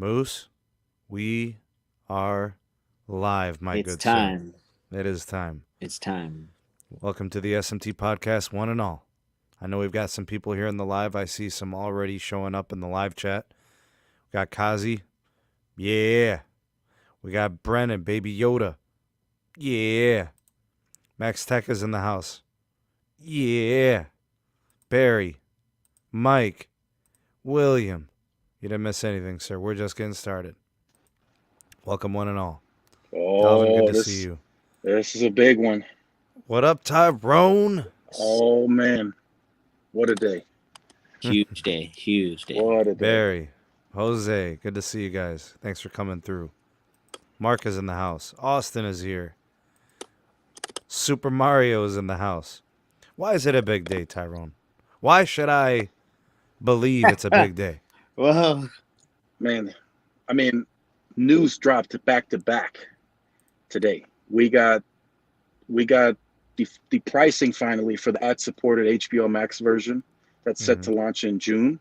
Moose, we are live, my It's good sir. time. It is time. It's time. Welcome to the SMT Podcast, one and all. I know we've got some people here in the live. I see some already showing up in the live chat. We got Qais. Yeah. We got Brennan, Baby Yoda. Yeah. Max Tech is in the house. Yeah. Barry. Mike. William. You didn't miss anything, sir. We're just getting started. Welcome, one and all. Alvin, good to see you. This is a big one. What up, Tyrone? Oh, man. What a day. Huge day. Huge day. What a day. Barry. Jose, good to see you guys. Thanks for coming through. Mark is in the house. Austin is here. Super Mario is in the house. Why is it a big day, Tyrone? Why should I believe it's a big day? Whoa. Man, I mean, news dropped back to back today. We got the pricing finally for the ad-supported HBO Max version that's set to launch in June.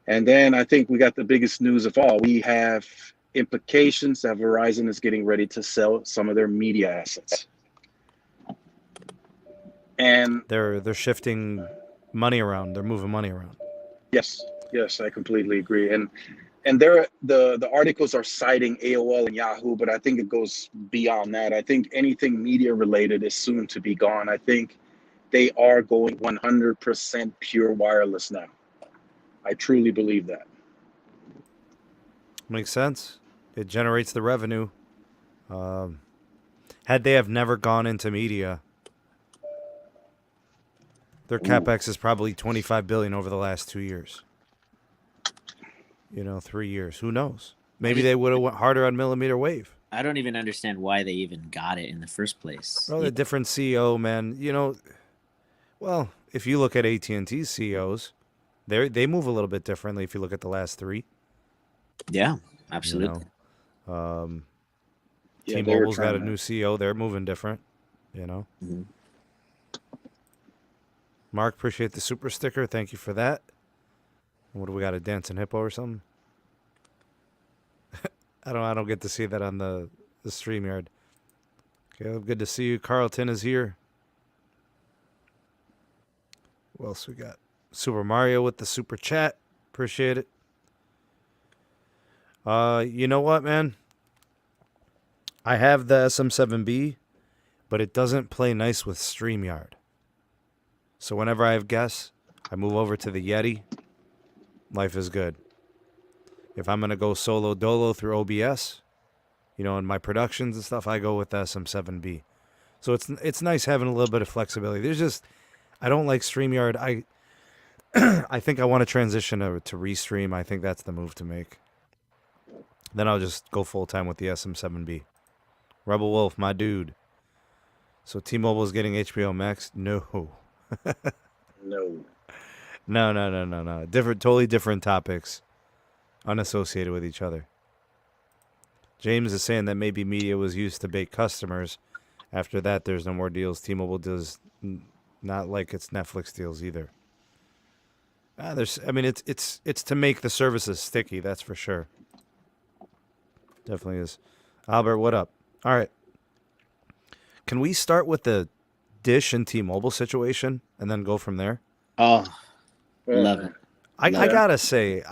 And then I think we got the biggest news of all. We have implications that Verizon is getting ready to sell some of their media assets. And They're shifting money around. They're moving money around. yes, I completely agree. And the articles are citing AOL and Yahoo, but I think it goes beyond that. I think anything media related is soon to be gone. I think they are going 100% pure wireless now. I truly believe that. Makes sense. It generates the revenue. Had they have never gone into media, their capex is probably $25 billion over the last 2 years. 3 years. Who knows? Maybe they would have went harder on millimeter wave. I don't even understand why they even got it in the first place. Well, the different CEO, man. Well, if you look at AT&T's CEOs, they move a little bit differently. If you look at the last three, Yeah, absolutely. T-Mobile's got a new CEO. They're moving different. Mhm. Mark, appreciate the super sticker. Thank you for that. What do we got? A dancing hippo or something? I don't get to see that on the StreamYard. Caleb, good to see you. Carlton is here. What else we got? Super Mario with the super chat. Appreciate it. You know what, man? I have the SM7B, but it doesn't play nice with StreamYard. So whenever I have guests, I move over to the Yeti. Life is good. If I'm going to go solo dolo through OBS, in my productions and stuff, I go with the SM7B. So it's nice having a little bit of flexibility. I don't like StreamYard. I think I want to transition to Restream. I think that's the move to make. Then I'll just go full-time with the SM7B. Rebel Wolf, my dude. So T-Mobile is getting HBO Max? No. No. No. Totally different topics. Unassociated with each other. James is saying that maybe media was used to bait customers. After that, there's no more deals. T-Mobile does not like its Netflix deals either. It's to make the services sticky, that's for sure. Definitely is. Albert, what up? All right. Can we start with the Dish and T-Mobile situation and then go from there? Oh, love it. I gotta say,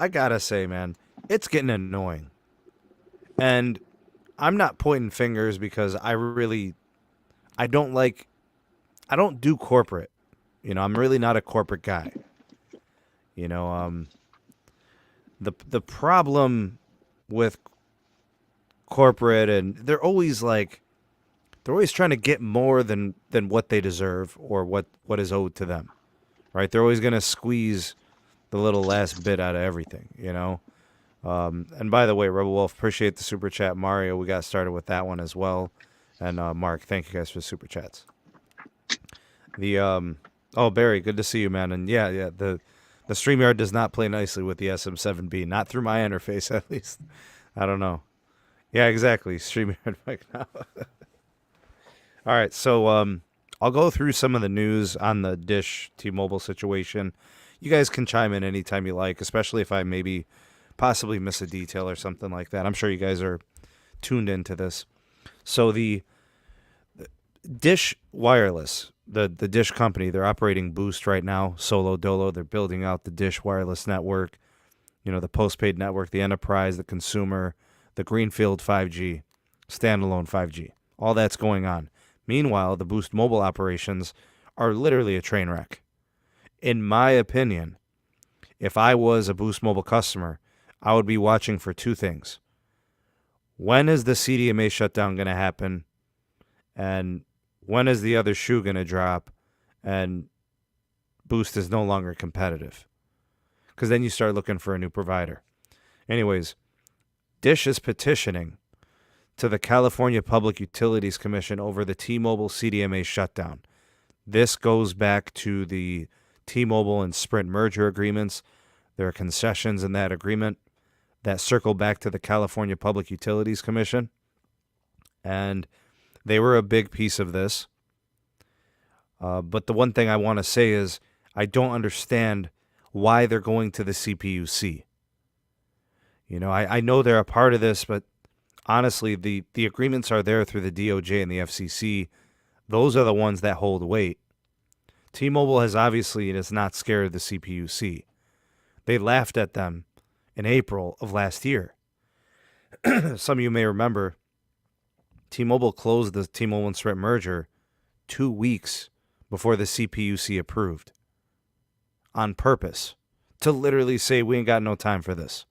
man, it's getting annoying. And I'm not pointing fingers because I don't do corporate. I'm really not a corporate guy. The problem with corporate, and they're always trying to get more than what they deserve or what is owed to them, right? They're always going to squeeze the little last bit out of everything, and by the way, Rebel Wolf, appreciate the super chat. Mario, we got started with that one as well. And Mark, thank you guys for the super chats. Barry, good to see you, man. And yeah, the StreamYard does not play nicely with the SM7B, not through my interface at least. I don't know. Yeah, exactly. StreamYard mic now. All right, so I'll go through some of the news on the Dish T-Mobile situation. You guys can chime in anytime you like, especially if I maybe possibly miss a detail or something like that. I'm sure you guys are tuned into this. So the Dish Wireless, the Dish company, they're operating Boost right now, solo dolo. They're building out the Dish Wireless network, the postpaid network, the enterprise, the consumer, the Greenfield 5G, standalone 5G. All that's going on. Meanwhile, the Boost mobile operations are literally a train wreck. In my opinion, if I was a Boost mobile customer, I would be watching for two things. When is the CDMA shutdown going to happen? And when is the other shoe going to drop? And Boost is no longer competitive. Because then you start looking for a new provider. Anyways, Dish is petitioning to the California Public Utilities Commission over the T-Mobile CDMA shutdown. This goes back to the T-Mobile and Sprint merger agreements. There are concessions in that agreement that circle back to the California Public Utilities Commission. And they were a big piece of this. But the one thing I want to say is I don't understand why they're going to the CPUC. I know they're a part of this, but honestly, the agreements are there through the DOJ and the FCC. Those are the ones that hold weight. T-Mobile has obviously is not scared of the CPUC. They laughed at them in April of last year. Some of you may remember, T-Mobile closed the T-Mobile and Sprint merger 2 weeks before the CPUC approved on purpose to literally say, we ain't got no time for this.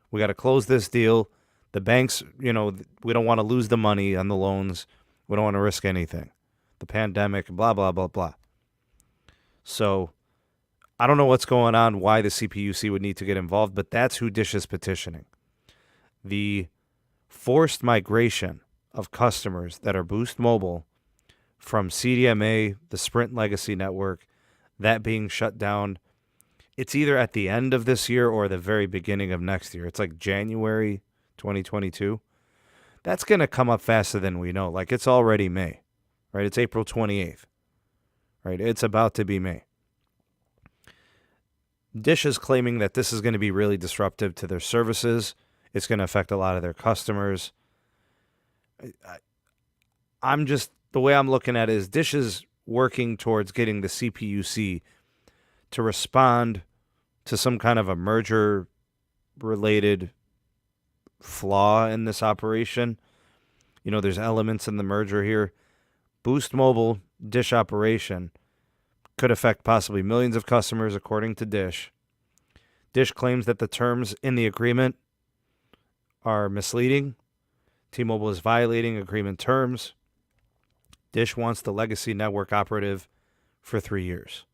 We got to close this deal. The banks, we don't want to lose the money on the loans. We don't want to risk anything. The pandemic, blah, blah, blah, blah. So I don't know what's going on, why the CPUC would need to get involved, but that's who Dish is petitioning. The forced migration of customers that are Boost Mobile from CDMA, the Sprint legacy network, that being shut down. It's either at the end of this year or the very beginning of next year. It's like January 2022. That's going to come up faster than we know. Like, it's already May, right? It's April 28th, right? It's about to be May. Dish is claiming that this is going to be really disruptive to their services. It's going to affect a lot of their customers. The way I'm looking at it is Dish is working towards getting the CPUC to respond to some kind of a merger-related flaw in this operation. There's elements in the merger here. Boost Mobile, Dish operation could affect possibly millions of customers, according to Dish. Dish claims that the terms in the agreement are misleading. T-Mobile is violating agreement terms. Dish wants the legacy network operative for 3 years.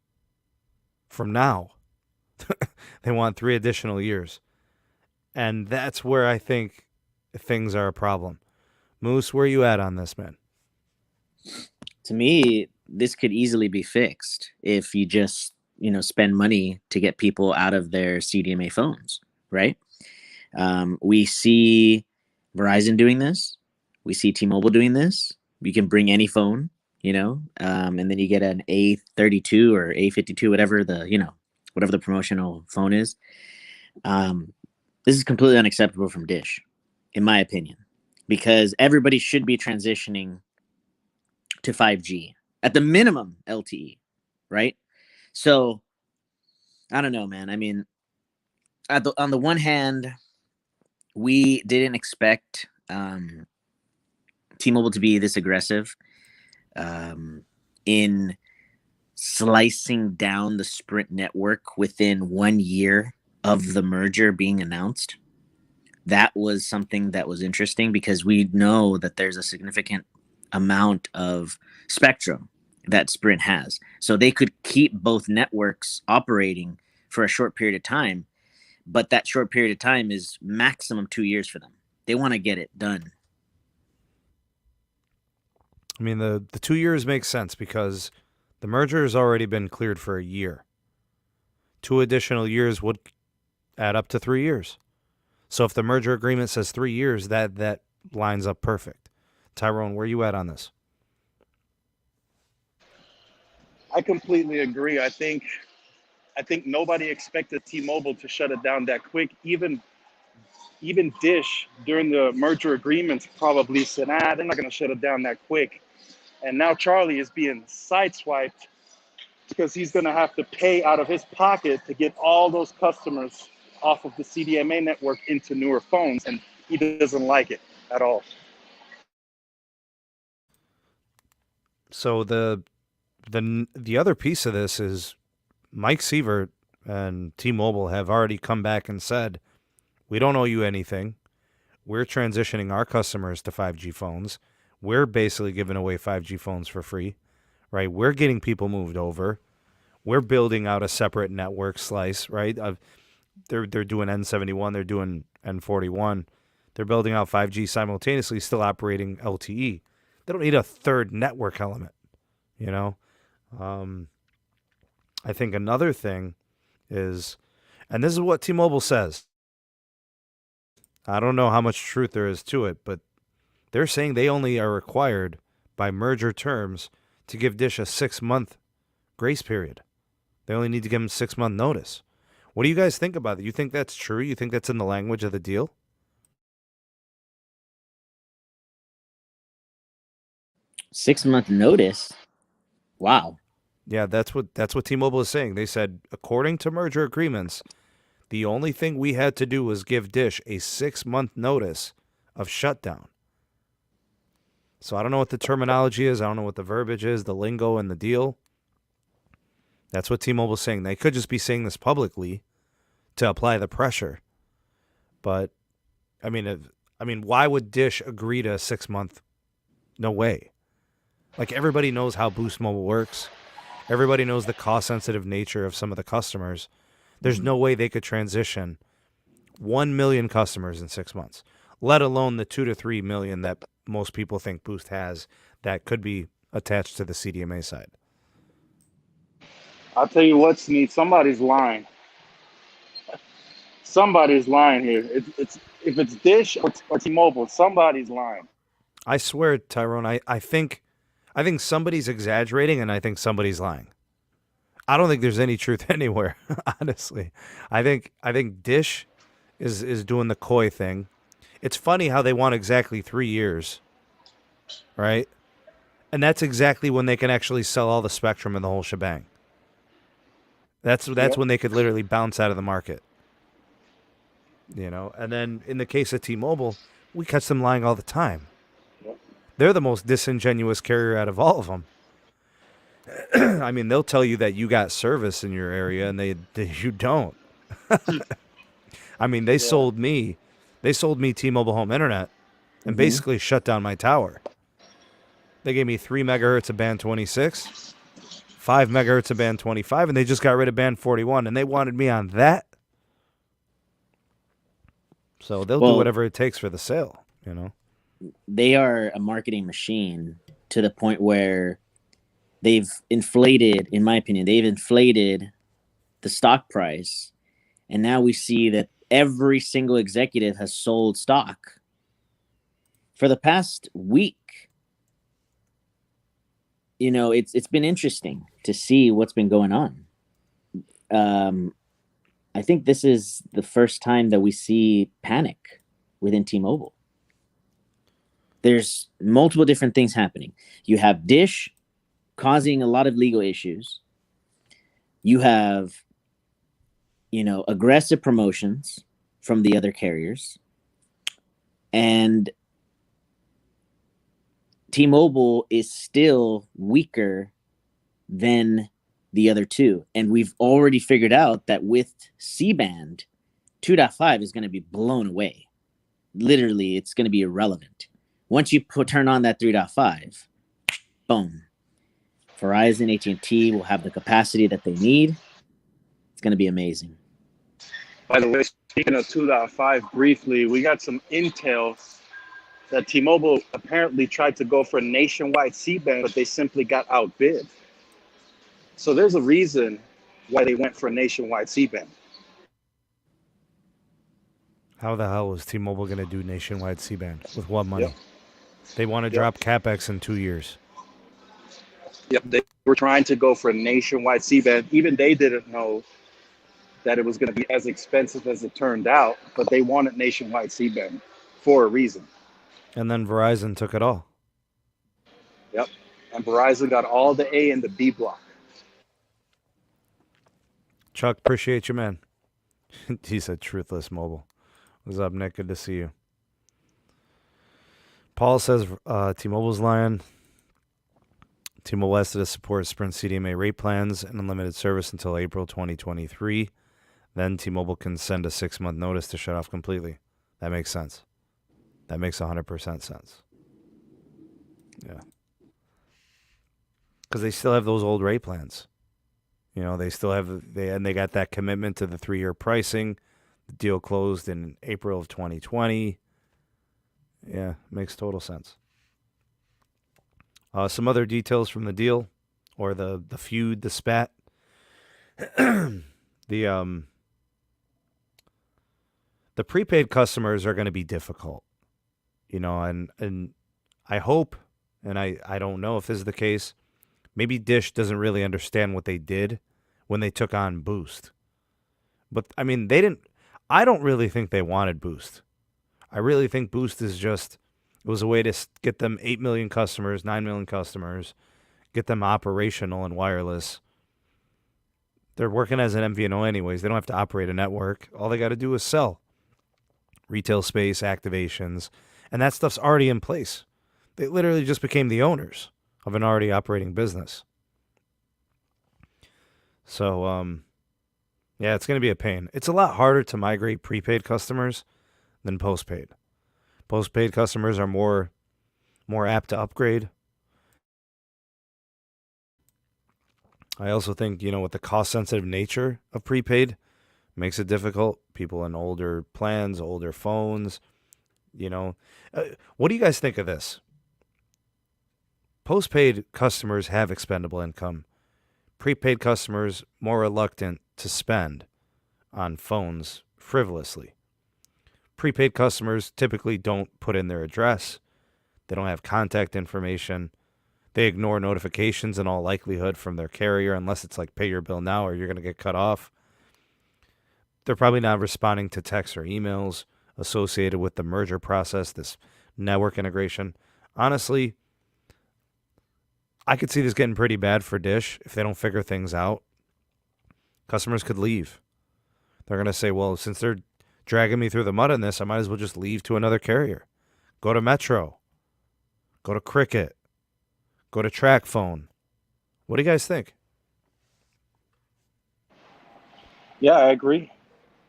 From now, they want 3 additional years. And that's where I think things are a problem. Moose, where are you at on this, man? To me, this could easily be fixed if you just, spend money to get people out of their CDMA phones, right? We see Verizon doing this. We see T-Mobile doing this. You can bring any phone, and then you get an A32 or A52, whatever the promotional phone is. This is completely unacceptable from Dish, in my opinion, because everybody should be transitioning to 5G, at the minimum LTE, right? So, I don't know, man. I mean, on the one hand, we didn't expect T-Mobile to be this aggressive in slicing down the Sprint network within 1 year of the merger being announced. That was something that was interesting because we know that there's a significant amount of spectrum that Sprint has. So they could keep both networks operating for a short period of time, but that short period of time is maximum 2 years for them. They want to get it done. I mean, the 2 years makes sense because the merger has already been cleared for a year. 2 additional years would add up to 3 years. So if the merger agreement says 3 years, that lines up perfect. Tyrone, where are you at on this? I completely agree. I think I think nobody expected T-Mobile to shut it down that quick. Even Dish during the merger agreements probably said, they're not going to shut it down that quick. And now Charlie is being sideswiped because he's going to have to pay out of his pocket to get all those customers off of the CDMA network into newer phones, and he doesn't like it at all. So the other piece of this is Mike Sievert and T-Mobile have already come back and said, we don't owe you anything. We're transitioning our customers to 5G phones. We're basically giving away 5G phones for free, right? We're getting people moved over. We're building out a separate network slice, right? They're doing N71, they're doing N41. They're building out 5G simultaneously, still operating LTE. They don't need a third network element, you know? I think another thing is, and this is what T-Mobile says, I don't know how much truth there is to it, but they're saying they only are required by merger terms to give Dish a 6-month grace period. They only need to give them 6-month notice. What do you guys think about it? You think that's true? You think that's in the language of the deal? Six-month notice? Wow. Yeah, that's what T-Mobile is saying. They said, according to merger agreements, the only thing we had to do was give Dish a 6-month notice of shutdown. So I don't know what the terminology is. I don't know what the verbiage is, the lingo in the deal. That's what T-Mobile is saying. They could just be saying this publicly to apply the pressure. But, I mean, why would Dish agree to a 6-month? No way. Like, everybody knows how Boost Mobile works. Everybody knows the cost-sensitive nature of some of the customers. There's no way they could transition 1 million customers in 6 months, let alone the 2 to 3 million that most people think Boost has that could be attached to the CDMA side. I'll tell you what, Sneed, somebody's lying. Somebody's lying here. It's if it's Dish or T-Mobile, somebody's lying. I swear, Tyrone, I think somebody's exaggerating and I think somebody's lying. I don't think there's any truth anywhere, honestly. I think Dish is doing the coy thing. It's funny how they want exactly 3 years, right? And that's exactly when they can actually sell all the spectrum and the whole shebang. That's when they could literally bounce out of the market. You know, and then in the case of T-Mobile, we catch them lying all the time. They're the most disingenuous carrier out of all of them. I mean, they'll tell you that you got service in your area, and you don't. I mean, they sold me T-Mobile Home Internet, and basically shut down my tower. They gave me 3 megahertz of band 26, 5 megahertz of band 25, and they just got rid of band 41, and they wanted me on that. So they'll do whatever it takes for the sale, you know. They are a marketing machine to the point where they've inflated, in my opinion, the stock price. And now we see that every single executive has sold stock. For the past week, you know, it's been interesting to see what's been going on. I think this is the first time that we see panic within T-Mobile. There's multiple different things happening. You have Dish causing a lot of legal issues. You have, you know, aggressive promotions from the other carriers. And T-Mobile is still weaker than the other two. And we've already figured out that with C-band, 2.5 is going to be blown away. Literally, it's going to be irrelevant. Once you turn on that 3.5, boom. Verizon, AT&T will have the capacity that they need. It's going to be amazing. By the way, speaking of 2.5 briefly, we got some intel that T-Mobile apparently tried to go for a nationwide C-band, but they simply got outbid. So there's a reason why they went for a nationwide C-band. How the hell is T-Mobile going to do nationwide C-band? With what money? Yep. They want to drop CapEx in 2 years. Yep, they were trying to go for a nationwide C-band. Even they didn't know that it was going to be as expensive as it turned out, but they wanted nationwide C-band for a reason. And then Verizon took it all. Yep. And Verizon got all the A and the B block. Chuck, appreciate you, man. He said Truthless Mobile. What's up, Nick? Good to see you. Paul says T-Mobile's lying. T-Mobile has to support Sprint CDMA rate plans and unlimited service until April 2023. Then T-Mobile can send a 6-month notice to shut off completely. That makes sense. That makes 100% sense. Yeah. Because they still have those old rate plans. You know, they still have, they got that commitment to the 3-year pricing. The deal closed in April of 2020. Yeah, makes total sense. Some other details from the deal, or the feud, the spat. The prepaid customers are going to be difficult, you know, and I hope, and I don't know if this is the case, maybe Dish doesn't really understand what they did when they took on Boost. But, I mean, I don't really think they wanted Boost. I really think Boost is just, it was a way to get them 8 million customers, 9 million customers, get them operational and wireless. They're working as an MVNO anyways. They don't have to operate a network. All they got to do is sell. Retail space, activations, and that stuff's already in place. They literally just became the owners of an already operating business. So, yeah, it's going to be a pain. It's a lot harder to migrate prepaid customers than postpaid. Postpaid customers are more apt to upgrade. I also think, you know, with the cost-sensitive nature of prepaid, makes it difficult. People in older plans, older phones, you know. What do you guys think of this? Postpaid customers have expendable income. Prepaid customers more reluctant to spend on phones frivolously. Prepaid customers typically don't put in their address. They don't have contact information. They ignore notifications in all likelihood from their carrier unless it's like pay your bill now or you're going to get cut off. They're probably not responding to texts or emails associated with the merger process, this network integration. Honestly, I could see this getting pretty bad for Dish if they don't figure things out. Customers could leave. They're going to say, well, since they're dragging me through the mud on this, I might as well just leave to another carrier. Go to Metro. Go to Cricket. Go to Track Phone. What do you guys think? Yeah, I agree.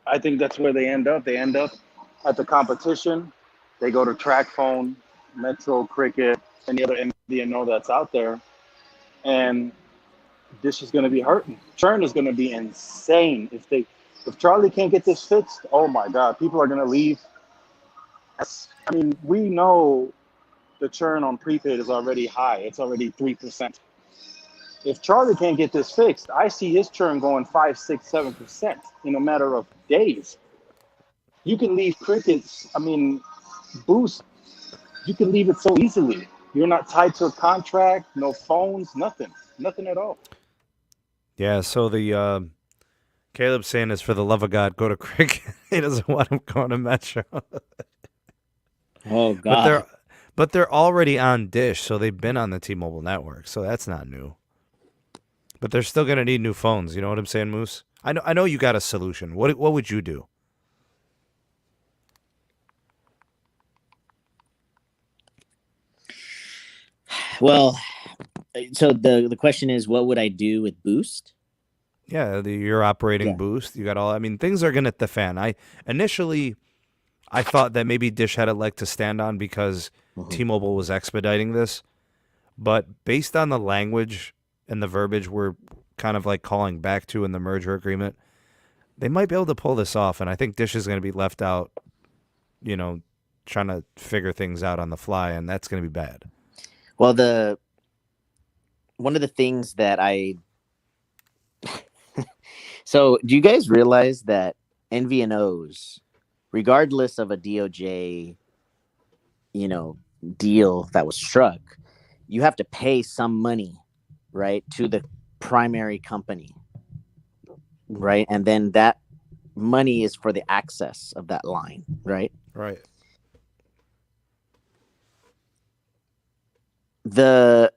I think that's where they end up. They end up at the competition. They go to Track Phone, Metro, Cricket, any other MVNO that's out there. And Dish is going to be hurting. Churn is going to be insane. If Charlie can't get this fixed, oh my God, people are going to leave. I mean, we know the churn on prepaid is already high. It's already 3%. If Charlie can't get this fixed, I see his churn going 5, 6, 7% in a matter of days. You can leave Crickets, Boost, you can leave it so easily. You're not tied to a contract, no phones, nothing at all. Yeah, so the Caleb's saying is for the love of God, go to Cricket. He doesn't want him going to Metro. Oh, God. But they're already on Dish, so they've been on the T-Mobile network, so that's not new. But they're still going to need new phones. You know what I'm saying, Moose? I know you got a solution. What would you do? Well, so the question is, what would I do with Boost? Yeah, you're operating Boost. You got all. I mean, things are going to hit the fan. Initially, I thought that maybe Dish had a leg to stand on because T-Mobile was expediting this. But based on the language and the verbiage we're kind of like calling back to in the merger agreement, they might be able to pull this off. And I think Dish is going to be left out, you know, trying to figure things out on the fly, and that's going to be bad. Well, one of the things that so do you guys realize that MVNOs, regardless of a DOJ, deal that was struck, you have to pay some money, right, to the primary company, right? And then that money is for the access of that line, right? Right. The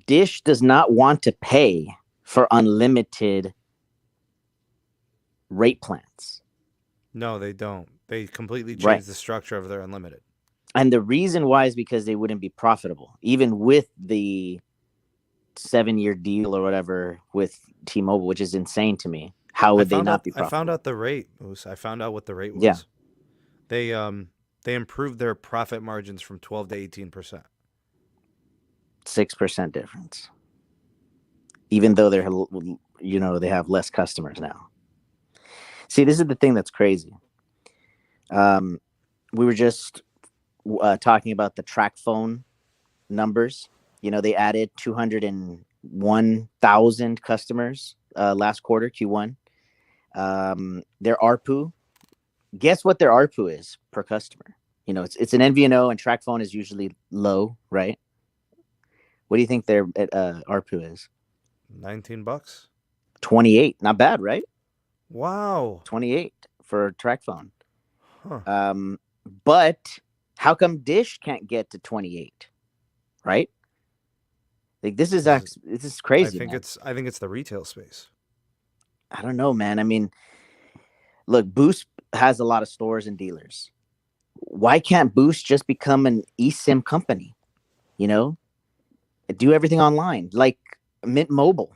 Dish does not want to pay for unlimited rate plans. No, they don't. They completely changed Right. the structure of their unlimited. And the reason why is because they wouldn't be profitable, even with the 7-year deal or whatever with T-Mobile, which is insane to me. How would they not be I profitable? found out the rate, Moose. I found out what the rate was. Yeah. They improved their profit margins from 12 to 18%. 6% difference. Even though they're, they have less customers now. See, this is the thing that's crazy. We were just talking about the track phone numbers. They added 201,000 customers last quarter, Q1. Their ARPU, guess what their ARPU is per customer? It's an MVNO, and track phone is usually low, right? What do you think their ARPU is? $19. 28. Not bad, right? Wow. 28 for track phone. Huh. But how come Dish can't get to 28? Right? Like this is crazy. I think it's the retail space. I don't know, man. I mean, look, Boost has a lot of stores and dealers. Why can't Boost just become an eSIM company? Do everything online, like Mint Mobile.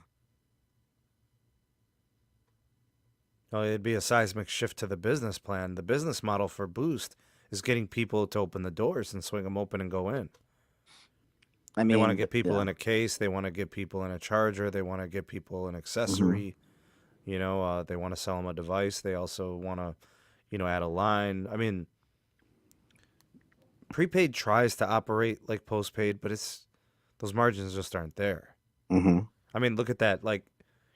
Oh, it'd be a seismic shift to the business plan. The business model for Boost is getting people to open the doors and swing them open and go in. I mean, they want to get people in a case. They want to get people in a charger. They want to get people an accessory. Mm-hmm. They want to sell them a device. They also want to, add a line. I mean, prepaid tries to operate like postpaid, but those margins just aren't there. Mm-hmm. I mean, look at that. Like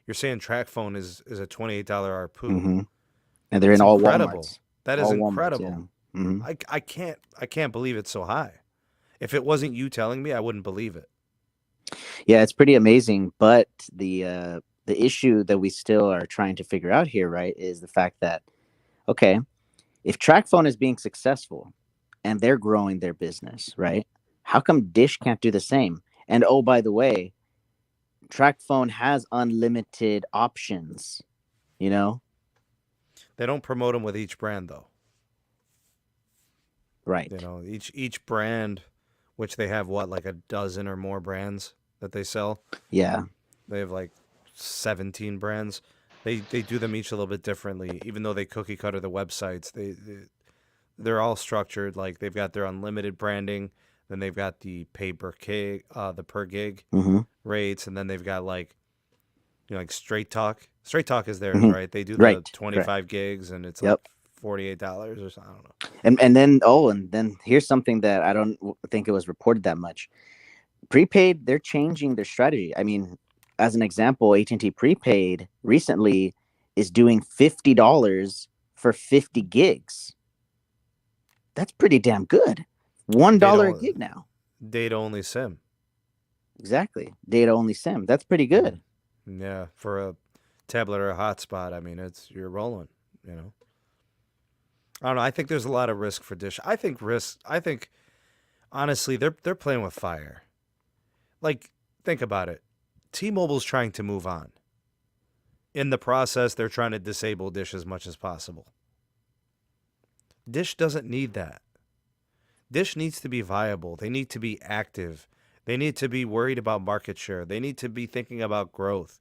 you're saying, track phone is a $28 ARPU, and they're in all incredible. Walmarts. That is all incredible. Walmarts, yeah. Mm-hmm. I can't believe it's so high. If it wasn't you telling me, I wouldn't believe it. Yeah, it's pretty amazing. But the issue that we still are trying to figure out here, right, is the fact that, okay, if track phone is being successful and they're growing their business, right, how come Dish can't do the same? And oh, by the way, track phone has unlimited options, They don't promote them with each brand, though. Right. Each brand, which they have, like a dozen or more brands that they sell? Yeah. They have like 17 brands. They do them each a little bit differently, even though they cookie cutter the websites. They're all structured. Like they've got their unlimited branding, then they've got the pay per gig, the per gig rates, and then they've got like Straight Talk. Straight Talk is theirs, right? They do the 25 gigs, and it's like $48 or something. I don't know. And then here's something that I don't think it was reported that much. Prepaid, they're changing their strategy. I mean, as an example, AT&T Prepaid recently is doing $50 for 50 gigs. That's pretty damn good. $1 a gig now. Data only SIM. Exactly. Data only SIM. That's pretty good. Yeah, for a tablet or a hotspot, I mean, you're rolling, I don't know. I think there's a lot of risk for Dish. I think honestly, they're playing with fire. Like, think about it. T-Mobile's trying to move on. In the process, they're trying to disable Dish as much as possible. Dish doesn't need that. Dish needs to be viable. They need to be active. They need to be worried about market share. They need to be thinking about growth.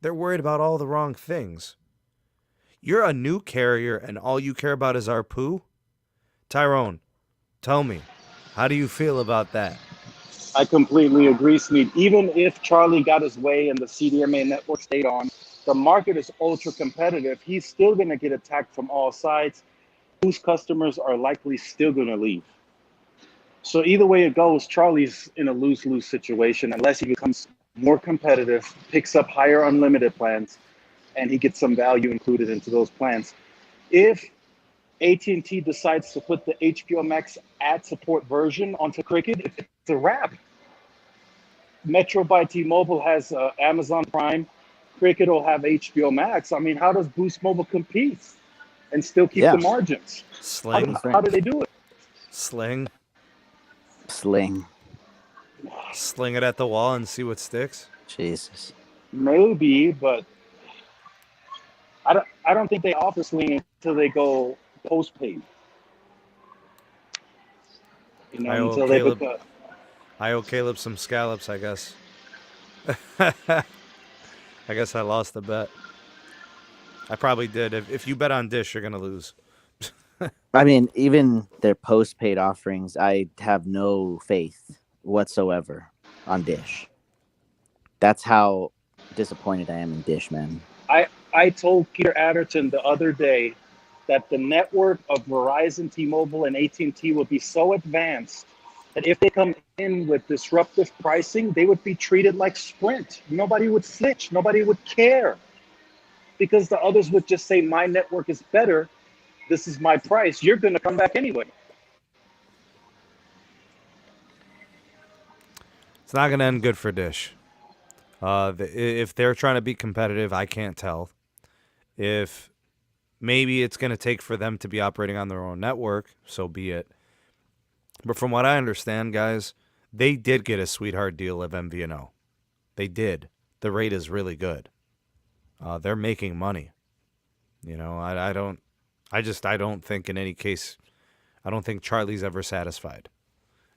They're worried about all the wrong things. You're a new carrier and all you care about is ARPU? Tyrone, tell me, how do you feel about that? I completely agree, Sneed. Even if Charlie got his way and the CDMA network stayed on, the market is ultra competitive. He's still going to get attacked from all sides, whose customers are likely still going to leave. So either way it goes, Charlie's in a lose-lose situation unless he becomes more competitive, picks up higher unlimited plans, and he gets some value included into those plans. If AT&T decides to put the HBO Max ad support version onto Cricket, it's a wrap. Metro by T-Mobile has Amazon Prime. Cricket will have HBO Max. I mean, how does Boost Mobile compete and still keep Yeah. the margins? Sling, That's right. How do they do it? sling Sling. it at the wall and see what sticks. Jesus. Maybe, but I don't think they offer Sling until they go postpaid. You know, I owe until Caleb- they become. I owe Caleb some scallops, I guess. I guess I lost the bet. I probably did. If you bet on Dish, you're gonna lose. I mean, even their postpaid offerings, I have no faith whatsoever on Dish. That's how disappointed I am in Dish, man. I told Peter Adderton the other day that the network of Verizon, T-Mobile, and AT&T would be so advanced that if they come in with disruptive pricing, they would be treated like Sprint. Nobody would switch. Nobody would care. Because the others would just say, my network is better. This is my price. You're going to come back anyway. It's not gonna end good for Dish. If they're trying to be competitive, I can't tell. If maybe it's going to take for them to be operating on their own network, so be it. But from what I understand, guys, they did get a sweetheart deal of MVNO. They did. The rate is really good. They're making money. You know, I don't think in any case, I don't think Charlie's ever satisfied.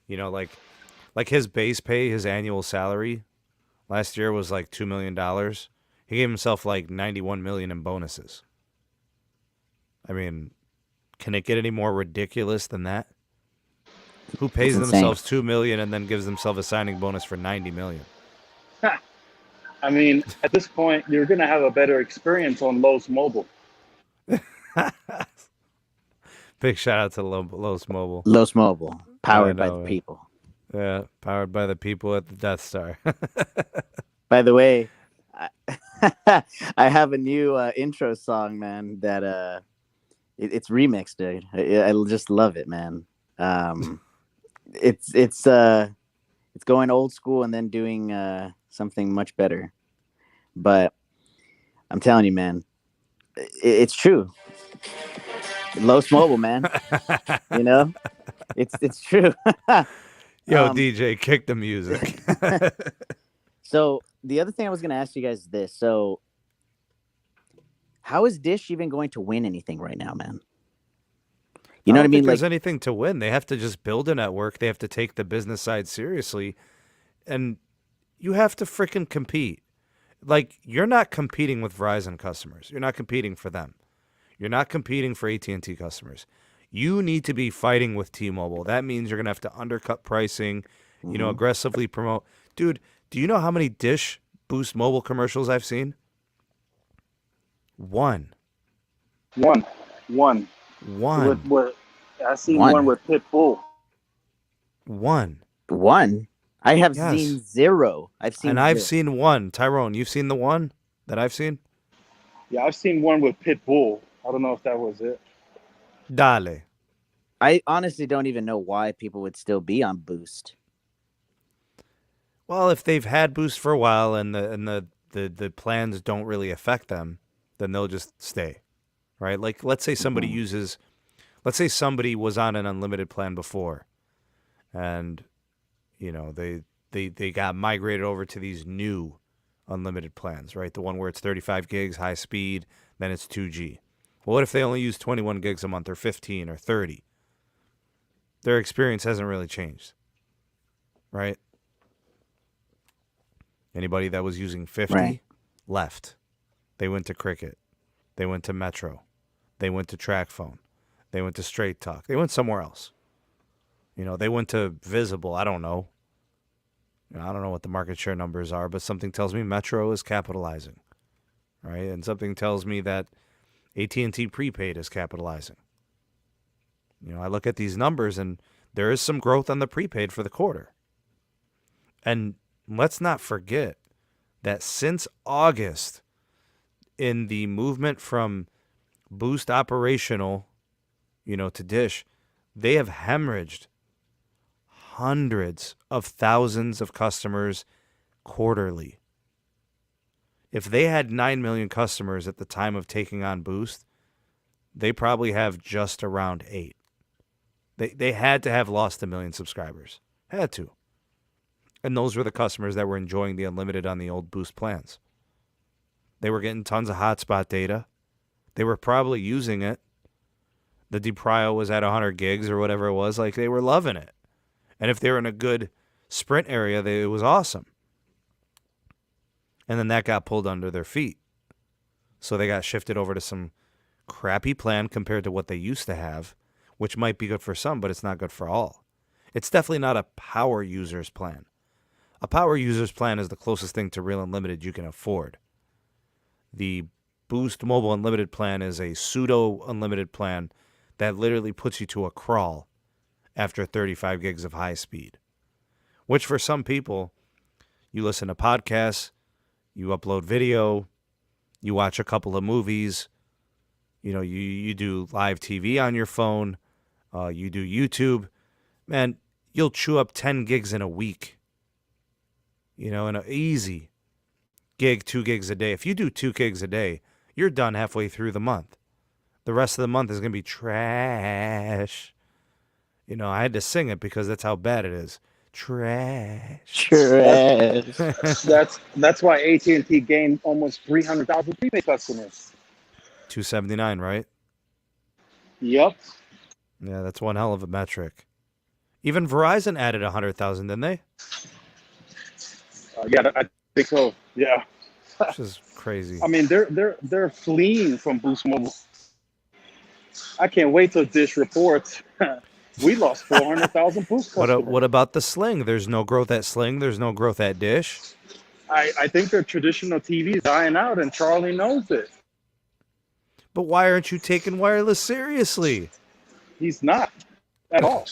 You know, like his base pay, his annual salary last year was like $2 million. He gave himself like $91 million in bonuses. I mean, can it get any more ridiculous than that? Who pays themselves $2 million and then gives themselves a signing bonus for $90 million? I mean, at this point, you're going to have a better experience on Los Mobile. Big shout out to Los Mobile. Los Mobile, powered by the people. Yeah, powered by the people at the Death Star. By the way, I have a new intro song, man. That it's remixed, dude. I just love it, man. It's going old school and then doing something much better. But I'm telling you, man, it's true. Los Mobile, man. You know, it's true. Yo, DJ, kick the music. So the other thing I was going to ask you guys is this. So how is Dish even going to win anything right now, man? You know what I mean? Like, there's anything to win. They have to just build a network. They have to take the business side seriously. And you have to freaking compete. Like, you're not competing with Verizon customers. You're not competing for them. You're not competing for AT&T customers. You need to be fighting with T-Mobile. That means you're going to have to undercut pricing, you know, aggressively promote. Dude, do you know how many Dish Boost Mobile commercials I've seen? One. One. I seen one with Pitbull. One. I have seen zero. I've seen one. Tyrone, you've seen the one that I've seen? Yeah, I've seen one with Pitbull. I don't know if that was it. Dale. I honestly don't even know why people would still be on Boost. Well, if they've had Boost for a while and the plans don't really affect them, then they'll just stay, right? Like, let's say somebody somebody was on an unlimited plan before, and you know they got migrated over to these new unlimited plans, right? The one where it's 35 gigs, high speed, then it's 2G. Well, what if they only use 21 gigs a month or 15 or 30? Their experience hasn't really changed, right? Anybody that was using 50 left. They went to Cricket. They went to Metro. They went to TracFone. They went to Straight Talk. They went somewhere else. You know, they went to Visible. I don't know. I don't know what the market share numbers are, but something tells me Metro is capitalizing, right? And something tells me that AT&T prepaid is capitalizing. You know, I look at these numbers and there is some growth on the prepaid for the quarter. And let's not forget that since August, in the movement from Boost operational, you know, to Dish, they have hemorrhaged hundreds of thousands of customers quarterly. If they had 9 million customers at the time of taking on Boost, they probably have just around 8. They had to have lost 1 million subscribers. Had to. And those were the customers that were enjoying the unlimited on the old Boost plans. They were getting tons of hotspot data. They were probably using it. The deprio was at 100 gigs or whatever it was. Like, they were loving it. And if they were in a good sprint area, it was awesome. And then that got pulled under their feet. So they got shifted over to some crappy plan compared to what they used to have, which might be good for some, but it's not good for all. It's definitely not a power user's plan. A power user's plan is the closest thing to real unlimited you can afford. The Boost Mobile Unlimited plan is a pseudo unlimited plan that literally puts you to a crawl after 35 gigs of high speed, which for some people, you listen to podcasts, you upload video, you watch a couple of movies, you do live TV on your phone, you do YouTube, man, you'll chew up 10 gigs in a week, in an easy gig, 2 gigs a day. If you do 2 gigs a day, you're done halfway through the month. The rest of the month is going to be trash. I had to sing it because that's how bad it is. Trash. That's why AT&T gained almost 300,000 prepaid customers. 279, right? Yep. Yeah, that's one hell of a metric. Even Verizon added 100,000, didn't they? Yeah, I think so. Yeah. Which is crazy. I mean, they're fleeing from Boost Mobile. I can't wait till Dish reports. We lost 400,000 Boost customers. What about the Sling? There's no growth at Sling. There's no growth at Dish. I think their traditional TV is dying out, and Charlie knows it. But why aren't you taking wireless seriously? He's not at all.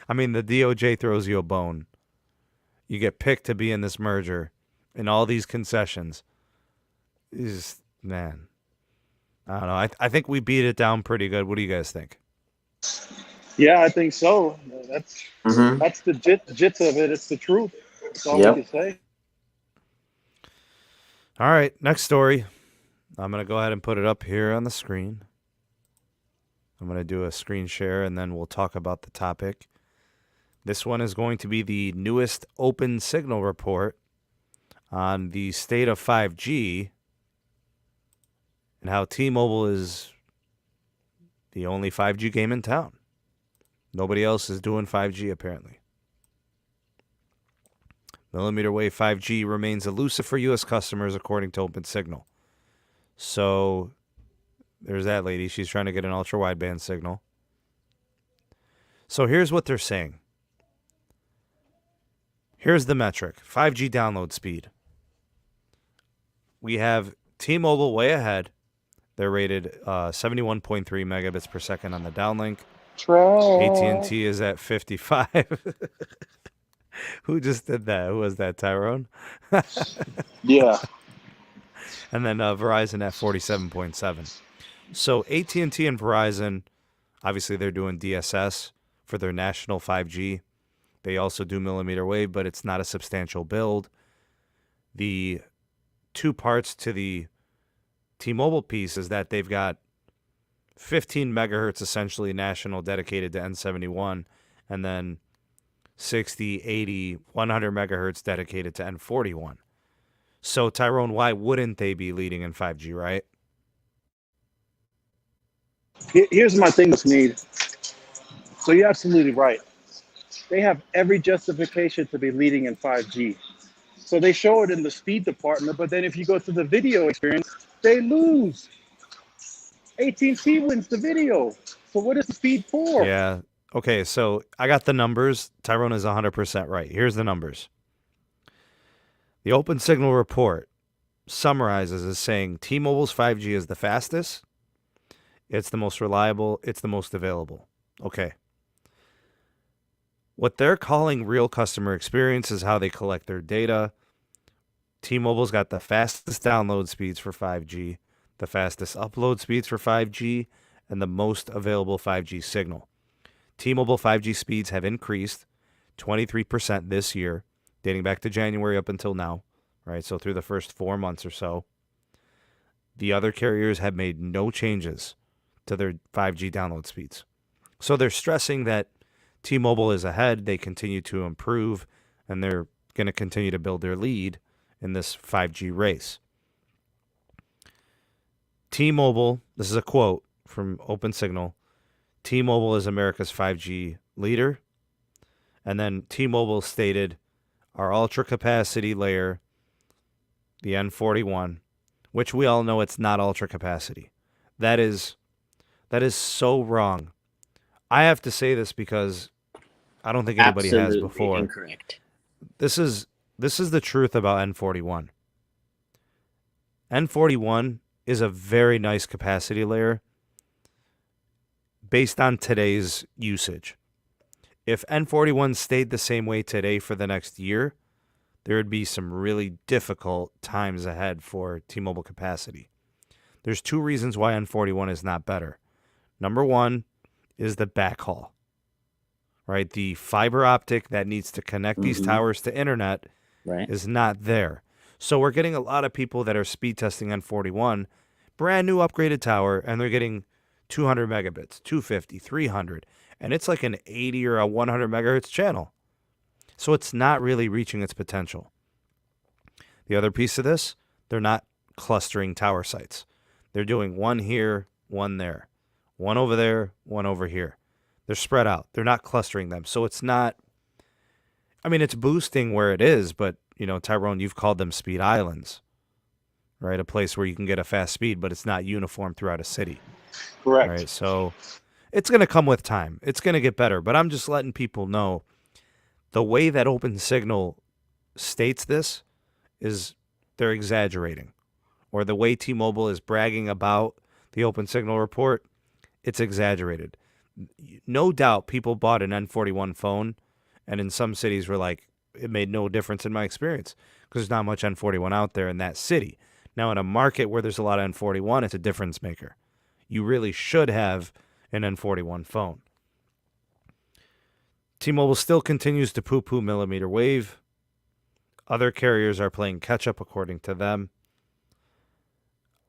I mean, the DOJ throws you a bone. You get picked to be in this merger and all these concessions. Man, I don't know. I think we beat it down pretty good. What do you guys think? Yeah, I think so. That's the jits of it. It's the truth. That's all we can say. All right, next story. I'm going to go ahead and put it up here on the screen. I'm going to do a screen share, and then we'll talk about the topic. This one is going to be the newest OpenSignal report on the state of 5G and how T-Mobile is the only 5G game in town. Nobody else is doing 5G, apparently. Millimeter wave 5G remains elusive for U.S. customers, according to OpenSignal. So there's that lady. She's trying to get an ultra-wideband signal. So here's what they're saying. Here's the metric. 5G download speed. We have T-Mobile way ahead. They're rated 71.3 megabits per second on the downlink. AT&T is at 55. Who just did that? Who was that, Tyrone? Yeah. And then Verizon at 47.7. So AT&T and Verizon, obviously they're doing DSS for their national 5G. They also do millimeter wave, but it's not a substantial build. The two parts to the T-Mobile piece is that they've got 15 megahertz essentially national dedicated to N71, and then 60, 80, 100 megahertz dedicated to N41. So, Tyrone, why wouldn't they be leading in 5G, right? Here's my thing with Sneed. So you're absolutely right. They have every justification to be leading in 5G. So they show it in the speed department, but then if you go to the video experience, they lose. AT&T wins the video. So what is the speed for? Yeah. Okay, so I got the numbers. Tyrone is 100% right. Here's the numbers. The OpenSignal report summarizes as saying T-Mobile's 5G is the fastest, it's the most reliable, it's the most available. Okay. What they're calling real customer experience is how they collect their data. T-Mobile's got the fastest download speeds for 5G, the fastest upload speeds for 5G, and the most available 5G signal. T-Mobile 5G speeds have increased 23% this year, dating back to January up until now, right? So through the first 4 months or so. The other carriers have made no changes to their 5G download speeds. So they're stressing that T-Mobile is ahead, they continue to improve, and they're going to continue to build their lead in this 5G race. T-Mobile, this is a quote from OpenSignal, T-Mobile is America's 5G leader. And then T-Mobile stated, our ultra capacity layer, the N41, which we all know it's not ultra capacity. That is so wrong. I have to say this because I don't think anybody Absolutely has before. incorrect. This is the truth about N41. N41 is a very nice capacity layer based on today's usage. If N41 stayed the same way today for the next year, there would be some really difficult times ahead for T-Mobile capacity. There's two reasons why N41 is not better. Number one is the backhaul, right? The fiber optic that needs to connect these towers to internet is not there. So we're getting a lot of people that are speed testing N41, brand new upgraded tower, and they're getting 200 megabits, 250, 300, and it's like an 80 or a 100 megahertz channel. So it's not really reaching its potential. The other piece of this, they're not clustering tower sites. They're doing one here, one there, one over there, one over here. They're spread out. They're not clustering them. So it's not, I mean, it's boosting where it is, but, you know, Tyrone, you've called them speed islands, right? A place where you can get a fast speed, but it's not uniform throughout a city. Correct. Right? So it's going to come with time. It's going to get better, but I'm just letting people know the way that OpenSignal states this is they're exaggerating. Or the way T-Mobile is bragging about the OpenSignal report, it's exaggerated. No doubt people bought an N41 phone, and in some cities were like, it made no difference in my experience because there's not much N41 out there in that city. Now, in a market where there's a lot of N41, it's a difference maker. You really should have an N41 phone. T-Mobile still continues to poo-poo millimeter wave. Other carriers are playing catch-up according to them.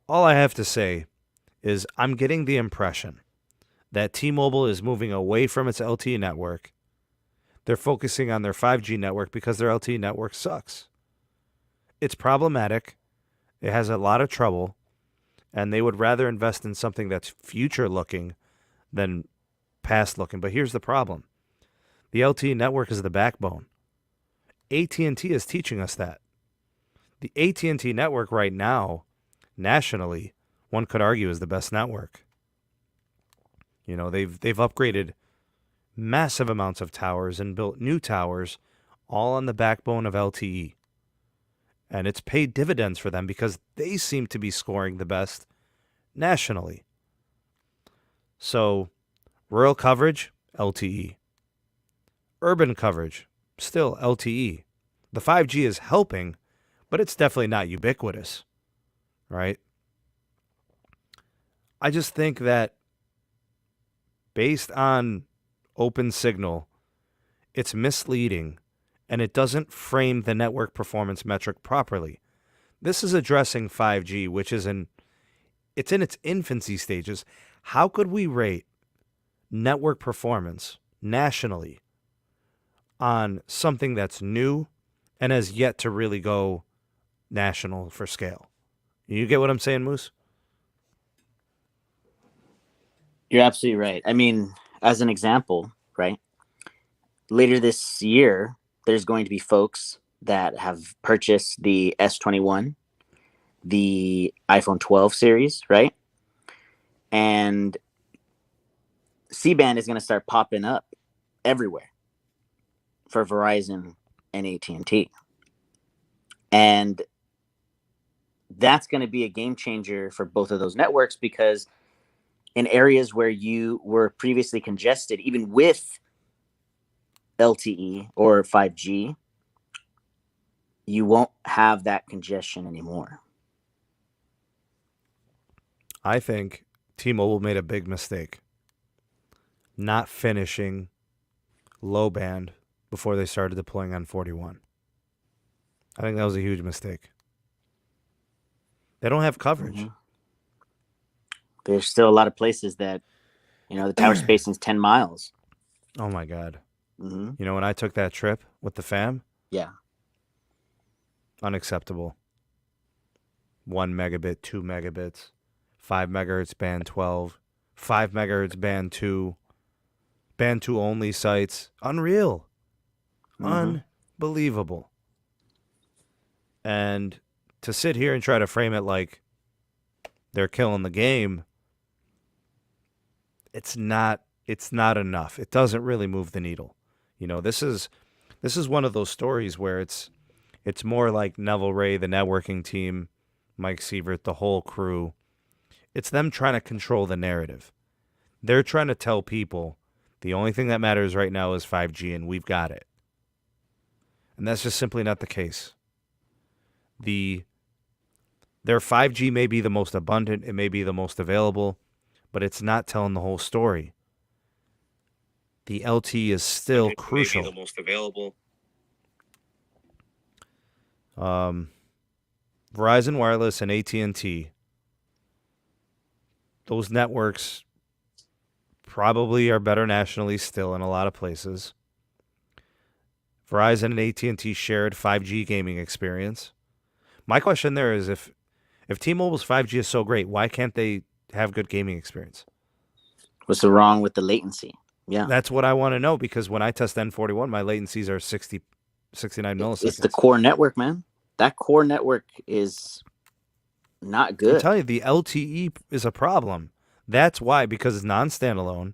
All I have to say is I'm getting the impression that T-Mobile is moving away from its LTE network. They're focusing on their 5G network because their LTE network sucks. It's problematic. It has a lot of trouble. And they would rather invest in something that's future-looking than past-looking. But here's the problem. The LTE network is the backbone. AT&T is teaching us that. The AT&T network right now, nationally, one could argue is the best network. You know, they've upgraded massive amounts of towers and built new towers all on the backbone of LTE. And it's paid dividends for them because they seem to be scoring the best nationally. So, rural coverage, LTE. Urban coverage, still LTE. The 5G is helping, but it's definitely not ubiquitous, right? I just think that based on OpenSignal, it's misleading and it doesn't frame the network performance metric properly. This is addressing 5G, which is it's in its infancy stages. How could we rate network performance nationally on something that's new and has yet to really go national for scale? You get what I'm saying, Moose? You're absolutely right. I mean, as an example, right? Later this year, there's going to be folks that have purchased the S21, the iPhone 12 series, right? And C-band is going to start popping up everywhere for Verizon and AT&T. And that's going to be a game changer for both of those networks because in areas where you were previously congested, even with LTE or 5G, you won't have that congestion anymore. I think T-Mobile made a big mistake not finishing low band before they started deploying on 41. I think that was a huge mistake. They don't have coverage. Mhm. There's still a lot of places that, the tower spacing's 10 miles. Oh my God. Mm-hmm. You know, when I took that trip with the fam, Yeah. unacceptable. 1 megabit, 2 megabits, 5 megahertz band 12, 5 megahertz band 2 only sites. Unreal. Mhm. Unbelievable. And to sit here and try to frame it like they're killing the game, it's not enough. It doesn't really move the needle. You know, this is one of those stories where it's more like Neville Ray, the networking team, Mike Sievert, the whole crew. It's them trying to control the narrative. They're trying to tell people the only thing that matters right now is 5G and we've got it. And that's just simply not the case. Their 5G may be the most abundant, it may be the most available, but it's not telling the whole story. The LTE is still crucial. Maybe the most available. Verizon Wireless and AT&T, those networks probably are better nationally still in a lot of places. Verizon and AT&T shared 5G gaming experience. My question there is if T-Mobile's 5G is so great, why can't they have good gaming experience? What's wrong with the latency? Yeah. That's what I want to know, because when I test N41, my latencies are 69 milliseconds. It's the core network, man. That core network is not good. I'm telling you, the LTE is a problem. That's why, because it's non-standalone,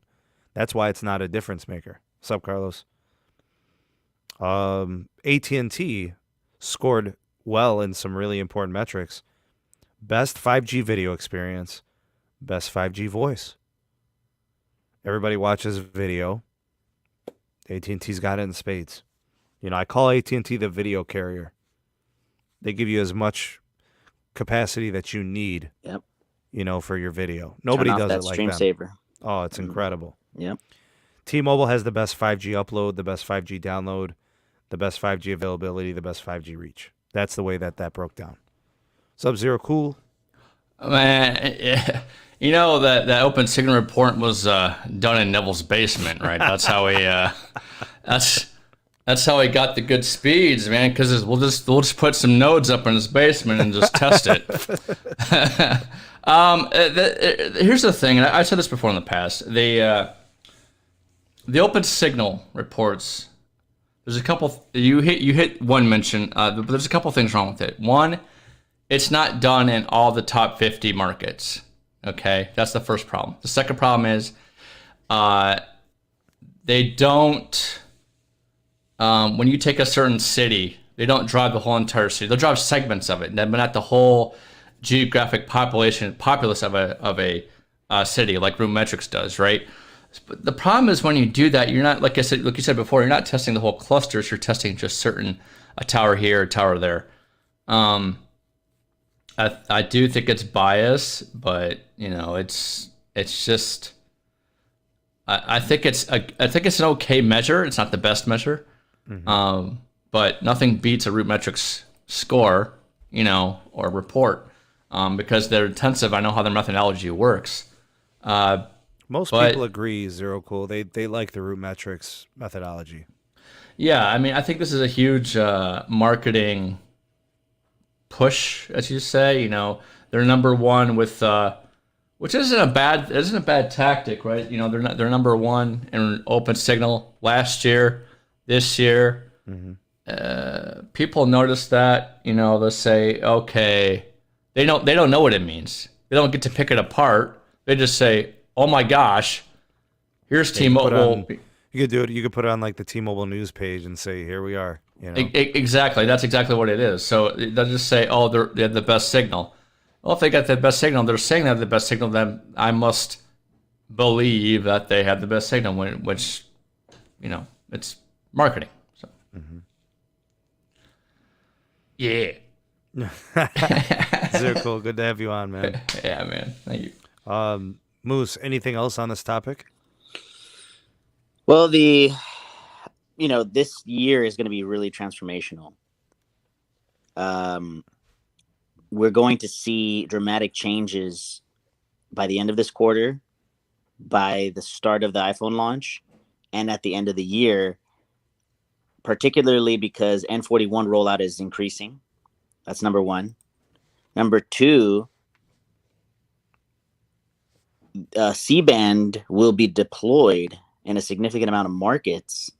that's why it's not a difference maker. What's up, Carlos? AT&T scored well in some really important metrics. Best 5G video experience, best 5G voice. Everybody watches video. AT&T's got it in spades. You know, I call AT&T the video carrier. They give you as much capacity that you need. Yep. You know, for your video. Nobody Turn off does that it like stream them. saver. Oh, it's incredible. Yep. T-Mobile has the best 5G upload, the best 5G download, the best 5G availability, the best 5G reach. That's the way that broke down. Sub-Zero, cool. Man, yeah. You know that OpenSignal report was done in Neville's basement, right? That's how he that's how he got the good speeds, man. Because we'll just put some nodes up in his basement and just test it. Here's the thing, and I said this before in the past. The OpenSignal reports. There's a couple. You hit one mention, but there's a couple things wrong with it. One, it's not done in all the top 50 markets. Okay, that's the first problem. The second problem is they don't. When you take a certain city, they don't drive the whole entire city. They'll drive segments of it, but not the whole geographic populace of a city, like RootMetrics does, right? But the problem is when you do that, you're not, like you said before, you're not testing the whole clusters. You're testing just a tower here, a tower there. I do think it's biased, but it's just. I think it's an okay measure. It's not the best measure, but nothing beats a RootMetrics score, or report, because they're intensive. I know how their methodology works. Most people agree, Zero Cool. They like the RootMetrics methodology. Yeah, I mean, I think this is a huge marketing push, as you say. They're number one with, which isn't a bad tactic, right? They're number one in OpenSignal last year, this year. People notice that. They'll say, okay, they don't know what it means. They don't get to pick it apart. They just say, oh my gosh, here's T-Mobile. You could do it. You could put it on like the T-Mobile news page and say, here we are. Exactly. That's exactly what it is. So they'll just say, oh, they have the best signal. Well, if they got the best signal, they're saying they have the best signal, then I must believe that they have the best signal, which, it's marketing. So. Yeah. Zero Cool. Good to have you on, man. Yeah, man. Thank you. Moose, anything else on this topic? Well, this year is going to be really transformational. We're going to see dramatic changes by the end of this quarter, by the start of the iPhone launch, and at the end of the year, particularly because N41 rollout is increasing. That's number one. Number two, C-band will be deployed in a significant amount of markets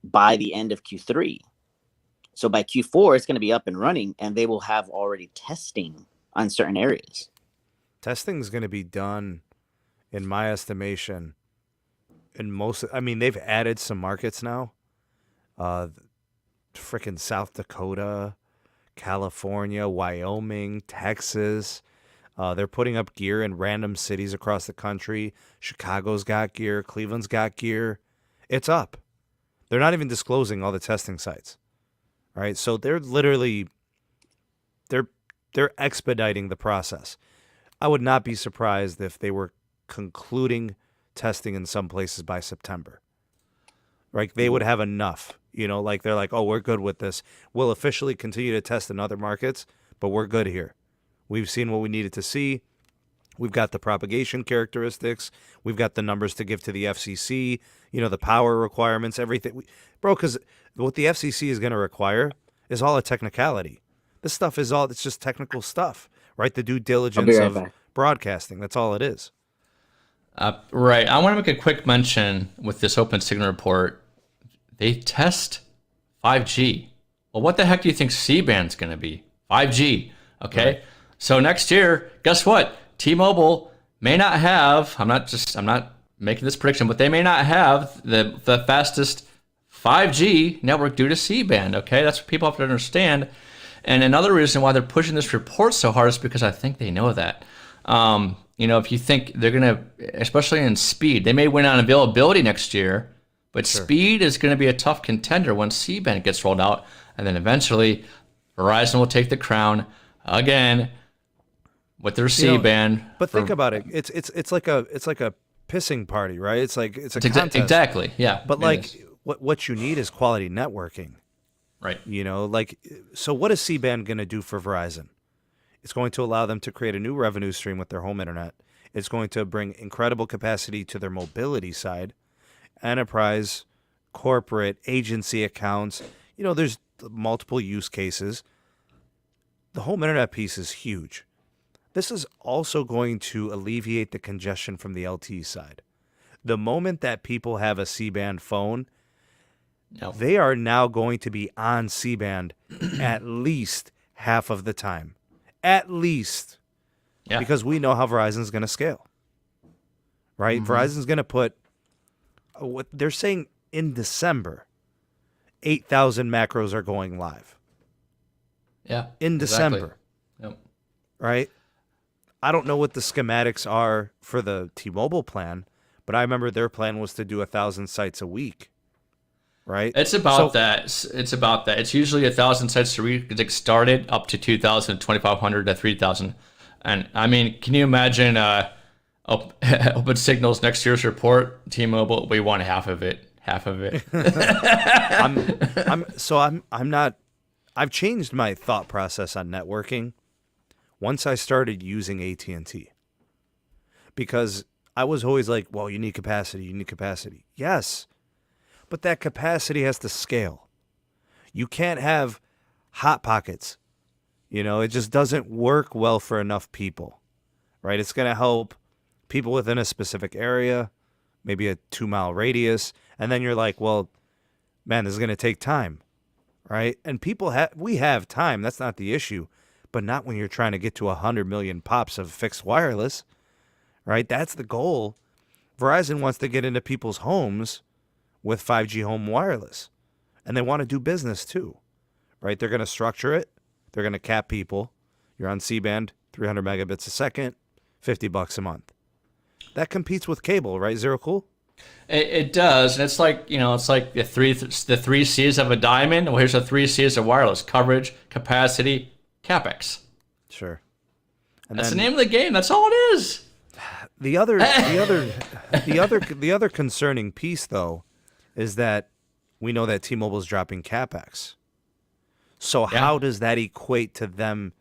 by the end of Q3. So by Q4, it's going to be up and running, and they will have already testing on certain areas. Testing is going to be done, in my estimation, in most. I mean, they've added some markets now. Freaking South Dakota, California, Wyoming, Texas. They're putting up gear in random cities across the country. Chicago's got gear. Cleveland's got gear. It's up. They're not even disclosing all the testing sites, right? So they're literally they're expediting the process. I would not be surprised if they were concluding testing in some places by September. Right? They would have enough. Like they're like, oh, we're good with this. We'll officially continue to test in other markets, but we're good here. We've seen what we needed to see. We've got the propagation characteristics. We've got the numbers to give to the FCC, the power requirements, everything. Because what the FCC is going to require is all a technicality. This stuff it's just technical stuff, right? The due diligence of broadcasting. That's all it is. Right. I want to make a quick mention with this OpenSignal report. They test 5G. Well, what the heck do you think C-band's going to be? 5G. Okay. Right. So next year, guess what? T-Mobile may not have, I'm not making this prediction, but they may not have the fastest 5G network due to C-band. Okay. That's what people have to understand. And another reason why they're pushing this report so hard is because I think they know that. If you think they're going to, especially in speed, they may win on availability next year, but sure. Speed is going to be a tough contender when C-band gets rolled out. And then eventually Verizon will take the crown again with their C-band. But think about it. It's like a pissing party, right? It's a contest. Exactly. Yeah. But what you need is quality networking. Right. So what is C-band going to do for Verizon? It's going to allow them to create a new revenue stream with their home internet. It's going to bring incredible capacity to their mobility side, enterprise, corporate, agency accounts. There's multiple use cases. The home internet piece is huge. This is also going to alleviate the congestion from the LTE side. The moment that people have a C-band phone, they are now going to be on C-band at least half of the time. At least. Yeah. Because we know how Verizon's going to scale. Right? Mm-hmm. Verizon's going to put, what they're saying in December, 8,000 macros are going live. Yeah. In December. Yep. Right? I don't know what the schematics are for the T-Mobile plan, but I remember their plan was to do 1,000 sites a week. Right? It's about that. It's usually 1,000 sites a week. It started up to 2,000, 2,500 to 3,000. And I mean, can you imagine OpenSignal's next year's report? T-Mobile, we want half of it. I've changed my thought process on networking once I started using AT&T. Because I was always like, well, you need capacity. Yes. But that capacity has to scale. You can't have hot pockets. It just doesn't work well for enough people, right? It's going to help people within a specific area, maybe a 2-mile radius. And then you're like, well, man, this is going to take time, right? And we have time. That's not the issue, but not when you're trying to get to 100 million pops of fixed wireless, right? That's the goal. Verizon wants to get into people's homes with 5G home wireless. And they want to do business too, right? They're going to structure it. They're going to cap people. You're on C-band, 300 megabits a second, $50 a month. That competes with cable, right? Zero Cool? It does. And it's like the three C's of a diamond. Well, here's the 3 C's of wireless: coverage, capacity, capex. Sure. And that's the name of the game. That's all it is. The other concerning piece, though, is that we know that T-Mobile's dropping CapEx. So Yeah. how does that equate to them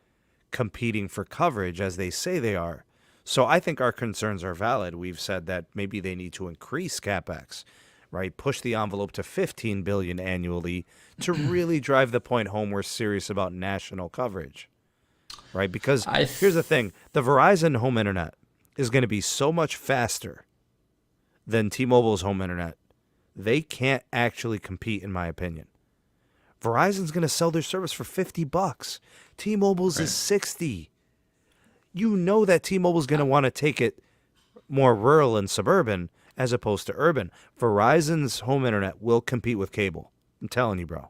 competing for coverage as they say they are? So I think our concerns are valid. We've said that maybe they need to increase CapEx, right? Push the envelope to $15 billion annually to really drive the point home we're serious about national coverage, right? Because here's the thing. The Verizon home internet is going to be so much faster than T-Mobile's home internet. They can't actually compete, in my opinion. Verizon's going to sell their service for $50. T-Mobile's is $60. You know that T-Mobile's going to want to take it more rural and suburban as opposed to urban. Verizon's home internet will compete with cable. I'm telling you, bro.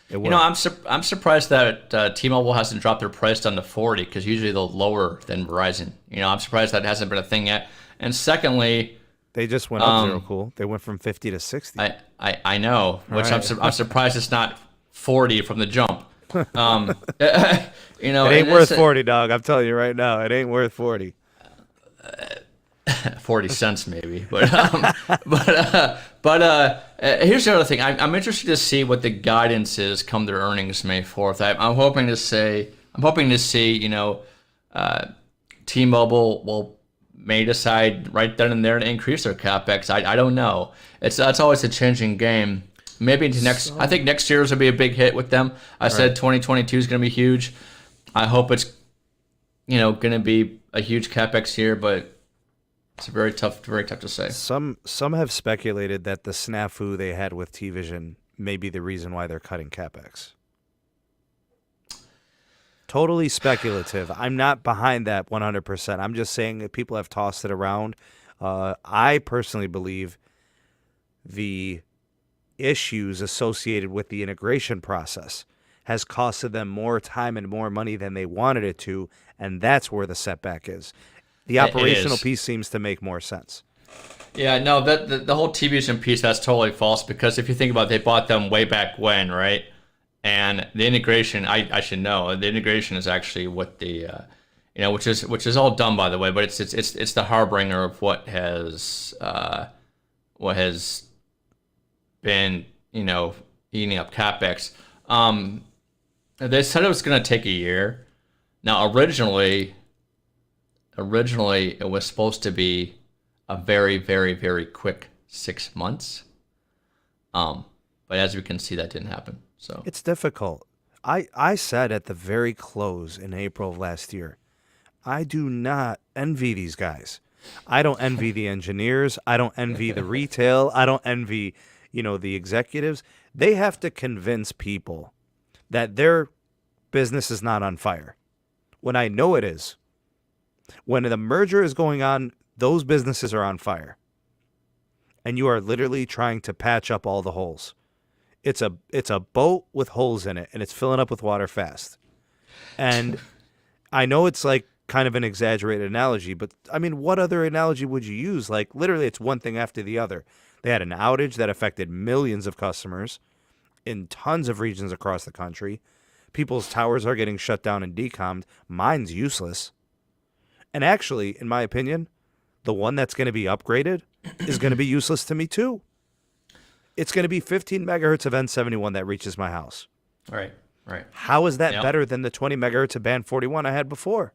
It will. You know, I'm surprised that T-Mobile hasn't dropped their price down to 40 because usually they're lower than Verizon. You know, I'm surprised that hasn't been a thing yet. And secondly, they just went up zero cool. They went from 50 to 60. I know, which Right. I'm surprised it's not 40 from the jump. You know, it ain't worth 40, dog. I'm telling you right now, it ain't worth 40. 40 cents maybe, but here's the other thing. I'm interested to see what the guidance is come their earnings May 4th. I'm hoping to see, you know, T-Mobile may decide right then and there to increase their capex. I don't know. That's always a changing game. Maybe into next. I think next year's will be a big hit with them. I said 2022 is going to be huge. I hope it's, you know, going to be a huge capex year, but it's very tough to say. Some have speculated that the snafu they had with T-Vision may be the reason why they're cutting capex. Totally speculative. I'm not behind that 100%. I'm just saying that people have tossed it around. I personally believe the issues associated with the integration process has costed them more time and more money than they wanted it to, and that's where the setback is. The operational piece seems to make more sense. Yeah, no, the whole T-Vision piece, that's totally false, because if you think about it, they bought them way back when, right? And the integration, I should know, the integration is actually what the, you know, which is all done, by the way, but it's the harbinger of what has been, you know, eating up capex. They said it was going to take a year. Now, originally it was supposed to be a very, very, very quick 6 months. But as we can see, that didn't happen. So it's difficult. I said at the very close in April of last year, I do not envy these guys. I don't envy the engineers. I don't envy the retail. I don't envy, you know, the executives. They have to convince people that their business is not on fire, when I know it is. When the merger is going on, those businesses are on fire. And you are literally trying to patch up all the holes. It's a boat with holes in it, and it's filling up with water fast. And I know it's like kind of an exaggerated analogy, but I mean, what other analogy would you use? Like, literally, it's one thing after the other. They had an outage that affected millions of customers in tons of regions across the country. People's towers are getting shut down and decommed. Mine's useless. And actually, in my opinion, the one that's going to be upgraded is going to be useless to me too. It's going to be 15 megahertz of N71 that reaches my house. Right. How is that better than the 20 megahertz of band 41 I had before?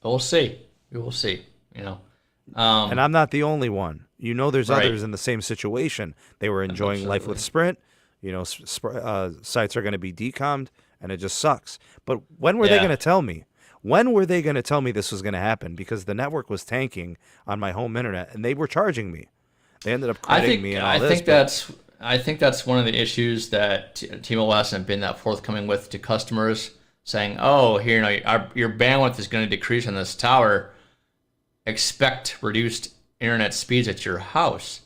We'll see. We will see, you know. And I'm not the only one. You know, there's others in the same situation. They were enjoying life with Sprint. You know, sites are going to be decommed, and it just sucks. But when were they going to tell me? When were they going to tell me this was going to happen? Because the network was tanking on my home internet, and they were charging me. They ended up crediting me and all this. I think that's one of the issues that T-Mobile hasn't been that forthcoming with to customers, saying, "Oh, here, you know, your bandwidth is going to decrease on this tower. Expect reduced internet speeds at your house."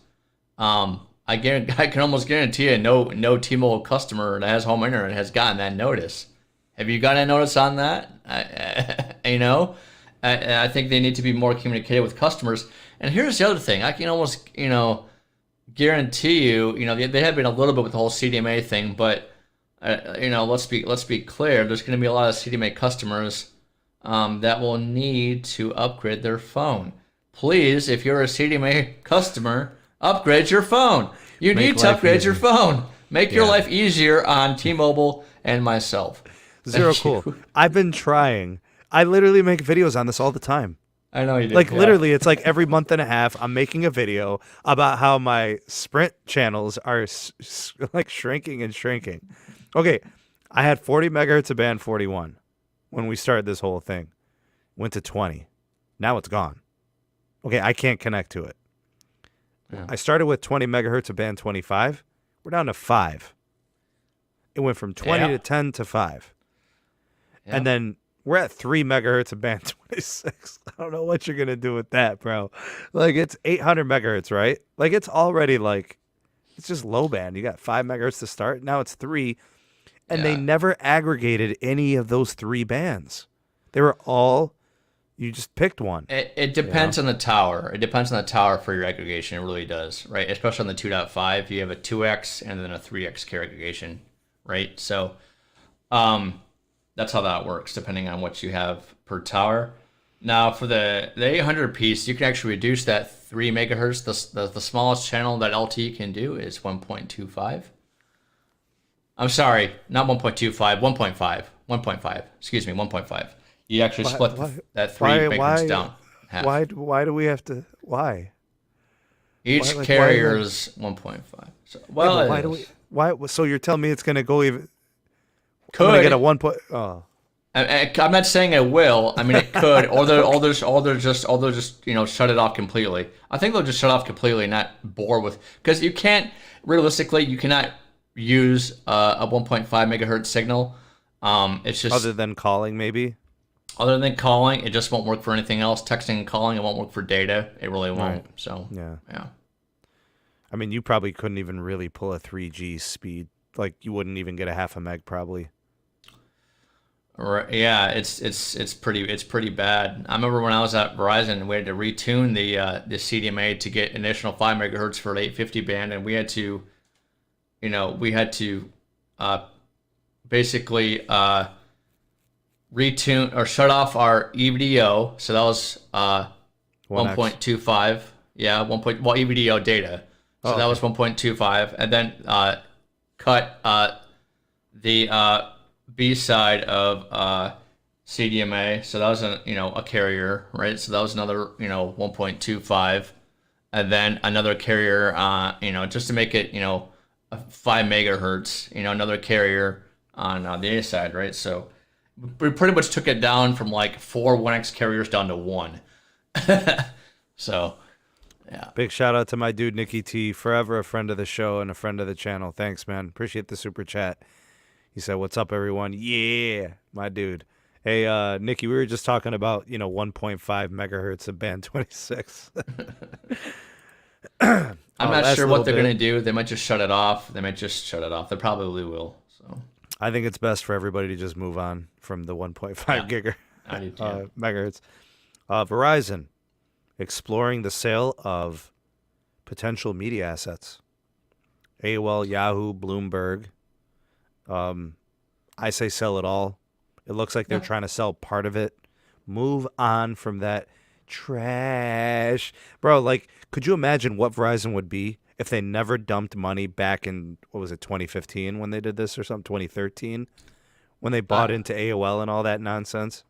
I can almost guarantee you, no T-Mobile customer that has home internet has gotten that notice. Have you gotten a notice on that? You know, I think they need to be more communicative with customers. And here's the other thing: I can almost, you know, guarantee you, you know, they have been a little bit with the whole CDMA thing, but you know, let's be clear. There's going to be a lot of CDMA customers that will need to upgrade their phone. Please, if you're a CDMA customer, upgrade your phone. You Make need to life upgrade easier. your phone. Make your Yeah. life easier on T-Mobile and myself. Zero Thank you. cool. I've been trying. I literally make videos on this all the time. I know you do. Like yeah. literally, it's like every month and a half, I'm making a video about how my Sprint channels are like shrinking and shrinking. Okay, I had 40 megahertz of band 41 when we started this whole thing. Went to 20. Now it's gone. Okay, I can't connect to it. Yeah. I started with 20 megahertz of band 25. We're down to 5. It went from 20 Yeah. to 10 to 5. Yeah. And then we're at 3 megahertz of band 26. I don't know what you're going to do with that, bro. Like, it's 800 megahertz, right? Like, it's already like, it's just low band. You got 5 megahertz to start. Now it's 3. And they Yeah. never aggregated any of those 3 bands. They were all, you just picked one. It depends on the tower. It depends on the tower for your aggregation. It really does, right? Especially on the 2.5, you have a 2x and then a 3x carrier aggregation, right? So, that's how that works, depending on what you have per tower. Now, for the 800 piece, you can actually reduce that 3 megahertz. The smallest channel that LTE can do is 1.25. I'm sorry, not 1.25, 1.5. 1.5. Excuse me, 1.5. You actually split that 3 megahertz down. Half. Why do we have to, why? Each why- carrier is 1.5. So, well, Yeah, but why it do is. we, so you're telling me it's going to go even, I'm Could going to get a 1 point, oh. I'm not saying it will. I mean, it could, or they'll just shut it off completely. I think they'll just shut off completely, and not bore with, because you can't realistically, you cannot use a 1.5 megahertz signal. It's just Other than calling, maybe? other than calling, it just won't work for anything else. Texting and calling, it won't work for data. It really won't. Right. So Yeah. yeah. I mean, you probably couldn't even really pull a 3G speed. Like, you wouldn't even get a half a meg, probably. Right, yeah, it's pretty bad. I remember when I was at Verizon, we had to retune the CDMA to get an additional 5 megahertz for an 850 band, and we had to basically retune or shut off our EVDO. So that was 1X. 1.25. Yeah, EVDO data. So Oh, that was 1.25, and then cut the B side of CDMA. So that was a carrier, right? So that was another 1.25, and then another carrier, just to make it 5 megahertz, another carrier on the A side, right? So we pretty much took it down from like 4 1X carriers down to 1. So yeah. Big shout out to my dude, Nicky T. Forever a friend of the show and a friend of the channel. Thanks, man. Appreciate the super chat. He said, "What's up, everyone?" Yeah, my dude. Hey, Nicky, we were just talking about, 1.5 megahertz of band 26. I'm not last sure what little they're bit. going to do. They might just shut it off. They probably will. So I think it's best for everybody to just move on from the 1.5 I do too. megahertz. Verizon exploring the sale of potential media assets. AOL, Yahoo, Bloomberg. I say sell it all. It looks like they're trying to sell part of it. Move on from that trash. Bro, like, could you imagine what Verizon would be if they never dumped money back in, 2015 when they did this or something? 2013? When they bought into AOL and all that nonsense?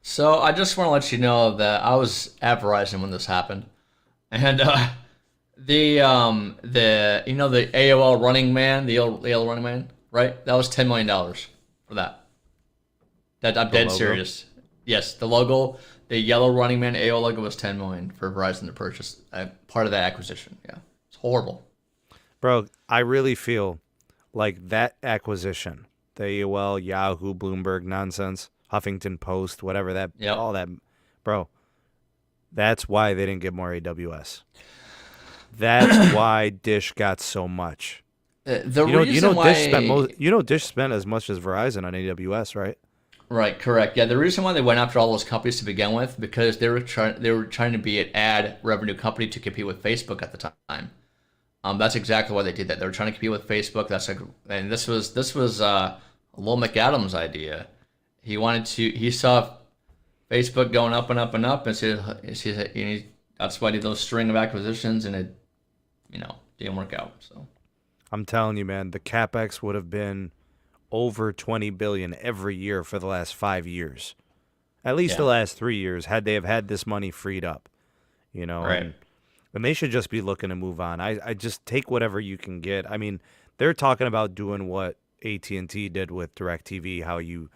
So I just want to let you know that I was at Verizon when this happened, and the AOL running man, the AOL running man, right? That was $10 million for that. That I'm dead logo? serious. Yes, the logo, the yellow running man AOL logo was $10 million for Verizon to purchase part of that acquisition. Yeah, it's horrible. Bro, I really feel like that acquisition, the AOL, Yahoo, Bloomberg nonsense, Huffington Post, whatever that, Yep. all that, bro, that's why they didn't get more AWS. That's why Dish got so much. Dish spent as much as Verizon on AWS, right? Right, correct. Yeah, the reason why they went after all those companies to begin with, because they were trying to be an ad revenue company to compete with Facebook at the time. That's exactly why they did that. They were trying to compete with Facebook. And this was Lil McAdams' idea. He saw Facebook going up and up and up, and said that's why he did those string of acquisitions, and it didn't work out. So I'm telling you, man, the capex would have been over 20 billion every year for the last 5 years. At least the last 3 years, had they have had this money freed up. You know, Right. and they should just be looking to move on. I just take whatever you can get. I mean, they're talking about doing what AT&T did with DirecTV, how you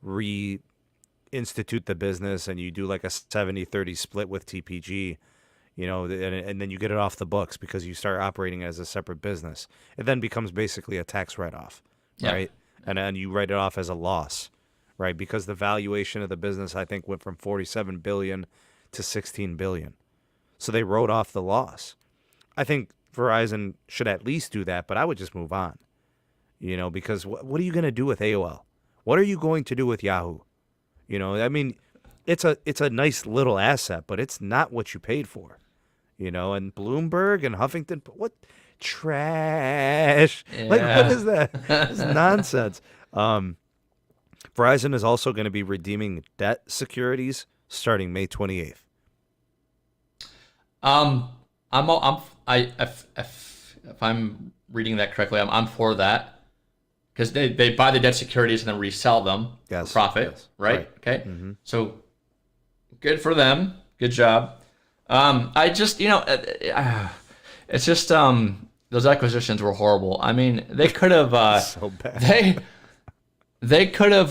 reinstitute the business and you do like a 70-30 split with TPG, you know, and then you get it off the books because you start operating as a separate business. It then becomes basically a tax write-off, Yeah. right? And then you write it off as a loss, right? Because the valuation of the business, I think, went from 47 billion to 16 billion. So they wrote off the loss. I think Verizon should at least do that, but I would just move on. You know, because what are you going to do with AOL? What are you going to do with Yahoo? You know, I mean, it's a nice little asset, but it's not what you paid for. You know, and Bloomberg and Huffington, what trash? Like, what is that? It's nonsense. Verizon is also going to be redeeming debt securities starting May 28th. If I'm reading that correctly, I'm for that because they buy the debt securities and then resell them for profit, yes. right? Okay, so good for them. Good job. I just it's just those acquisitions were horrible. I mean, they could have So bad. they could have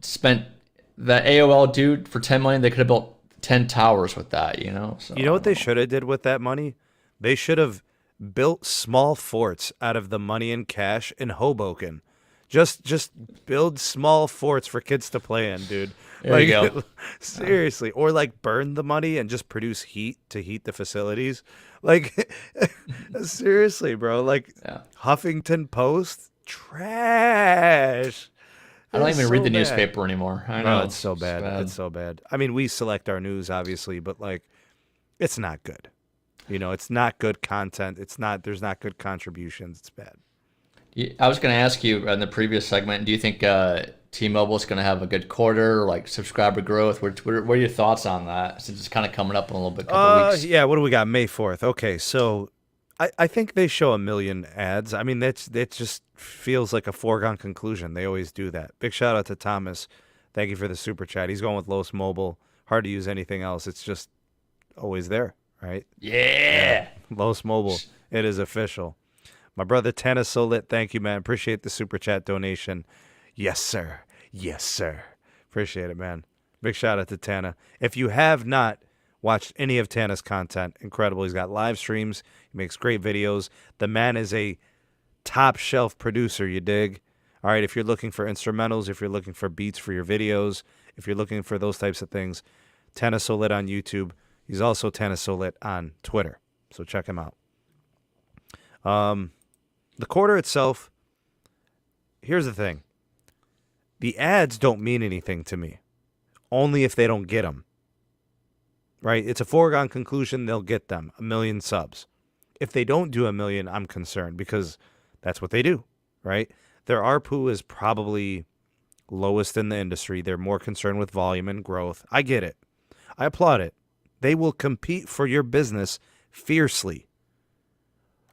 spent the AOL dude for 10 million. They could have built 10 towers with that, you know. So You know what they should have did with that money? They should have built small forts out of the money and cash in Hoboken. Just build small forts for kids to play in, dude. There you go. Seriously. Or like burn the money and just produce heat to heat the facilities. Like seriously, bro. Like Huffington Post, trash. I don't It's even read so the bad. newspaper anymore. I know. No, it's so bad. It's so bad. I mean, we select our news, obviously, but like, it's not good. You know, it's not good content. There's not good contributions. It's bad. I was going to ask you in the previous segment, do you think T-Mobile is going to have a good quarter, like subscriber growth? What are your thoughts on that? Since it's kind of coming up in a little bit, couple weeks. Yeah, what do we got? May 4th. Okay, so I think they show 1 million ads. I mean, that just feels like a foregone conclusion. They always do that. Big shout out to Thomas. Thank you for the super chat. He's going with Los Mobile. Hard to use anything else. It's just always there, right? Yeah. Los Mobile. It is official. My brother Tana Solit, thank you, man. Appreciate the super chat donation. Yes, sir. Yes, sir. Appreciate it, man. Big shout out to Tana. If you have not watched any of Tana's content, incredible. He's got live streams. He makes great videos. The man is a top shelf producer, you dig? All right, if you're looking for instrumentals, if you're looking for beats for your videos, if you're looking for those types of things, Tana Solit on YouTube. He's also Tana Solit on Twitter. So check him out. The quarter itself, here's the thing. The ads don't mean anything to me. Only if they don't get them. Right? It's a foregone conclusion they'll get them. 1 million subs. If they don't do 1 million, I'm concerned because that's what they do. Right? Their ARPU is probably lowest in the industry. They're more concerned with volume and growth. I get it. I applaud it. They will compete for your business fiercely.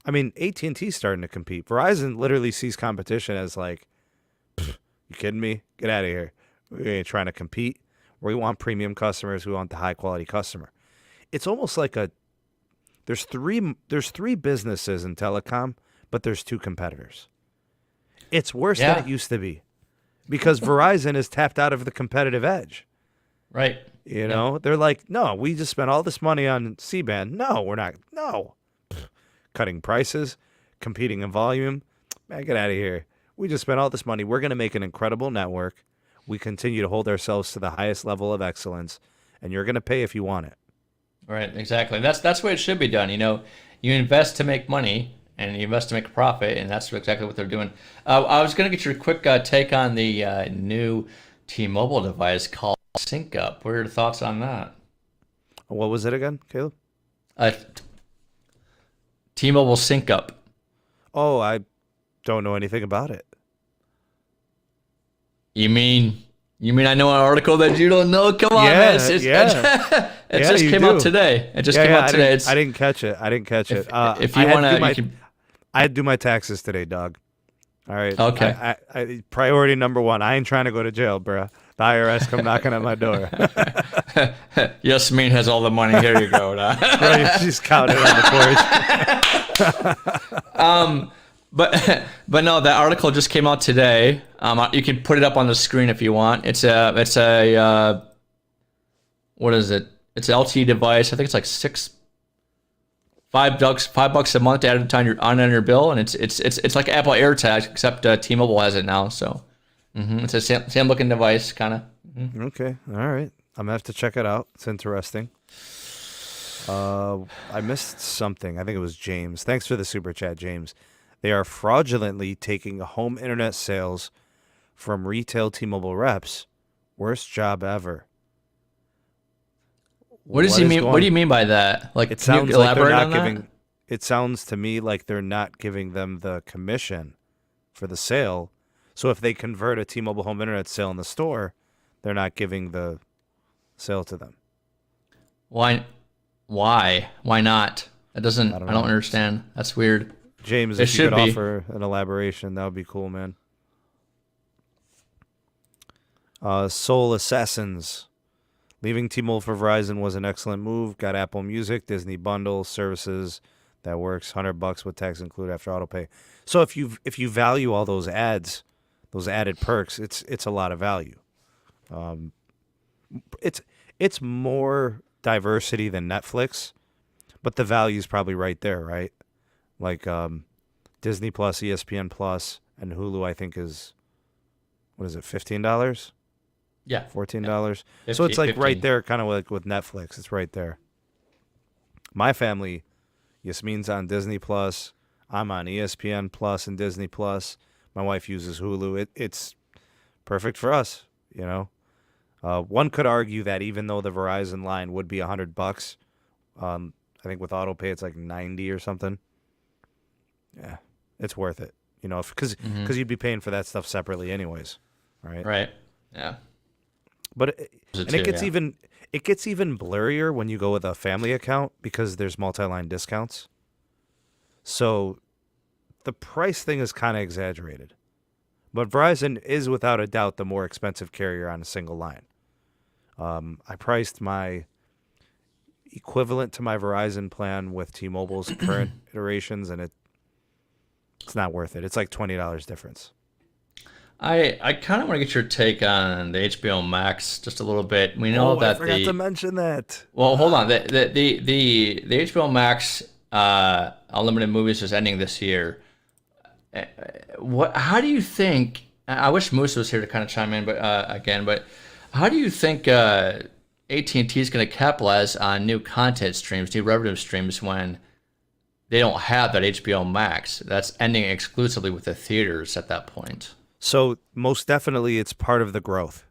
I mean, AT&T's starting to compete. Verizon literally sees competition as like, you kidding me? Get out of here. We ain't trying to compete. We want premium customers. We want the high quality customer. It's almost like there's three businesses in telecom, but there's 2 competitors. It's worse than it used to be because Verizon is tapped out of the competitive edge. Right. You know, they're like, no, we just spent all this money on C-band. No, we're not. No. Cutting prices, competing in volume. Man, get out of here. We just spent all this money. We're going to make an incredible network. We continue to hold ourselves to the highest level of excellence, and you're going to pay if you want it. Right, exactly. That's the way it should be done. You know, you invest to make money, and you invest to make a profit, and that's exactly what they're doing. I was going to get your quick take on the new T-Mobile device called Sync Up. What are your thoughts on that? What was it again, Caleb? T-Mobile Sync Up. Oh, I don't know anything about it. You mean I know an article that you don't know? Come on, man. It Yeah, just you came do. out today. It just came out today. I didn't catch it. If you want to, I had to do my taxes today, dog. All right. Okay. I priority number one. I ain't trying to go to jail, bruh. The IRS come knocking at my door. Yasmin has all the money. Here you go. Right, she's counting on the porch. But no, that article just came out today. You can put it up on the screen if you want. It's a what is it? It's an LTE device. I think it's like $5 a month added on your bill, and it's like Apple AirTag, except T-Mobile has it now. So it's a same looking device, kind of. Okay, all right. I'm gonna have to check it out. It's interesting. I missed something. I think it was James. Thanks for the super chat, James. They are fraudulently taking home internet sales from retail T-Mobile reps. Worst job ever. What does he mean? What do you mean by that? Like, it can sounds you like they're elaborate not on giving. that? It sounds to me like they're not giving them the commission for the sale. So if they convert a T-Mobile home internet sale in the store, they're not giving the sale to them. Why? Why not? That doesn't. I don't understand. That's weird. James, if you could offer an elaboration, that would be cool, man. Soul Assassins. Leaving T-Mobile for Verizon was an excellent move. Got Apple Music, Disney bundle, services. That works. $100 with tax included after autopay. So if you value all those ads, those added perks, it's a lot of value. It's more diversity than Netflix, but the value is probably right there, right? Like Disney Plus, ESPN Plus, and Hulu, I think is, what is it, $15? Yeah. $14. Yeah. So it's like 15. right there, kind of like with Netflix. It's right there. My family, Yasmin's on Disney Plus. I'm on ESPN Plus and Disney Plus. My wife uses Hulu. It's perfect for us, you know. One could argue that even though the Verizon line would be $100, I think with autopay it's like 90 or something. Yeah, it's worth it, you know, because you'd be paying for that stuff separately anyways, right? Right. Yeah. But it gets even blurrier when you go with a family account because there's multi-line discounts. So the price thing is kind of exaggerated. But Verizon is without a doubt the more expensive carrier on a single line. I priced my equivalent to my Verizon plan with T-Mobile's current iterations, and it's not worth it. It's like $20 difference. I kind of want to get your take on the HBO Max just a little bit. We know that I forgot to mention that. Well, hold on. The HBO Max unlimited movies is ending this year. How do you think? I wish Moose was here to kind of chime in, but how do you think AT&T is going to capitalize on new content streams, new revenue streams when they don't have that HBO Max that's ending exclusively with the theaters at that point? So most definitely it's part of the growth.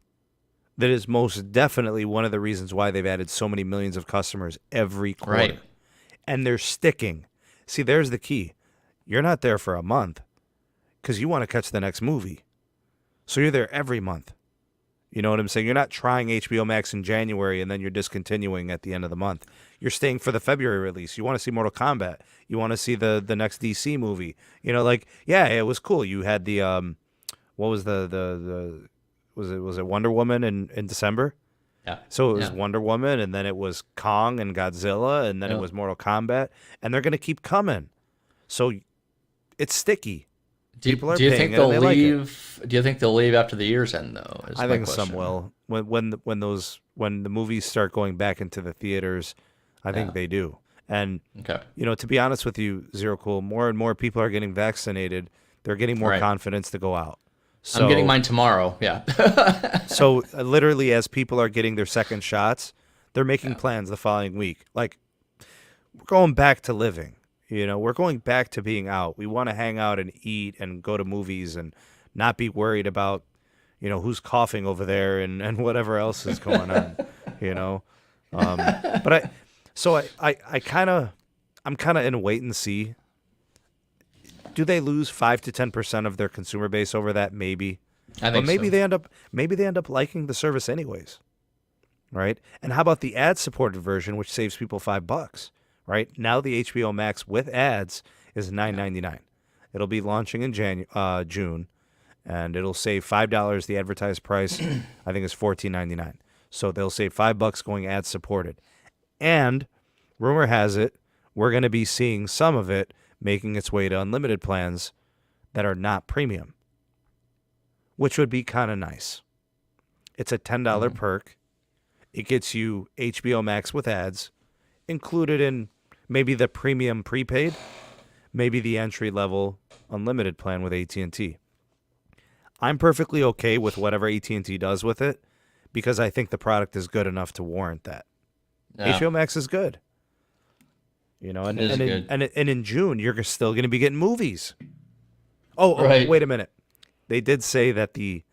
That is most definitely one of the reasons why they've added so many millions of customers every quarter. Right. And they're sticking. See, there's the key. You're not there for a month because you want to catch the next movie. So you're there every month. You know what I'm saying? You're not trying HBO Max in January and then you're discontinuing at the end of the month. You're staying for the February release. You want to see Mortal Kombat. You want to see the next DC movie. You know, like, yeah, it was cool. You had the what was was it Wonder Woman in December? Yeah. So it was Wonder Woman, and then it was Kong and Godzilla, and then it was Mortal Kombat, and they're going to keep coming. So it's sticky. People are do you paying think it, they'll and they leave? like it. Do you think they'll leave after the year's end, though? I think some will. When the movies start going back into the theaters, I think they do. And you know, to be honest with you, Zero Cool, more and more people are getting vaccinated. They're getting more confidence to go out. So, I'm getting mine tomorrow. Yeah. So literally, as people are getting their second shots, they're making plans the following week. Like, we're going back to living. You know, we're going back to being out. We want to hang out and eat and go to movies and not be worried about, you know, who's coughing over there and whatever else is going on. You know, but I'm kind of in a wait and see. Do they lose 5 to 10% of their consumer base over that? Maybe. I think but maybe so. they end up liking the service anyways. right? And how about the ad-supported version, which saves people $5, right? Now the HBO Max with ads is $9.99. It'll be launching in June, and it'll save $5. The advertised price, I think, is $14.99. So they'll save $5 going ad-supported. And rumor has it, we're going to be seeing some of it making its way to unlimited plans that are not premium, which would be kind of nice. It's a $10 perk. It gets you HBO Max with ads, included in maybe the premium prepaid, maybe the entry-level unlimited plan with AT&T. I'm perfectly okay with whatever AT&T does with it because I think the product is good enough to warrant that. Yeah. HBO Max is good. You know, and It is good. in June, you're still going to be getting movies. Oh, Right. Wait a minute. They did say that the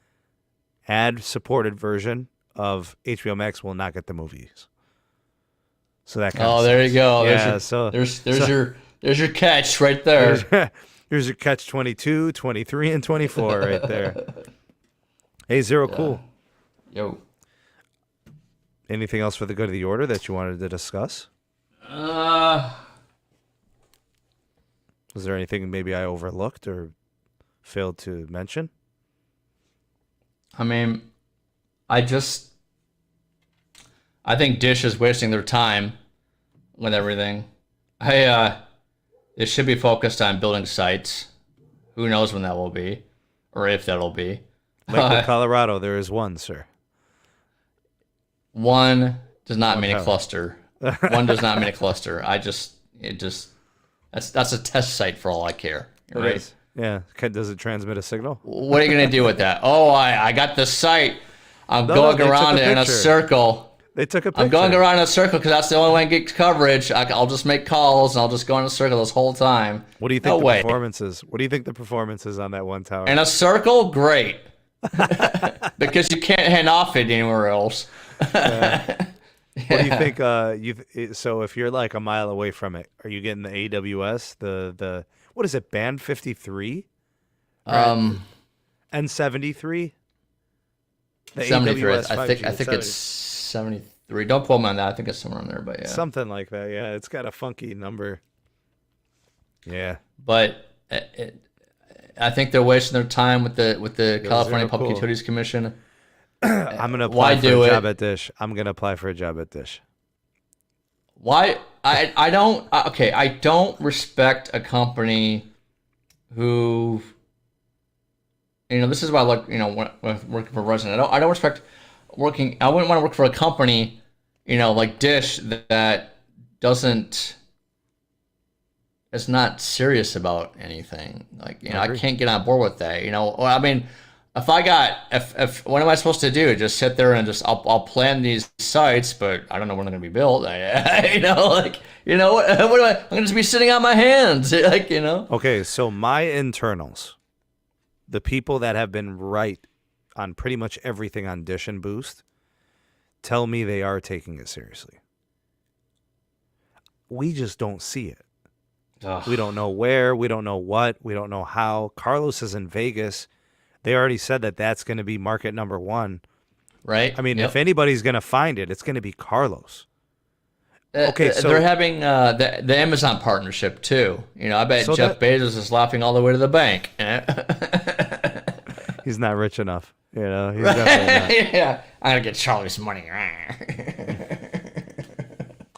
ad-supported version of HBO Max will not get the movies. So that kind of there you go. Yeah, There's your catch right there. Here's your catch 22, 23, and 24 right there. Hey, Zero, cool. Yo. Anything else for the good of the order that you wanted to discuss? Was there anything maybe I overlooked or failed to mention? I mean, I think Dish is wasting their time with everything. They should be focused on building sites. Who knows when that will be, or if that'll be. Lakewood, Colorado, there is one, sir. One does not One mean a tower. cluster. One does not mean a cluster. That's a test site for all I care. It Right? is. Yeah. Does it transmit a signal? What are you gonna do with that? Oh, I got the site. I'm No, going they took around a it in a picture. circle. They took a picture. I'm going around in a circle because that's the only way I get coverage. I'll just make calls and I'll just go in a circle this whole time. What do you think No the way. performance is? What do you think the performance is on that one tower? In a circle, great. Because you can't hand off it anywhere else. What do you think? So if you're like a mile away from it, are you getting the AWS? The what is it? Band 53? N73? The 73. AWS I 5G, think it's 73. Don't quote me on that. I think it's somewhere in there, but yeah. something like that. Yeah, it's got a funky number. Yeah. But I think they're wasting their time with the California Zero, Public cool. Utilities Commission. I'm gonna Why apply for do a it? job at Dish. I'm gonna apply for a job at Dish. Why I don't respect a company who, this is why I look, when working for Verizon. I don't respect working. I wouldn't want to work for a company, like Dish that doesn't. It's not serious about anything. Like, I agree. can't get on board with that. Well, I mean, if what am I supposed to do? Just sit there and I'll plan these sites, but I don't know when they're gonna be built. What am I? I'm gonna just be sitting on my hands, Okay, so my internals, the people that have been right on pretty much everything on Dish and Boost, tell me they are taking it seriously. We just don't see it. Ugh. We don't know where. We don't know what. We don't know how. Carlos is in Vegas. They already said that that's going to be market number one. Right? I mean, Yep. if anybody's going to find it, it's going to be Carlos. Okay, so- they're having the Amazon partnership too. I bet So Jeff Bezos is laughing all the way to the bank. He's not rich enough. He's definitely not. Yeah, I gotta get Charlie some money.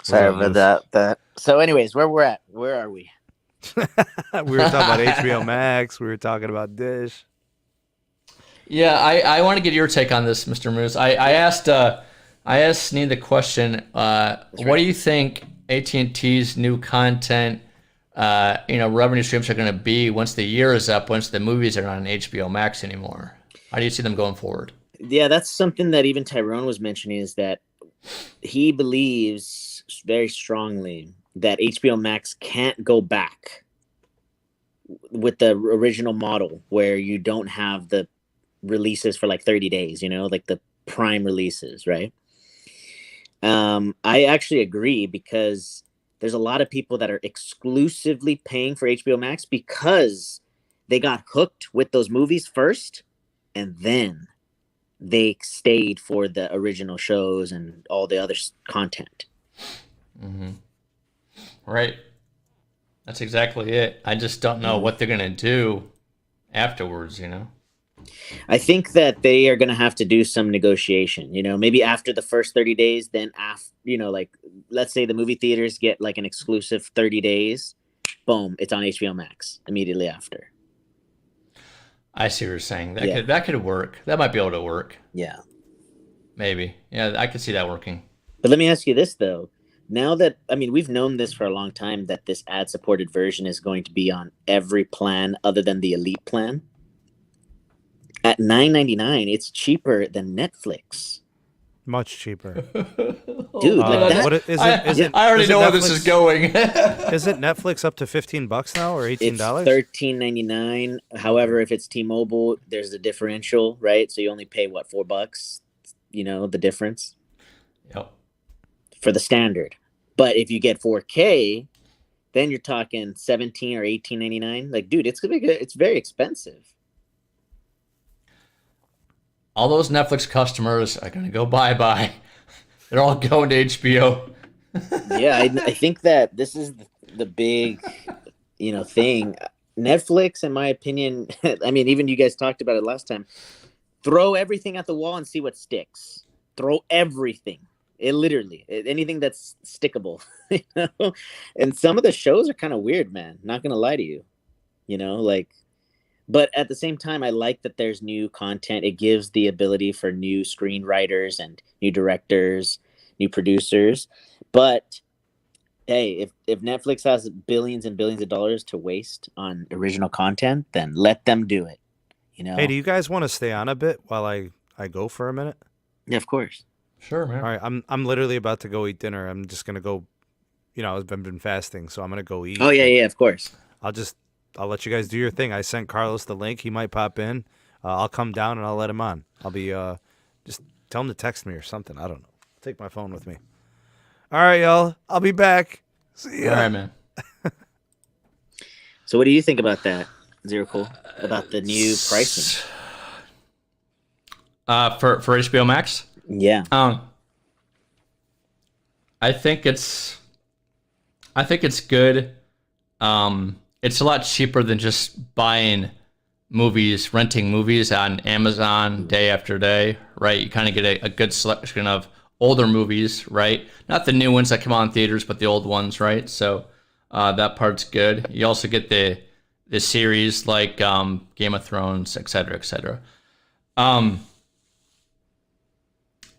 Sorry What's up, about that. So, anyways, where we're at? Where are we? We were talking about HBO Max. We were talking about Dish. Yeah, I want to get your take on this, Mr. Moose. I asked Sneed the question. What do you think AT&T's new content, revenue streams are going to be once the year is up, once the movies are not on HBO Max anymore? How do you see them going forward? Yeah, that's something that even Tyrone was mentioning, is that he believes very strongly that HBO Max can't go back with the original model where you don't have the releases for like 30 days, like the prime releases, right? I actually agree, because there's a lot of people that are exclusively paying for HBO Max because they got hooked with those movies first, and then they stayed for the original shows and all the other content. Mm-hmm. Right. That's exactly it. I just don't know what they're gonna do afterwards. I think that they are going to have to do some negotiation, maybe after the first 30 days, then like, let's say the movie theaters get like an exclusive 30 days, boom, it's on HBO Max immediately after. I see what you're saying. That could work. That might be able to work. Yeah. Maybe. Yeah, I could see that working. But let me ask you this though. Now that, we've known this for a long time, that this ad supported version is going to be on every plan other than the elite plan. At $9.99, it's cheaper than Netflix. Much cheaper. Dude, like that. What is it? I already know where this Netflix- is going. Isn't Netflix up to $15 now or $18? It's $13.99. However, if it's T-Mobile, there's a differential, right? So you only pay $4? The difference. Yep. For the standard. But if you get 4K, then you're talking $17 or $18.99. Like, dude, it's very expensive. All those Netflix customers are going to go bye-bye. They're all going to HBO. Yeah, I think that this is the big, thing. Netflix, in my opinion, even you guys talked about it last time. Throw everything at the wall and see what sticks. Throw everything. Anything that's stickable. And some of the shows are kind of weird, man. Not going to lie to you. But at the same time, I like that there's new content. It gives the ability for new screenwriters and new directors, new producers. But hey, if Netflix has billions and billions of dollars to waste on original content, then let them do it. Hey, do you guys want to stay on a bit while I go for a minute? Yeah, of course. Sure, man. All right, I'm literally about to go eat dinner. I'm just gonna go. I've been fasting, so I'm gonna go eat. Oh yeah, of course. I'll let you guys do your thing. I sent Carlos the link. He might pop in. I'll come down and I'll let him on. I'll be just tell him to text me or something. I don't know. Take my phone with me. All right, y'all. I'll be back. See ya. All right, man. So what do you think about that, Zero Cool? About the new pricing? For HBO Max? Yeah. I think it's good. It's a lot cheaper than just buying movies, renting movies on Amazon day after day, right? You kind of get a good selection of older movies, right? Not the new ones that come out in theaters, but the old ones, right? So that part's good. You also get the series like Game of Thrones, et cetera, et cetera.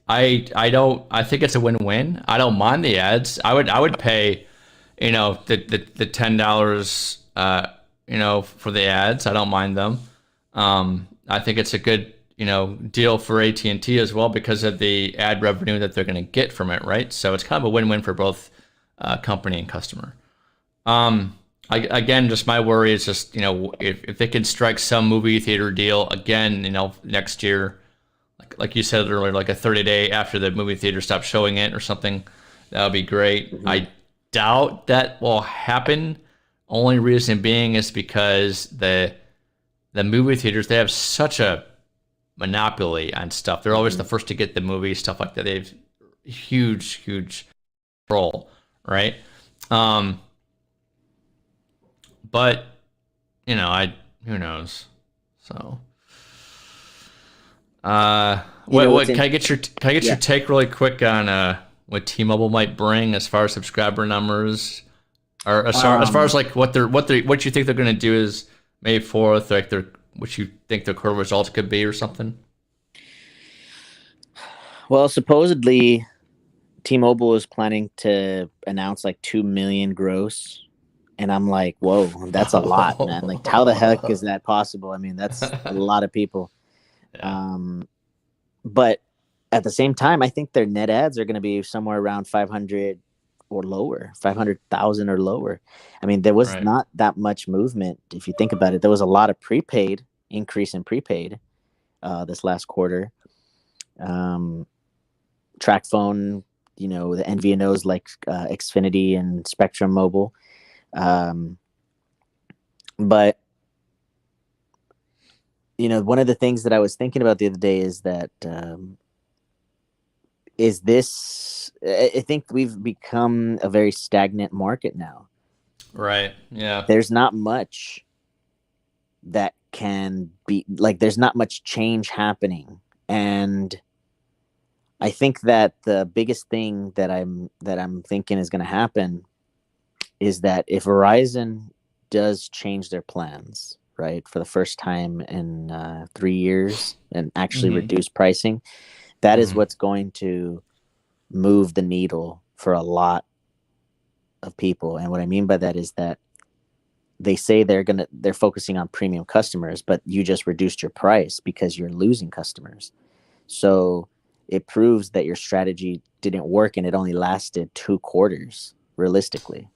I think it's a win-win. I don't mind the ads. I would pay, the $10, for the ads. I don't mind them. I think it's a good, deal for AT&T as well because of the ad revenue that they're going to get from it, right? So it's kind of a win-win for both company and customer. Again, just my worry is just, if they can strike some movie theater deal again, next year, like you said earlier, like a 30-day after the movie theater stops showing it or something, that would be great. Mm-hmm. I doubt that will happen. Only reason being is because the movie theaters, they have such a monopoly on stuff. They're always the first to get the movie, stuff like that. They have huge control, right? But who knows? So, what can I get your your take really quick on what T-Mobile might bring as far as subscriber numbers, or as far as like what you think they're going to do is May 4th, like what you think the core results could be or something? Well, supposedly T-Mobile is planning to announce like 2 million gross. And I'm like, whoa, that's a lot, man. Like, how the heck is that possible? I mean, that's a lot of people. Yeah. But at the same time, I think their net ads are going to be somewhere around 500 or lower, 500,000 or lower. I mean, there was not that much movement. If you think about it, there was a lot of increase in prepaid this last quarter. Track phone, the MVNOs like Xfinity and Spectrum Mobile. But one of the things that I was thinking about the other day is that is this. I think we've become a very stagnant market now. Right. Yeah. There's not much that can be like. There's not much change happening, and I think that the biggest thing that I'm thinking is going to happen is that if Verizon does change their plans, right, for the first time in 3 years and actually reduce pricing, that is what's going to move the needle for a lot of people. And what I mean by that is that they say they're focusing on premium customers, but you just reduced your price because you're losing customers. So it proves that your strategy didn't work and it only lasted 2 quarters realistically.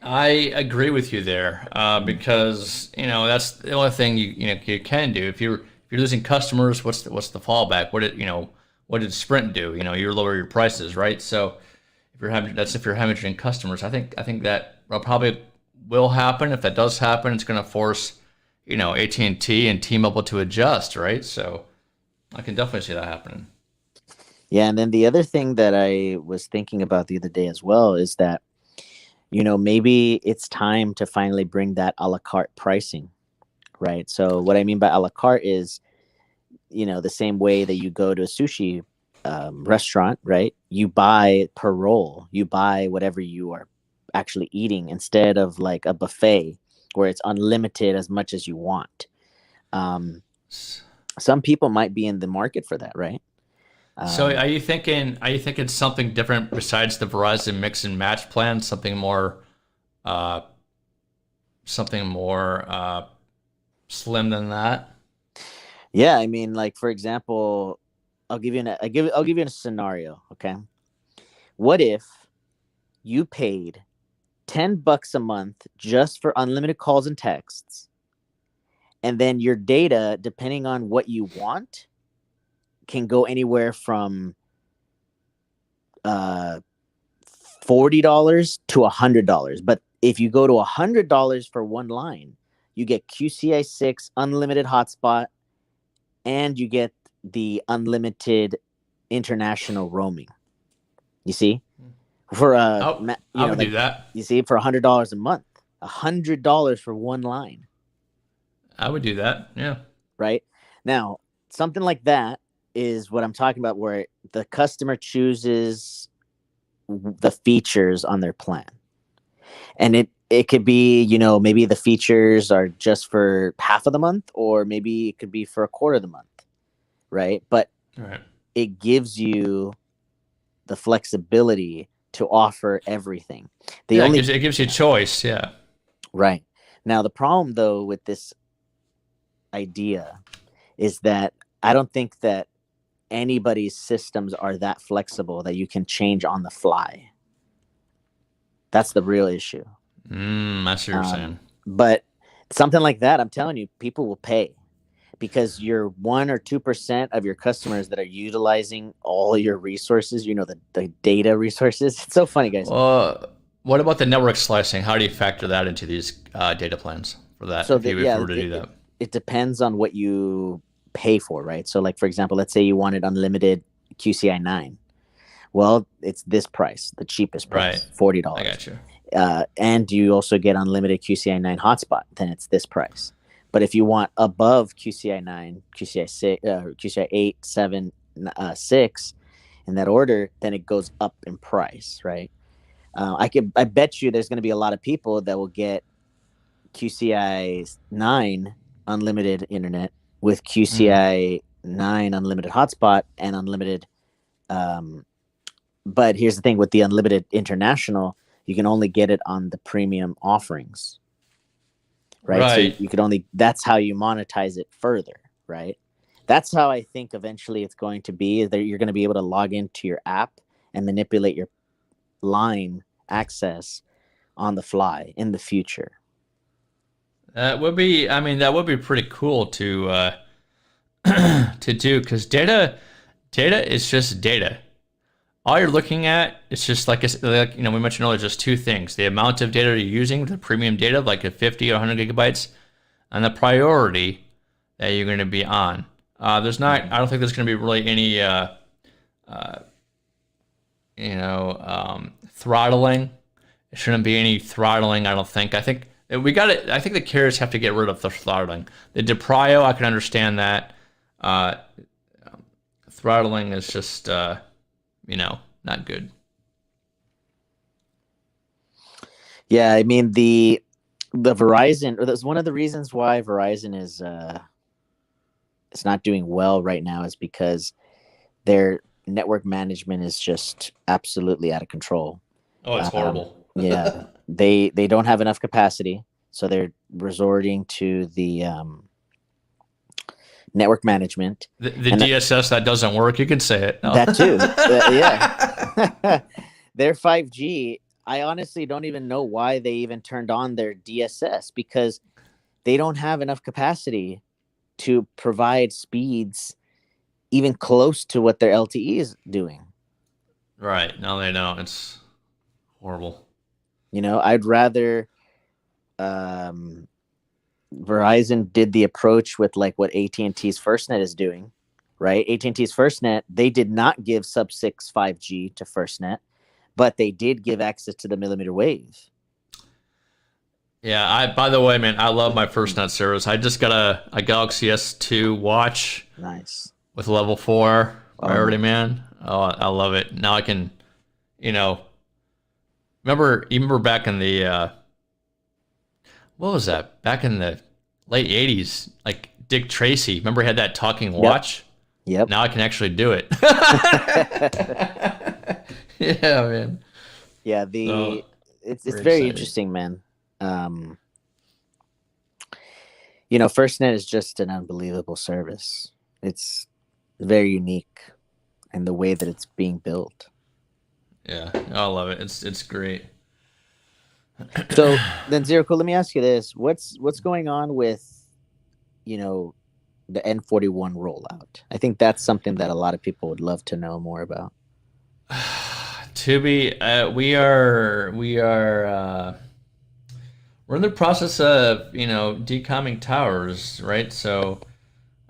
I agree with you there because that's the only thing you can do. If you're losing customers, what's the fallback? What did Sprint do? You lower your prices, right? So if you're hemorrhaging customers, I think that probably will happen. If that does happen, it's going to force AT&T and T-Mobile to adjust, right? So I can definitely see that happening. Yeah, and then the other thing that I was thinking about the other day as well is that maybe it's time to finally bring that a la carte pricing, right? So what I mean by a la carte is, the same way that you go to a sushi restaurant, right? You buy per roll, you buy whatever you are actually eating instead of like a buffet where it's unlimited as much as you want. Some people might be in the market for that, right? So are you thinking something different besides the Verizon mix and match plan? Something more slim than that? Yeah, I mean, like for example, I'll give you a scenario. Okay, what if you paid $10 a month just for unlimited calls and texts, and then your data, depending on what you want, can go anywhere from $40 to $100. But if you go to $100 for one line, you get QCI 6 unlimited hotspot, and you get the unlimited international roaming. You see, for I would do that. You see, for $100 a month, $100 for one line. I would do that. Yeah. Right now, something like that is what I'm talking about, where the customer chooses the features on their plan. And it could be, maybe the features are just for half of the month, or maybe it could be for a quarter of the month, right? But it gives you the flexibility to offer everything. It gives you choice, yeah. Right. Now, the problem, though, with this idea is that I don't think that anybody's systems are that flexible that you can change on the fly. That's the real issue. I see what you're saying. But something like that, I'm telling you, people will pay because you're 1 or 2% of your customers that are utilizing all your resources, the data resources. It's so funny, guys. What about the network slicing? How do you factor that into these data plans for that? So if you were to do that? It depends on what you pay for, right? So like, for example, let's say you wanted unlimited QCI 9. Well, it's this price, the cheapest price, right. $40. I got you. And you also get unlimited QCI 9 hotspot, then it's this price. But if you want above QCI 9, QCI 6, QCI 8, 7, 6 in that order, then it goes up in price, right? I bet you there's going to be a lot of people that will get QCI 9 unlimited internet with QCI 9 unlimited hotspot and unlimited. But here's the thing with the unlimited international, you can only get it on the premium offerings, right? So you could only, that's how you monetize it further, right? That's how I think eventually it's going to be, is that you're going to be able to log into your app and manipulate your line access on the fly in the future. That would be pretty cool to do, because data is just data. All you're looking at, it's just like we mentioned earlier, just two things: the amount of data you're using, the premium data, like a 50 or 100 gigabytes, and the priority that you're going to be on. There's not. I don't think there's going to be really any, throttling. There shouldn't be any throttling. I don't think. I think we got it. I think the carriers have to get rid of the throttling. The DePrio, I can understand that. Throttling is just, not good. Yeah, I mean the Verizon, or that's one of the reasons why Verizon is it's not doing well right now, is because their network management is just absolutely out of control. Oh, it's horrible. Yeah, they don't have enough capacity, so they're resorting to the network management. The DSS that doesn't work, you can say it. No. That too. Yeah. Their 5G, I honestly don't even know why they even turned on their DSS, because they don't have enough capacity to provide speeds even close to what their LTE is doing. Right. No, they don't. It's horrible. I'd rather Verizon did the approach with like what AT&T's FirstNet is doing, right? AT&T's FirstNet, they did not give sub-6 5G to FirstNet, but they did give access to the millimeter wave. Yeah, by the way, man, I love my FirstNet service. I just got a Galaxy S2 watch. Nice. With level 4 priority, man. Oh, I love it. Now I can, remember back in the, what was that? Back in the late 80s, like Dick Tracy. Remember he had that talking watch? Yep. Now I can actually do it. Yeah, man. Yeah, it's very interesting, man. FirstNet is just an unbelievable service. It's very unique in the way that it's being built. Yeah, I love it. It's great. So then, Zero Cool, let me ask you this: what's going on with, the N41 rollout? I think that's something that a lot of people would love to know more about. We're in the process of decomming towers, right? So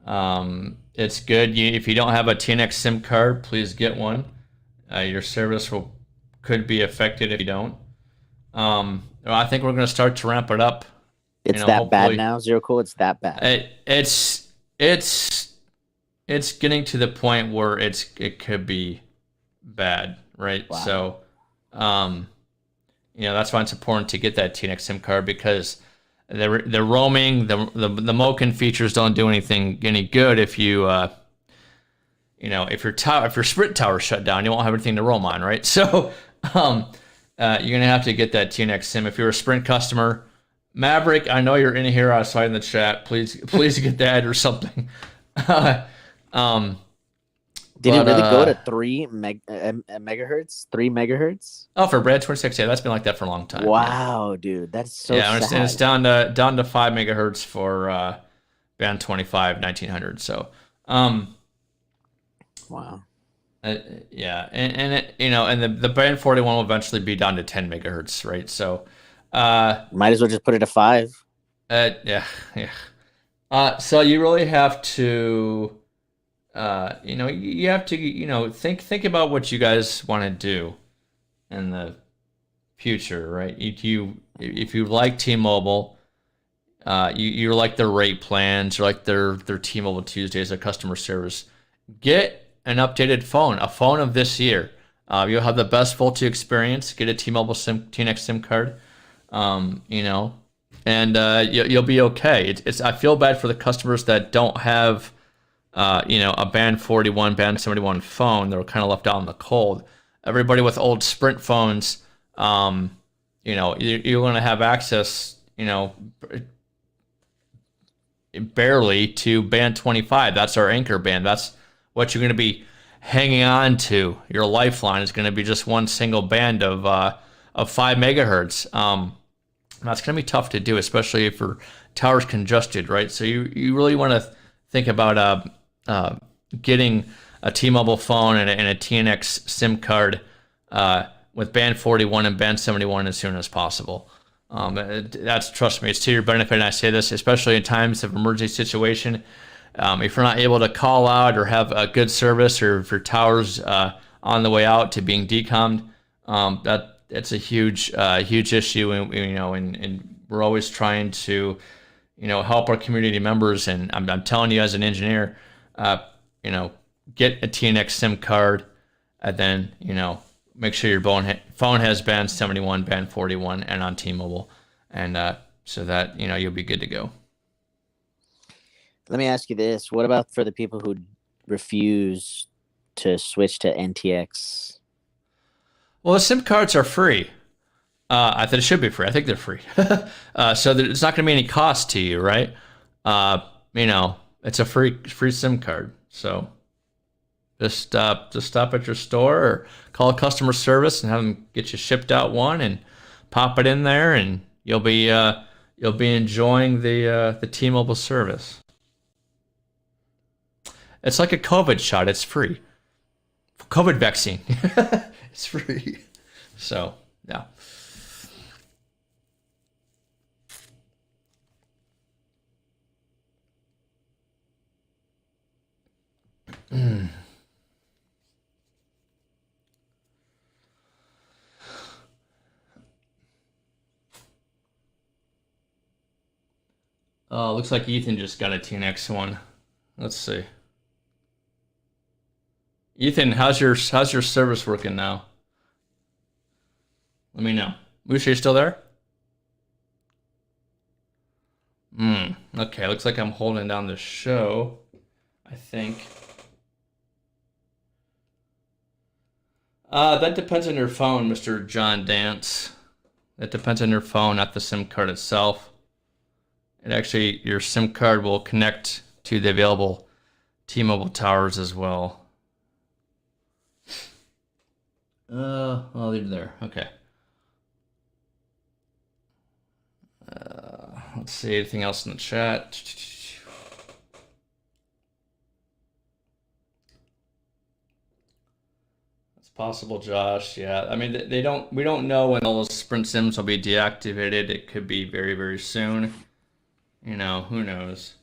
it's good. If you don't have a TNX SIM card, please get one. Your service could be affected if you don't. I think we're going to start to ramp it up. It's that bad now, Zero Cool. It's that bad. It's getting to the point where it could be bad, right? Wow. So, that's why it's important to get that TNX SIM card, because the roaming, the Moken features don't do any good if you if your Sprint tower shut down, you won't have anything to roam on, right? So you're gonna have to get that TNX SIM if you're a Sprint customer. Maverick, I know you're in here outside in the chat. Please get that or something. Did it really go to 3 megahertz? 3 megahertz? Oh, for Brad 26, yeah, that's been like that for a long time. Wow, dude, that's so sad. And it's down to 5 megahertz for band 25 1900. So, wow. Yeah, and it, and the band 41 will eventually be down to 10 megahertz, right? So, might as well just put it to 5. Yeah. So you really have to. You have to, think about what you guys want to do in the future, right? If you like T-Mobile, you like their rate plans, you like their T-Mobile Tuesdays, their customer service, get an updated phone, a phone of this year. You'll have the best VoLTE experience. Get a T-Mobile TNX SIM card, and you'll be okay. I feel bad for the customers that don't have. A band 41, band 71 phone, they're kind of left out in the cold. Everybody with old Sprint phones, you're going to have access, barely to band 25. That's our anchor band. That's what you're going to be hanging on to. Your lifeline is going to be just one single band of 5 megahertz. That's going to be tough to do, especially if your tower's congested, right? So you really want to think about getting a T-Mobile phone and a TNX SIM card with band 41 and band 71 as soon as possible. That's, trust me, it's to your benefit. And I say this, especially in times of emergency situation. If you're not able to call out or have a good service, or if your tower's on the way out to being decommed, that's a huge issue. And we're always trying to, help our community members. And I'm telling you, as an engineer, get a TNX SIM card, and then, make sure your phone has band 71, band 41, and on T-Mobile, and so that you'll be good to go. Let me ask you this: what about for the people who refuse to switch to NTX? Well, the SIM cards are free. I think it should be free. I think they're free. So it's not going to be any cost to you, right? It's a free SIM card. So just stop at your store or call customer service and have them get you shipped out one and pop it in there, and you'll be enjoying the T-Mobile service. It's like a COVID shot. It's free. COVID vaccine. It's free. So, yeah. Oh, looks like Ethan just got a TNX one. Let's see. Ethan, how's your service working now? Let me know. Musha, you still there? Okay, looks like I'm holding down the show, I think. That depends on your phone, Mr. John Dance. That depends on your phone, not the SIM card itself. And actually, your SIM card will connect to the available T-Mobile towers as well. I'll leave it there. Okay. Let's see, anything else in the chat? It's possible, Josh. Yeah, I mean, we don't know when all those Sprint SIMs will be deactivated. It could be very, very soon. Who knows?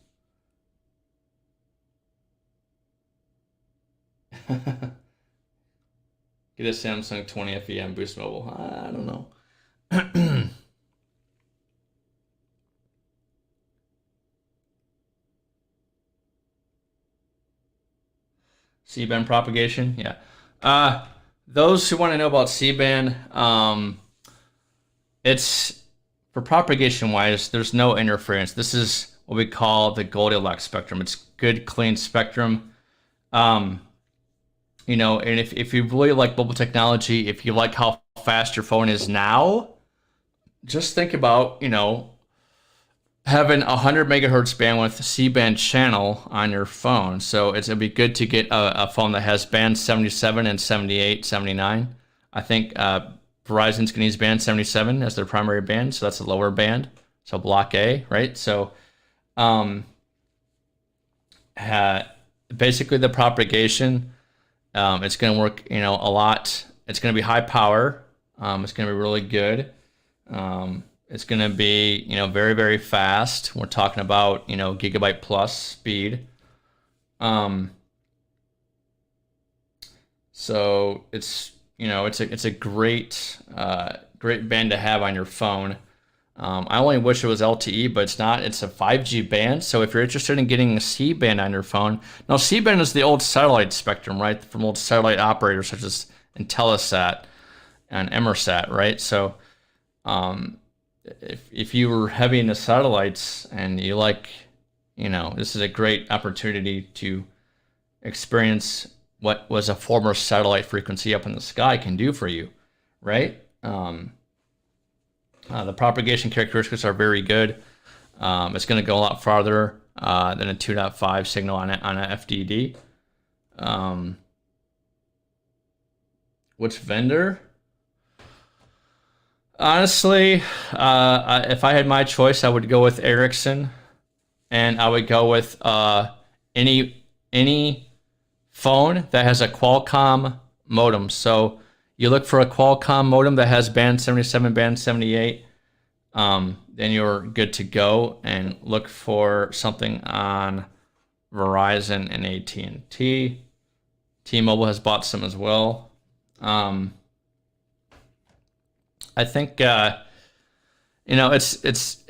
Get a Samsung 20 FE on Boost Mobile. I don't know. C-band propagation, yeah. Those who want to know about C-band, it's for propagation wise, there's no interference. This is what we call the Goldilocks spectrum. It's good, clean spectrum. And if you really like mobile technology, if you like how fast your phone is now, just think about, having 100 megahertz bandwidth C-band channel on your phone. So it'd be good to get a phone that has band 77 and 78, 79. I think Verizon's going to use band 77 as their primary band, so that's a lower band. So block A, right? So basically the propagation, it's going to work, a lot. It's going to be high power. It's going to be really good. It's going to be, very, very fast. We're talking about, gigabyte plus speed. So it's, it's a great band to have on your phone. I only wish it was LTE, but it's not. It's a 5G band. So if you're interested in getting a C-band on your phone, now C-band is the old satellite spectrum, right? From old satellite operators such as Intelsat and Emersat, right? So, if you were heavy into satellites and you like, this is a great opportunity to experience what was a former satellite frequency up in the sky can do for you, right? The propagation characteristics are very good. It's going to go a lot farther than a 2.5 signal on a FDD. Which vendor? Honestly, if I had my choice, I would go with Ericsson, and I would go with any phone that has a Qualcomm modem. So you look for a Qualcomm modem that has band 77, band 78. then you're good to go, and look for something on Verizon and AT&T. T-Mobile has bought some as well. I think it's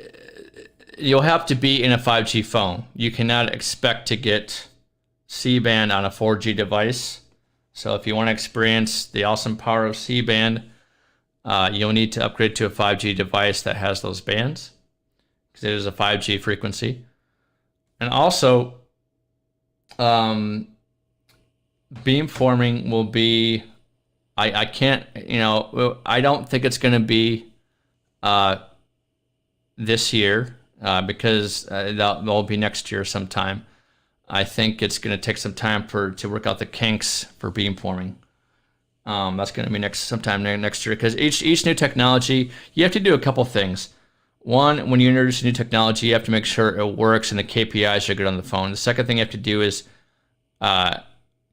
you'll have to be in a 5G phone. You cannot expect to get C-band on a 4G device. So if you want to experience the awesome power of C-band, you'll need to upgrade to a 5G device that has those bands, because it is a 5G frequency. And also, beamforming will be, I can't, I don't think it's going to be this year, because that'll be next year sometime. I think it's going to take some time to work out the kinks for beamforming. That's going to be sometime next year, because each new technology, you have to do a couple things. One, when you introduce a new technology, you have to make sure it works and the KPIs are good on the phone. The second thing you have to do is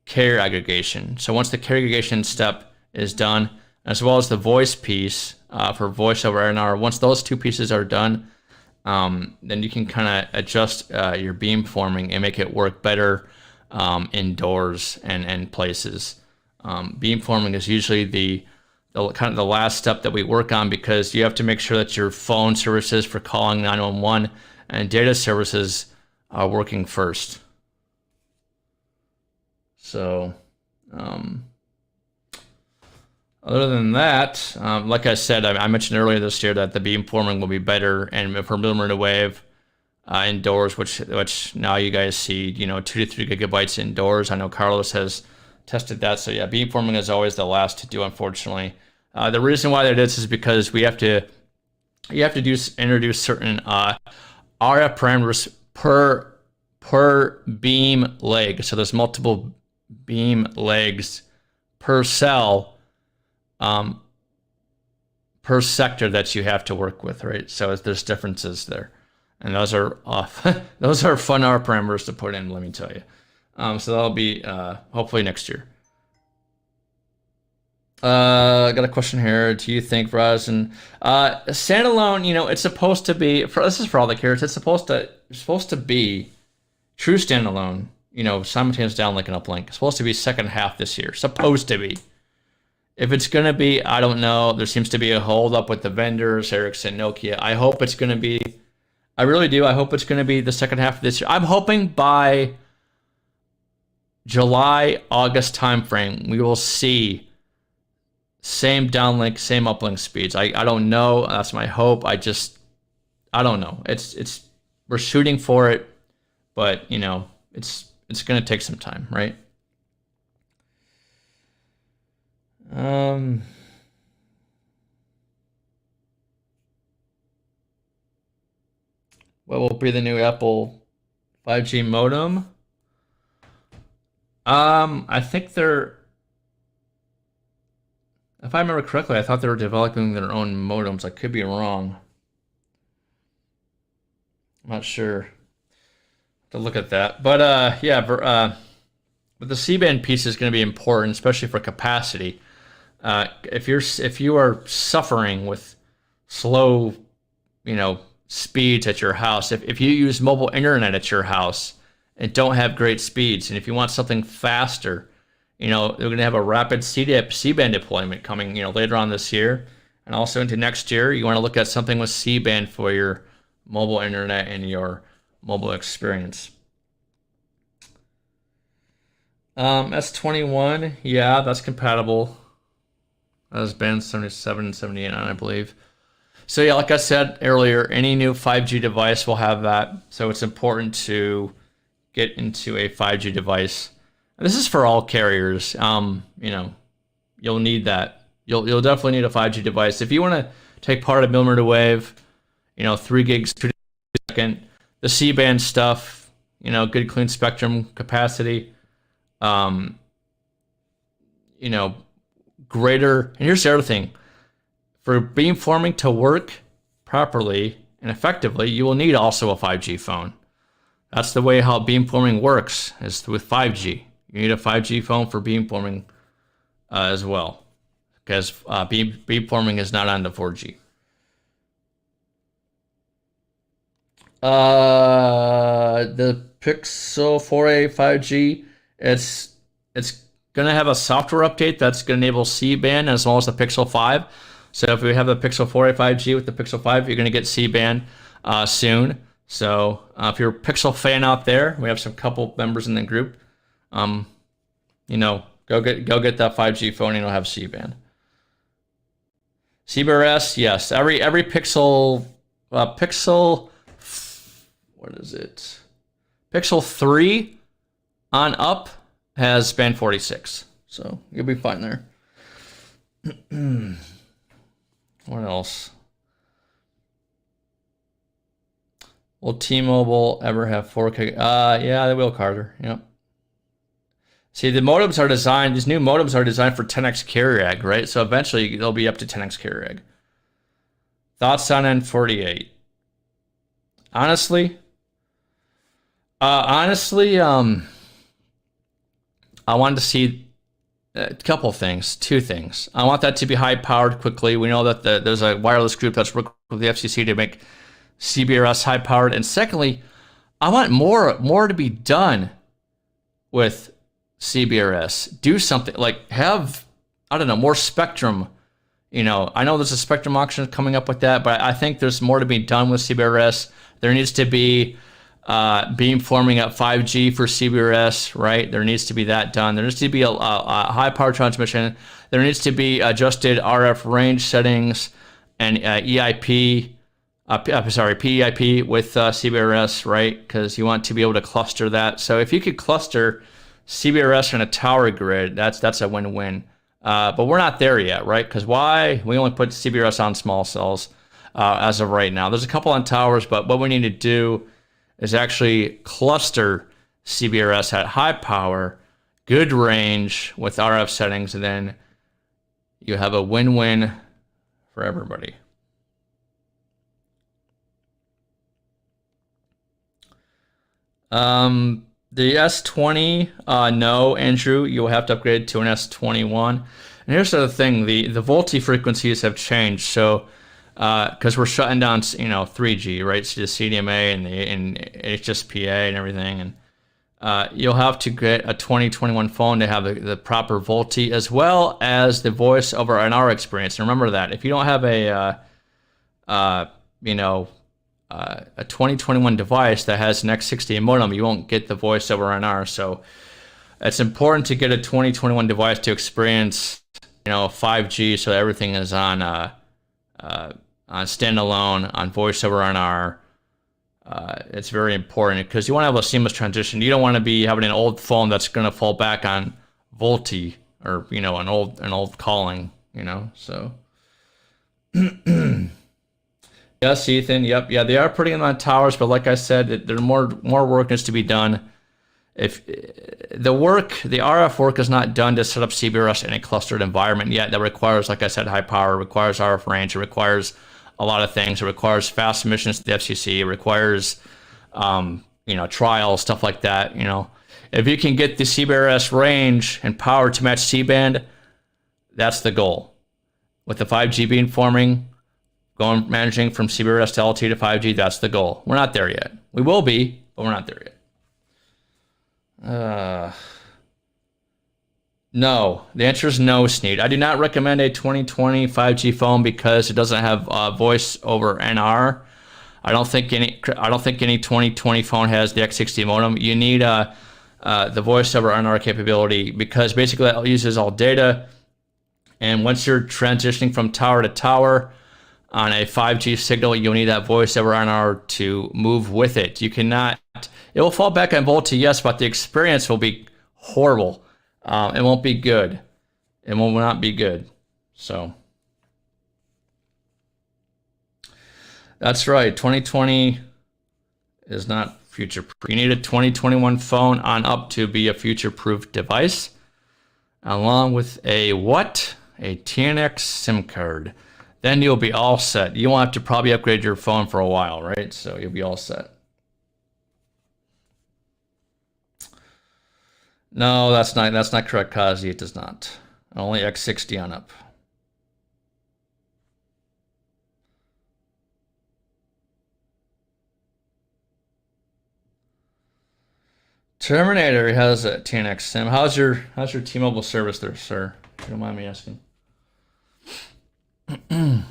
carrier aggregation. So once the carrier aggregation step is done, as well as the voice piece for voice over NR, once those two pieces are done, then you can kind of adjust your beamforming and make it work better indoors and places. Beamforming is usually the kind of the last step that we work on, because you have to make sure that your phone services for calling 911 and data services are working first. So, other than that, like I said, I mentioned earlier this year that the beamforming will be better, and for millimeter wave indoors, which now you guys see, 2 to 3 gigabytes indoors. I know Carlos has tested that. So yeah, beamforming is always the last to do, unfortunately. The reason why that is because you have to introduce certain RF parameters per beam leg. So there's multiple beam legs per cell, per sector that you have to work with, right? So there's differences there, and those are those are fun RF parameters to put in, let me tell you. So that'll be hopefully next year. I got a question here. Do you think Verizon standalone? It's supposed to be. This is for all the carriers. It's supposed to be true standalone. Simultaneous downlink and uplink. It's supposed to be second half this year. Supposed to be. If it's gonna be, I don't know. There seems to be a hold up with the vendors, Ericsson, Nokia. I hope it's gonna be. I really do. I hope it's gonna be the second half of this year. I'm hoping by July, August timeframe, we will see same downlink, same uplink speeds. I don't know. That's my hope. I don't know. We're shooting for it, but it's gonna take some time, right? What will be the new Apple 5G modem? I think if I remember correctly, I thought they were developing their own modems. I could be wrong. I'm not sure. To look at that, but but the C-band piece is going to be important, especially for capacity. If you are suffering with slow, speeds at your house, if you use mobile internet at your house and don't have great speeds, and if you want something faster, they're going to have a rapid C-band deployment coming, later on this year, and also into next year. You want to look at something with C-band for your mobile internet and your mobile experience. S21, yeah, that's compatible. That's band 77 and 78 on, I believe. So yeah, like I said earlier, any new 5G device will have that. So it's important to get into a 5G device. And this is for all carriers. You'll need that. You'll definitely need a 5G device if you want to take part of millimeter wave. 3 gigs per second. The C-band stuff. Good clean spectrum capacity. Greater. And here's the other thing. For beamforming to work properly and effectively, you will need also a 5G phone. That's the way how beamforming works, is with 5G. You need a 5G phone for beamforming as well, because beamforming is not on the 4G. The Pixel 4a 5G, it's going to have a software update that's going to enable C-band as well as the Pixel 5. So if we have the Pixel 4a 5G with the Pixel 5, you're going to get C-band soon. So if you're a Pixel fan out there, we have some couple members in the group. Go get that 5G phone and it'll have C-band. CBRS, yes. Every Pixel, what is it? Pixel 3 on up has band 46. So you'll be fine there. What else? Will T-Mobile ever have 4K? Yeah, they will, Carter. Yep. See, the modems are designed, these new modems are designed for 10x carrier ag, right? So eventually they'll be up to 10x carrier ag. Thoughts on N48? Honestly, I wanted to see a couple things, two things. I want that to be high powered quickly. We know that there's a wireless group that's working with the FCC to make CBRS high powered. And secondly, I want more to be done with CBRS. Do something like have, I don't know, more spectrum. I know there's a spectrum auction coming up with that, but I think there's more to be done with CBRS. There needs to be beamforming at 5G for CBRS, right? There needs to be that done. There needs to be a high power transmission. There needs to be adjusted RF range settings and PEIP with CBRS, right? Because you want to be able to cluster that. So if you could cluster CBRS in a tower grid, that's a win-win. But we're not there yet, right? Because why? We only put CBRS on small cells as of right now. There's a couple on towers, but what we need to do is actually cluster CBRS at high power, good range with RF settings, and then you have a win-win for everybody. The S20, no, Andrew, you'll have to upgrade to an S21. And here's the thing, the VoLTE frequencies have changed. So, because we're shutting down, 3G, right? So the CDMA and HSPA and everything. And you'll have to get a 2021 phone to have the proper VoLTE as well as the voice over NR experience. And remember that if you don't have a 2021 device that has an X60 modem, you won't get the voice over NR. So it's important to get a 2021 device to experience, 5G, so everything is on standalone, on voice over NR. It's very important because you want to have a seamless transition. You don't want to be having an old phone that's going to fall back on VoLTE or an old calling. So. Yes, Ethan. Yep. Yeah, they are putting them on towers, but like I said, there more work needs to be done. If the RF work is not done to set up CBRS in a clustered environment yet, that requires, like I said, high power, requires RF range, it requires a lot of things. It requires fast submissions to the FCC. It requires, trials, stuff like that. If you can get the CBRS range and power to match C-band, that's the goal. With the 5G beamforming, managing from CBRS to LTE to 5G, that's the goal. We're not there yet. We will be, but we're not there yet. No. The answer is no, Sneed. I do not recommend a 2020 5G phone because it doesn't have voice over NR. I don't think any 2020 phone has the X60 modem. You need the voice over NR capability because basically it uses all data. And once you're transitioning from tower to tower on a 5G signal, you'll need that voice over NR to move with it. You cannot. It will fall back on VoLTE, yes, but the experience will be horrible. It won't be good. It will not be good. So that's right. 2020 is not future-proof. You need a 2021 phone on up to be a future-proof device, along with a what? A TNX SIM card. Then you'll be all set. You won't have to probably upgrade your phone for a while, right? So you'll be all set. No, that's not correct, Kazi. It does not. Only X60 on up. Terminator has a TNX sim. How's your T-Mobile service there, sir? If you don't mind me asking. What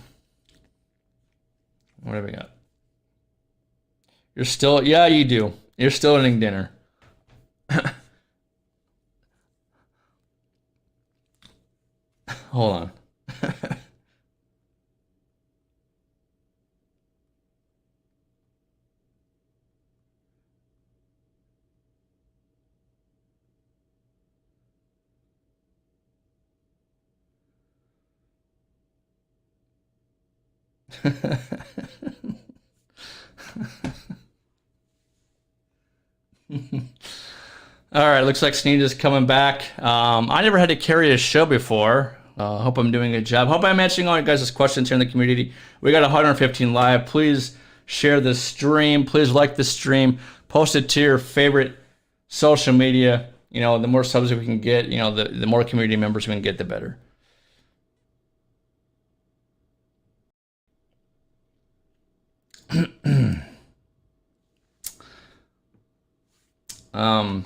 have we got? You're still, yeah, you do. You're still eating dinner. Hold on. All right, looks like Sneed is coming back. I never had to carry a show before. Hope I'm doing a good job. Hope I'm answering all you guys' questions here in the community. We got 115 live. Please share the stream. Please like the stream. Post it to your favorite social media. You know, the more subs we can get, you know, the more community members we can get, the better.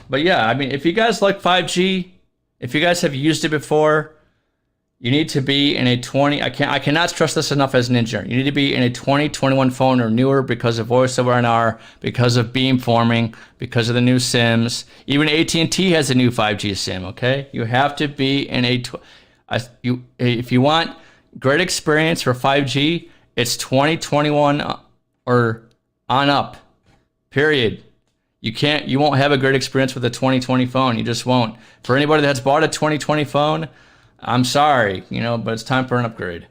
But yeah, I mean, if you guys like 5G, if you guys have used it before, you need to be in a 20. I cannot stress this enough as an engineer. You need to be in a 2021 phone or newer because of voice over NR, because of beamforming, because of the new SIMs. Even AT&T has a new 5G SIM. Okay, you have to be in if you want great experience for 5G, it's 2021 or on up. Period. You won't have a great experience with a 2020 phone. You just won't. For anybody that's bought a 2020 phone, I'm sorry, you know, but it's time for an upgrade.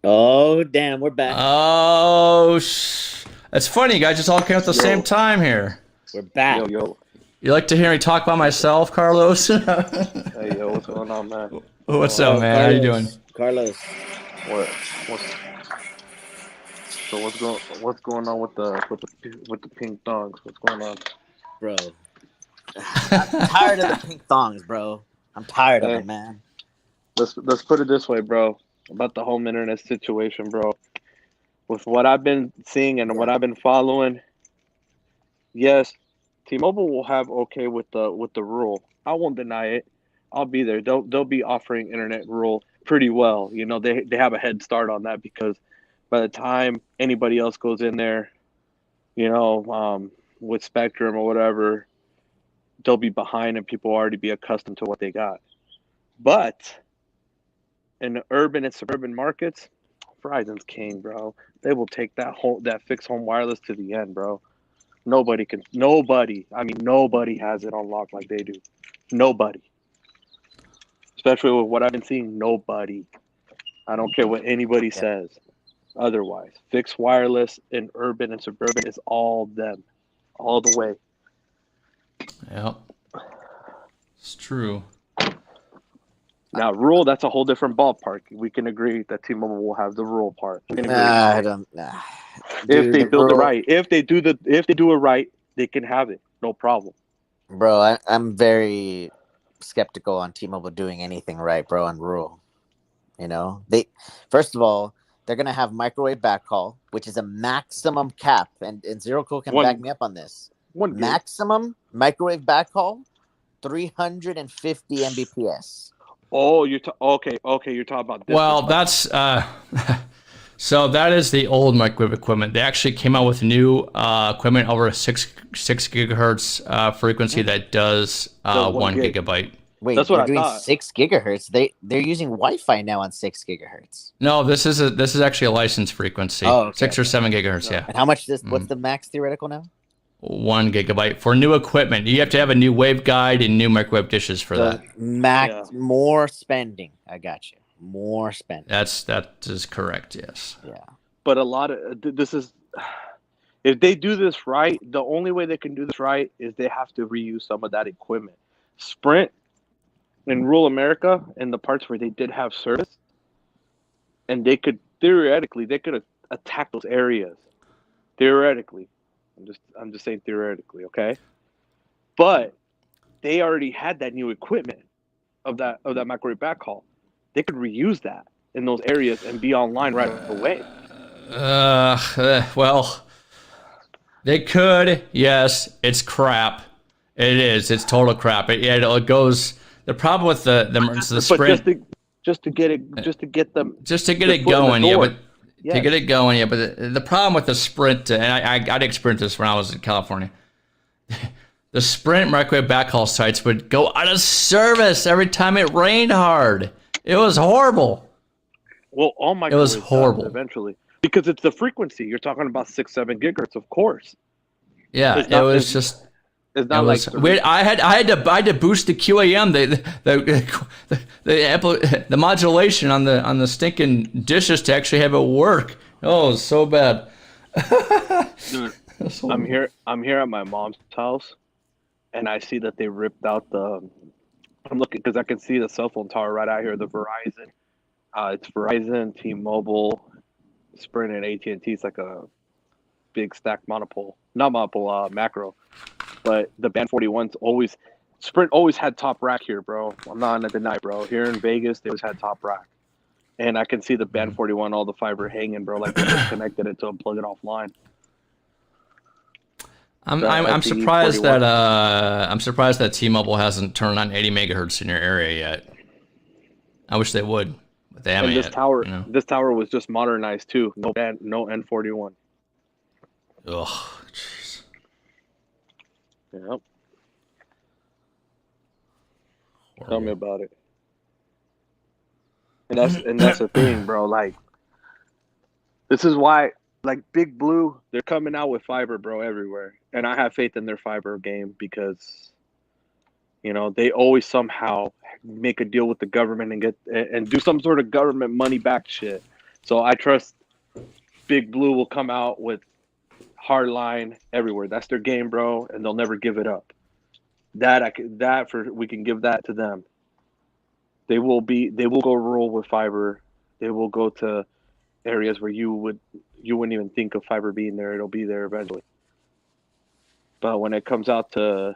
Oh, damn, we're back. Oh, that's funny. You guys just all came at the same time here. We're back. Yo. You like to hear me talk by myself, Carlos? Hey, yo, what's going on, man? What's up, man? How you doing? Carlos. What's going on with the pink dogs? What's going on, Bro? I'm tired of the pink thongs, bro. I'm tired of it, man. Let's put it this way, bro. About the home internet situation, bro. With what I've been seeing and what I've been following, yes, T-Mobile will have okay with the rural. I won't deny it. I'll be there. They'll be offering internet rural pretty well. You know, they have a head start on that because by the time anybody else goes in there, you know, with Spectrum or whatever, they'll be behind and people will already be accustomed to what they got. But in the urban and suburban markets, Verizon's king, bro. They will take that fixed home wireless to the end, bro. Nobody has it on lock like they do. Nobody. Especially with what I've been seeing, nobody. I don't care what anybody says. Otherwise, fixed wireless in urban and suburban is all them, all the way. Yeah, it's true. Now, rural, that's a whole different ballpark. We can agree that T-Mobile will have the rural part. I don't. If they build it right, if they do it right, they can have it. No problem. Bro, I'm very skeptical on T-Mobile doing anything right, bro, on rural. You know, first of all, they're gonna have microwave backhaul, which is a maximum cap, and Zero Cool can back me up on this. Maximum microwave backhaul, 350 Mbps. Oh, you're okay. You're talking about this. Well, that's so that is the old microwave equipment. They actually came out with new equipment over a 6 gigahertz frequency that does 1 gigabyte. Wait, that's what they're doing thought. 6 gigahertz. They're using Wi-Fi now on 6 gigahertz. No, this is actually a licensed frequency. Oh, okay. 6 or 7 gigahertz. Yeah. And how much what's the max theoretical now? 1 gigabyte for new equipment. You have to have a new waveguide and new microwave dishes for that. More spending. I got you. More spending. That is correct. Yes. Yeah. But a lot of this is, if they do this right, the only way they can do this right is they have to reuse some of that equipment. Sprint in rural America and the parts where they did have service, and they could attack those areas. Theoretically. I'm just saying theoretically, okay? But they already had that new equipment of that microwave backhaul. They could reuse that in those areas and be online right away. Well, They could, yes. It's crap. It is. It's total crap. It goes. The problem with the sprint, just to get it going, yeah. But yes. to get it going, yeah. But the problem with the sprint, and I did sprint this when I was in California. The sprint microwave backhaul sites would go out of service every time it rained hard. It was horrible. Well, all my it was horrible eventually because it's the frequency. You're talking about 6-7 gigahertz, of course. Yeah, it's not, it was just. It's not like I had to boost the QAM the modulation on the stinking dishes to actually have it work. Oh, it was so bad. Dude, I'm here at my mom's house, and I see that they ripped out I'm looking because I can see the cell phone tower right out here. The Verizon, it's Verizon, T-Mobile, Sprint, and AT&T. It's like a big stack macro. But the Band 41's Sprint always had top rack here, bro. I'm not gonna deny, bro. Here in Vegas, they always had top rack. And I can see the Band 41, all the fiber hanging, bro, like they just connected it to unplug it offline. I'm surprised that T-Mobile hasn't turned on 80 megahertz in your area yet. I wish they would, but they haven't and this yet. Tower, this tower was just modernized too. No N41. Ugh, jeez. Yep. Tell me about it. And that's the thing, bro. Like, this is why, like, Big Blue, they're coming out with fiber, bro, everywhere. And I have faith in their fiber game because, they always somehow make a deal with the government and do some sort of government money back shit. So I trust Big Blue will come out with hardline everywhere. That's their game, bro, and they'll never give it up. We can give that to them. They will go rural with fiber. They will go to areas where you wouldn't even think of fiber being there. It'll be there eventually. But when it comes out to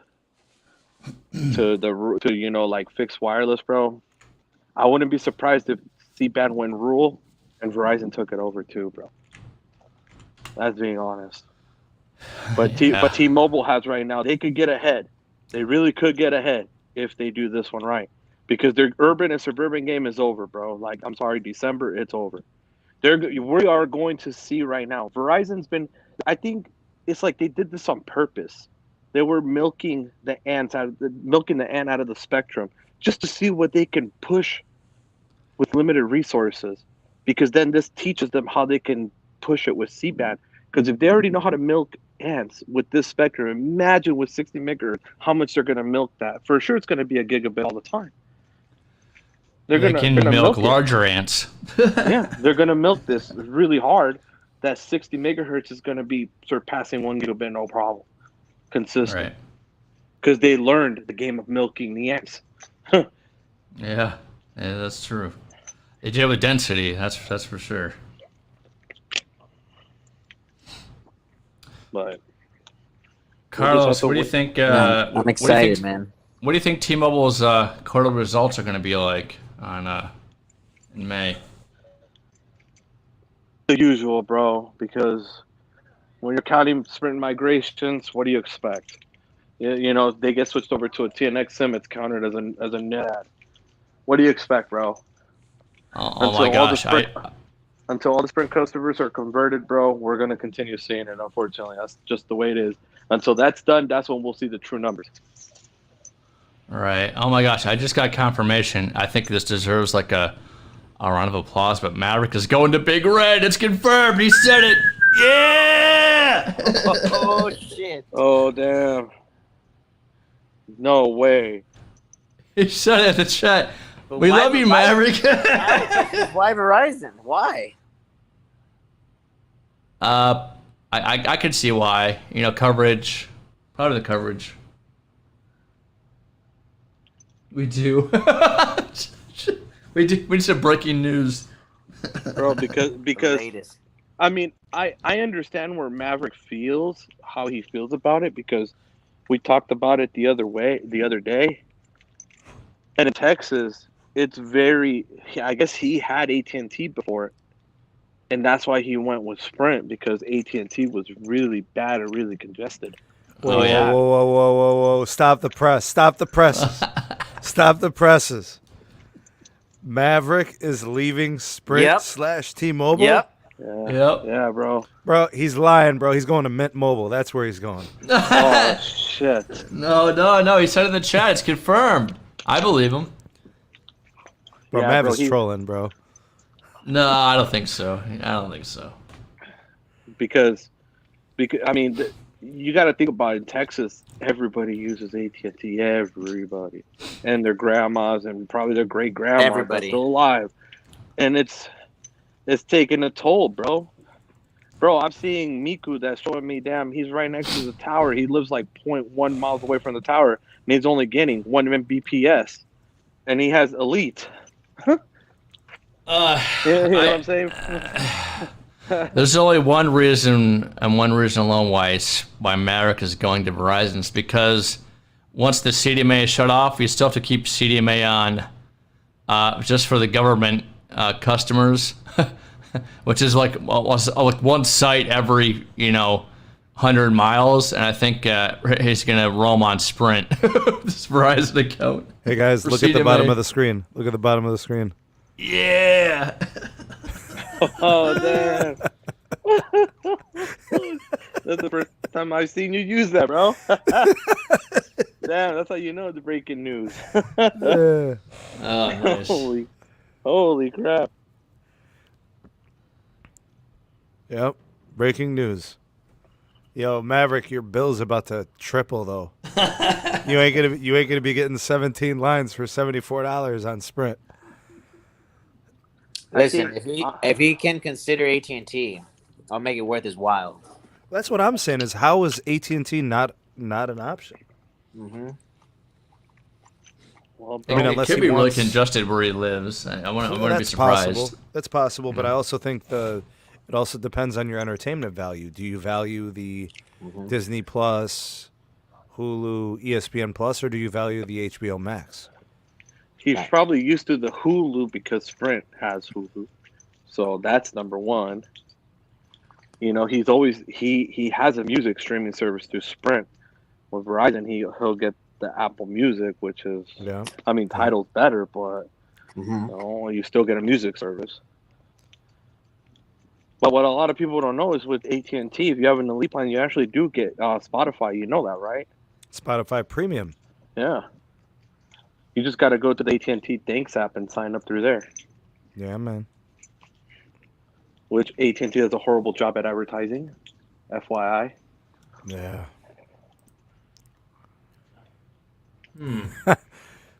like fixed wireless, bro, I wouldn't be surprised if C-band went rural and Verizon took it over too, bro. That's being honest. But T-Mobile has right now. They could get ahead. They really could get ahead if they do this one right. Because their urban and suburban game is over, bro. Like, I'm sorry, December, it's over. We are going to see right now. Verizon's been, I think it's like they did this on purpose. They were milking the ant out of the spectrum just to see what they can push with limited resources. Because then this teaches them how they can push it with C-band. Because if they already know how to milk ants with this spectrum, imagine with 60 megahertz how much they're going to milk that. For sure, it's going to be a gigabit all the time. They can milk larger ants. Yeah, they're going to milk this really hard. That 60 megahertz is going to be surpassing 1 gigabit, no problem. Consistent. Right. Because they learned the game of milking the ants. Yeah, that's true. They did it with density, that's for sure. But Carlos, what do you think? I'm excited, man. What do you think T-Mobile's quarterly results are going to be like on in May? The usual, bro. Because when you're counting Sprint migrations, what do you expect? They get switched over to a TNX SIM. It's counted as a net add. What do you expect, bro? Oh my gosh! Until all the Sprint customers are converted, bro, we're going to continue seeing it, unfortunately. That's just the way it is. Until that's done, that's when we'll see the true numbers. Right. Oh my gosh, I just got confirmation. I think this deserves like a round of applause, but Maverick is going to Big Red. It's confirmed. He said it. Yeah! Oh, shit. Oh, damn. No way. He said it in the chat. But we love you, Maverick. Why Verizon? Why? I could see why. Coverage. Probably the coverage. We do. We just have breaking news. Bro, because I mean, I understand where Maverick feels, how he feels about it, because we talked about it the other day. And in Texas, it's very, I guess he had AT&T before. And that's why he went with Sprint, because AT&T was really bad and really congested. Oh, yeah. Whoa. Stop the press. Stop the presses. Stop the presses. Maverick is leaving Sprint / T-Mobile? Yep. Yeah, bro. Bro, he's lying, bro. He's going to Mint Mobile. That's where he's going. Oh, shit. No. He said in the chat. It's confirmed. I believe him. Bro, Yeah, Mav bro, is trolling, bro. No, I don't think so. Because I mean, you got to think about it. In Texas, everybody uses AT&T. Everybody, and their grandmas and probably their great grandmas are Everybody. still alive, and it's taking a toll, bro. Bro, I'm seeing Miku that's showing me. Damn, he's right next to the tower. He lives like 0.1 miles away from the tower, and he's only getting 1 Mbps, and he has elite. You know what I'm saying? There's only one reason, and one reason alone, why Maverick is going to Verizon. It's because once the CDMA is shut off, you still have to keep CDMA on just for the government customers, which is like one site every 100 miles, and I think he's gonna roam on Sprint. This Verizon account. Hey guys, look at the bottom of the screen. Look at the bottom of the screen. Yeah. Oh, damn. That's the first time I've seen you use that, bro. Damn, that's how you know the breaking news. Yeah. Oh, nice. Holy crap. Yep. Breaking news. Yo, Maverick, your bill's about to triple though. you ain't gonna be getting 17 lines for $74 on Sprint. Listen, if he can consider AT&T, I'll make it worth his while. That's what I'm saying. Is how is AT&T not an option? Mm-hmm. Well, I mean, It unless could he be really wants- congested where he lives. I wouldn't be That's surprised. possible. That's possible, but I also think it also depends on your entertainment value. Do you value the Disney Plus, Hulu, ESPN Plus, or do you value the HBO Max? he's probably used to the Hulu because Sprint has Hulu. So that's number one. He's always he has a music streaming service through Sprint. With Verizon, he'll get the Apple Music, which is Tidal's better, but you still get a music service. But what a lot of people don't know is with AT&T, if you have an elite plan, you actually do get Spotify. You know that, right? Spotify Premium. Yeah. You just got to go to the AT&T Thanks app and sign up through there. Yeah, man. Which AT&T does a horrible job at advertising, FYI. Yeah.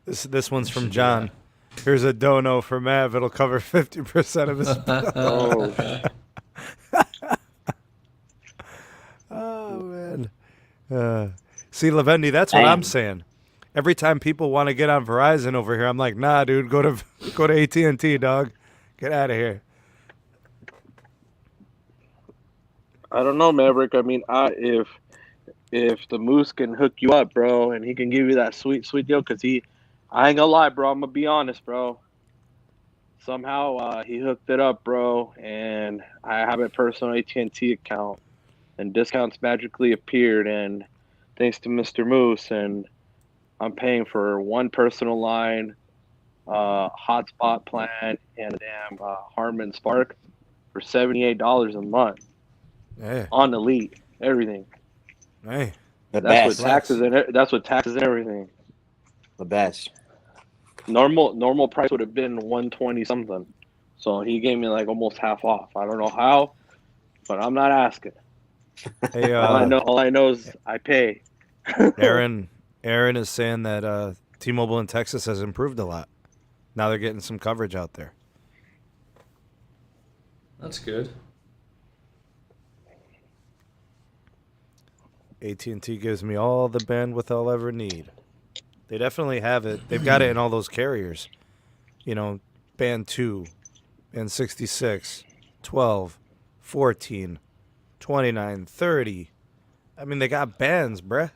This one's from John. Here's a dono for Mav. It'll cover 50% of his bill. Oh man. See, Lavendi, that's what I'm saying. Every time people want to get on Verizon over here, I'm like, nah, dude, go to AT&T, dog. Get out of here. I don't know, Maverick. I mean, if the Moose can hook you up, bro, and he can give you that sweet deal, because I ain't gonna lie, bro. I'm gonna be honest, bro. Somehow he hooked it up, bro, and I have a personal AT&T account, and discounts magically appeared, and thanks to Mr. Moose, and I'm paying for one personal line, hotspot plan, and a damn Harman Spark for $78 a month. Hey. On Elite, everything. Hey. That's what taxes and everything. The best. Normal price would have been $120 something. So he gave me like almost half off. I don't know how, but I'm not asking. Hey, all I know is I pay. Aaron is saying that T-Mobile in Texas has improved a lot. Now they're getting some coverage out there. That's good. AT&T gives me all the bandwidth I'll ever need. They definitely have it. They've got it in all those carriers. Band 2, band 66, 12, 14, 29, 30. I mean, they got bands, bruh.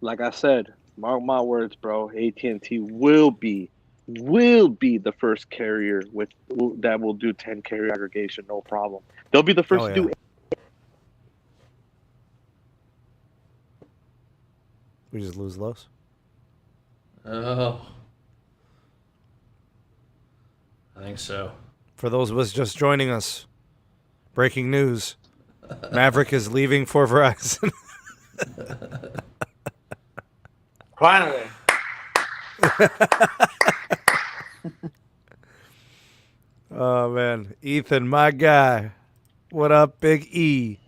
Like I said, mark my words, bro. AT&T will be will be the first carrier that will do 10 carrier aggregation, no problem. They'll be the first to do. We just lose Los. Oh, I think so. For those of us just joining us, breaking news: Maverick is leaving for Verizon. Finally. Oh man, Ethan, my guy. What up, Big E?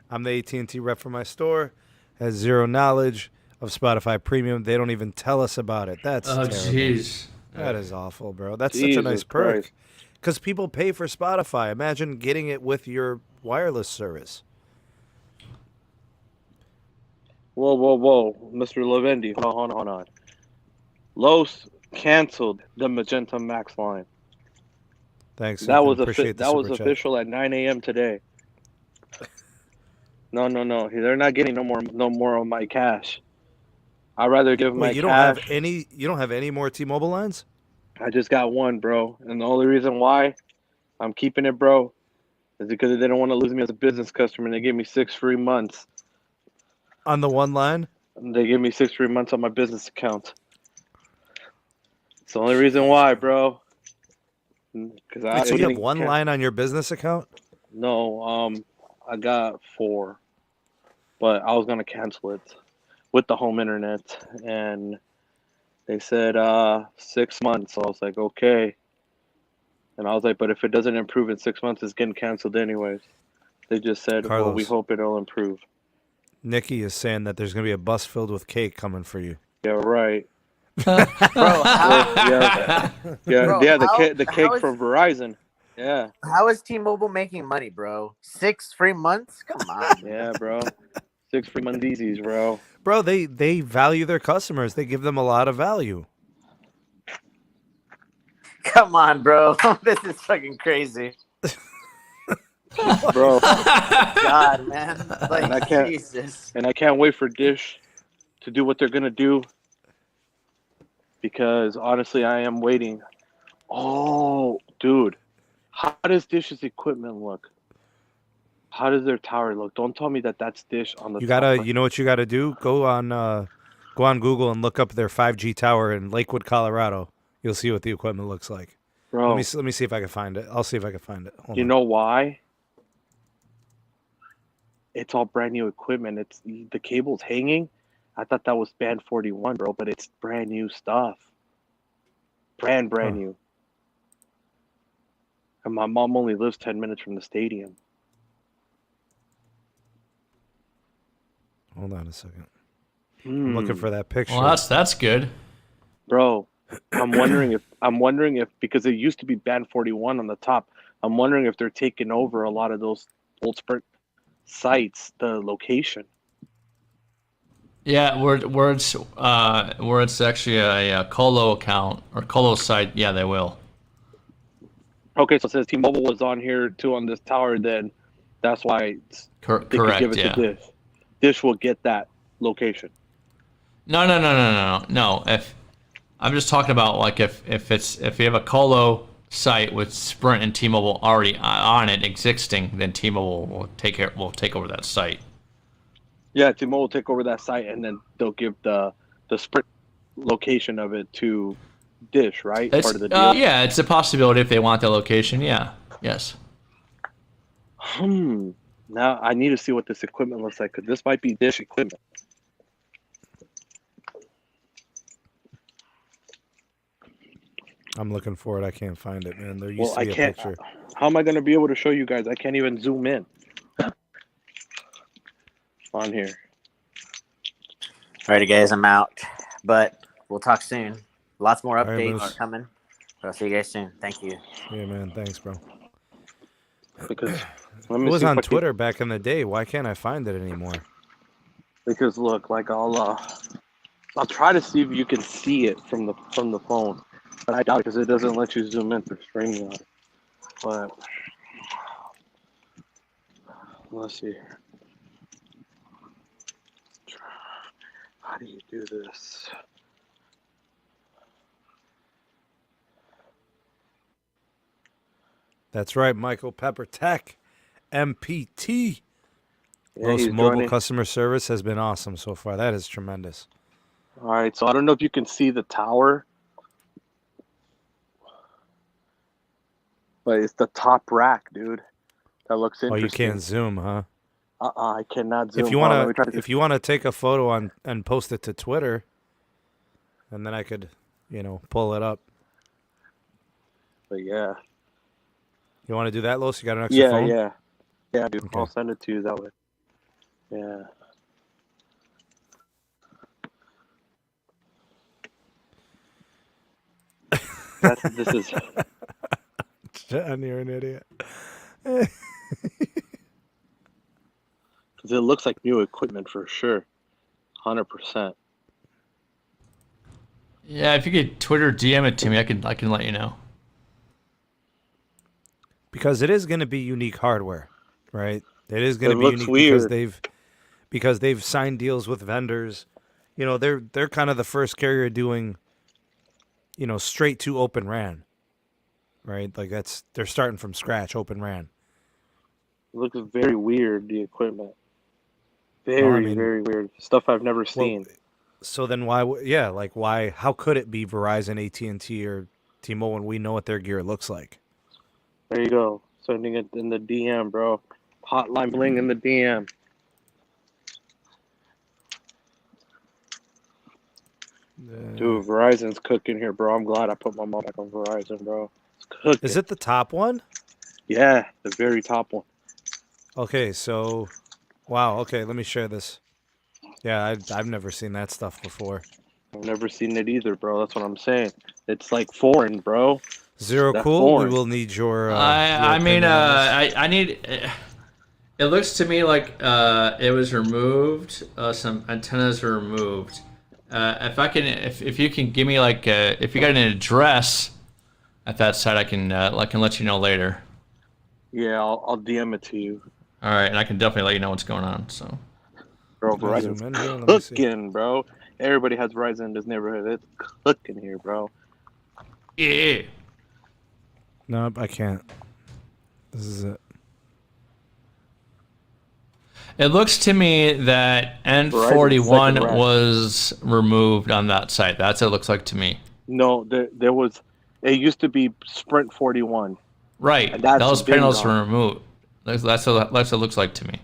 I'm the AT&T rep for my store. Has zero knowledge of Spotify Premium. They don't even tell us about it. That's terrible. Jeez. That is awful, bro. That's such a Jesus nice perk. Christ. Because people pay for Spotify. Imagine getting it with your wireless service. Whoa, Mr. Lavendi, hold on. Los canceled the Magenta Max line. Thanks. That Ethan. was Appreciate the that was super chat. official at 9 a.m. today. No. They're not getting no more of my cash. I'd rather give my Wait, you cash. don't have any more T-Mobile lines? I just got one, bro. And the only reason why I'm keeping it, bro, is because they didn't want to lose me as a business customer. And they gave me 6 free months. On the one line? They gave me 6 free months on my business account. It's the only reason why, bro. Wait, so you have one line on your business account? No, I got 4, but I was gonna cancel it with the home internet, and they said 6 months. So I was like, okay, and I was like, but if it doesn't improve in 6 months, it's getting canceled anyways. They just said, well, we Carlos. hope it'll improve. Nikki is saying that there's going to be a bus filled with cake coming for you. Yeah, right. Bro, how, Bro, The cake how is- from Verizon. Yeah, how is T-Mobile making money, bro? 6 free months? Come on. yeah, bro. 6 free Mondeezies, bro. Bro, they value their customers. They give them a lot of value. Come on, bro. This is fucking crazy. Bro, God, man. Like, And I can't- Jesus. and I can't wait for Dish to do what they're gonna do, because honestly, I am waiting. Oh, dude, how does Dish's equipment look? How does their tower look? Don't tell me that that's Dish on the. You know what you gotta do? Go on Google and look up their 5G tower in Lakewood, Colorado. You'll see what the equipment looks like. Bro, Let me see if I can find it. I'll see if I can find it. Hold you on. know why? It's all brand new equipment. It's the cable's hanging. I thought that was band 41, bro, but it's brand new stuff. Brand Huh. new. And my mom only lives 10 minutes from the stadium. Hold on a second. I'm looking for that picture. Well, that's good. Bro, I'm wondering if because it used to be band 41 on the top, I'm wondering if they're taking over a lot of those old Sprint sites, the location. Yeah, where it's actually a colo account or colo site. Yeah, they will. Okay, so it says T-Mobile was on here too on this tower, then that's why they could Correct. give it Yeah. to Dish. Dish will get that location. No. If I'm just talking about like if you have a colo site with Sprint and T-Mobile already on it existing, then T-Mobile will take over that site. Yeah, T-Mobile will take over that site, and then they'll give the Sprint location of it to Dish, right? It's, Part of the deal. yeah, it's a possibility if they want that location. Yeah. Yes. Now I need to see what this equipment looks like, because this might be Dish equipment. I'm looking for it. I can't find it, man. There used Well, to I be a can't. picture. How am I going to be able to show you guys? I can't even zoom in on here. Alrighty, guys, I'm out. But we'll talk soon. Lots more All right, updates Moose. coming. But I'll see you guys soon. Thank you. Yeah, man. Thanks, bro. Because It let me was see if on I can- Twitter back in the day. Why can't I find it anymore? Because look, like I'll try to see if you can see it from the phone, but I doubt it because it doesn't let you zoom in through StreamYard. But let's see. How do you do this? That's right, Michael Pepper Tech, MPT. Yeah, Los he's mobile joining. customer service has been awesome so far. That is tremendous. All right, so I don't know if you can see the tower, but it's the top rack, dude. That looks Oh, interesting. you can't zoom, huh? I cannot zoom. If you Hold on, wanna, let me try to- if you wanna take a photo and post it to Twitter, and then I could, pull it up. But yeah, You want to do that, Los? You got an extra phone? yeah, dude. Okay. I'll send it to you that way. Yeah. This is John, you're an idiot. because it looks like new equipment for sure, 100%. Yeah, if you could Twitter DM it to me, I can let you know. Because it is going to be unique hardware, right? It is going It to be looks unique weird. because they've signed deals with vendors. They're kind of the first carrier doing, straight to Open RAN, right? Like they're starting from scratch, Open RAN. It looks very weird, the equipment. Very, very weird. Stuff I've never seen. So then why? Why? How could it be Verizon, AT&T, or T-Mobile when we know what their gear looks like? There you go. Sending it in the DM, bro. Hotline bling in the DM. Dude, Verizon's cooking here, bro. I'm glad I put my mom back on Verizon, bro. It's cooking. Is it the top one? Yeah, the very top one. Okay, so, wow. Okay, let me share this. Yeah, I've never seen that stuff before. I've never seen it either, bro. That's what I'm saying. It's like foreign, bro. Zero That's cool. foreign. We will need your. I mean, opinion on this. I need. It looks to me like it was removed. Some antennas were removed. If you can give me if you got an address at that site, I can let you know later. Yeah, I'll DM it to you. All right, and I can definitely let you know what's going on. So, Bro, Can I zoom in here? Verizon's Let me see. cooking, bro. Everybody has Verizon in this neighborhood. It's cooking here, bro. yeah. Nope, I can't. This is it. It looks to me that Verizon's N41 second rack. was removed on that site. That's what it looks like to me. No, there was. It used to be Sprint 41. Right. And that's Those been panels gone. were removed. That's what it looks like to me.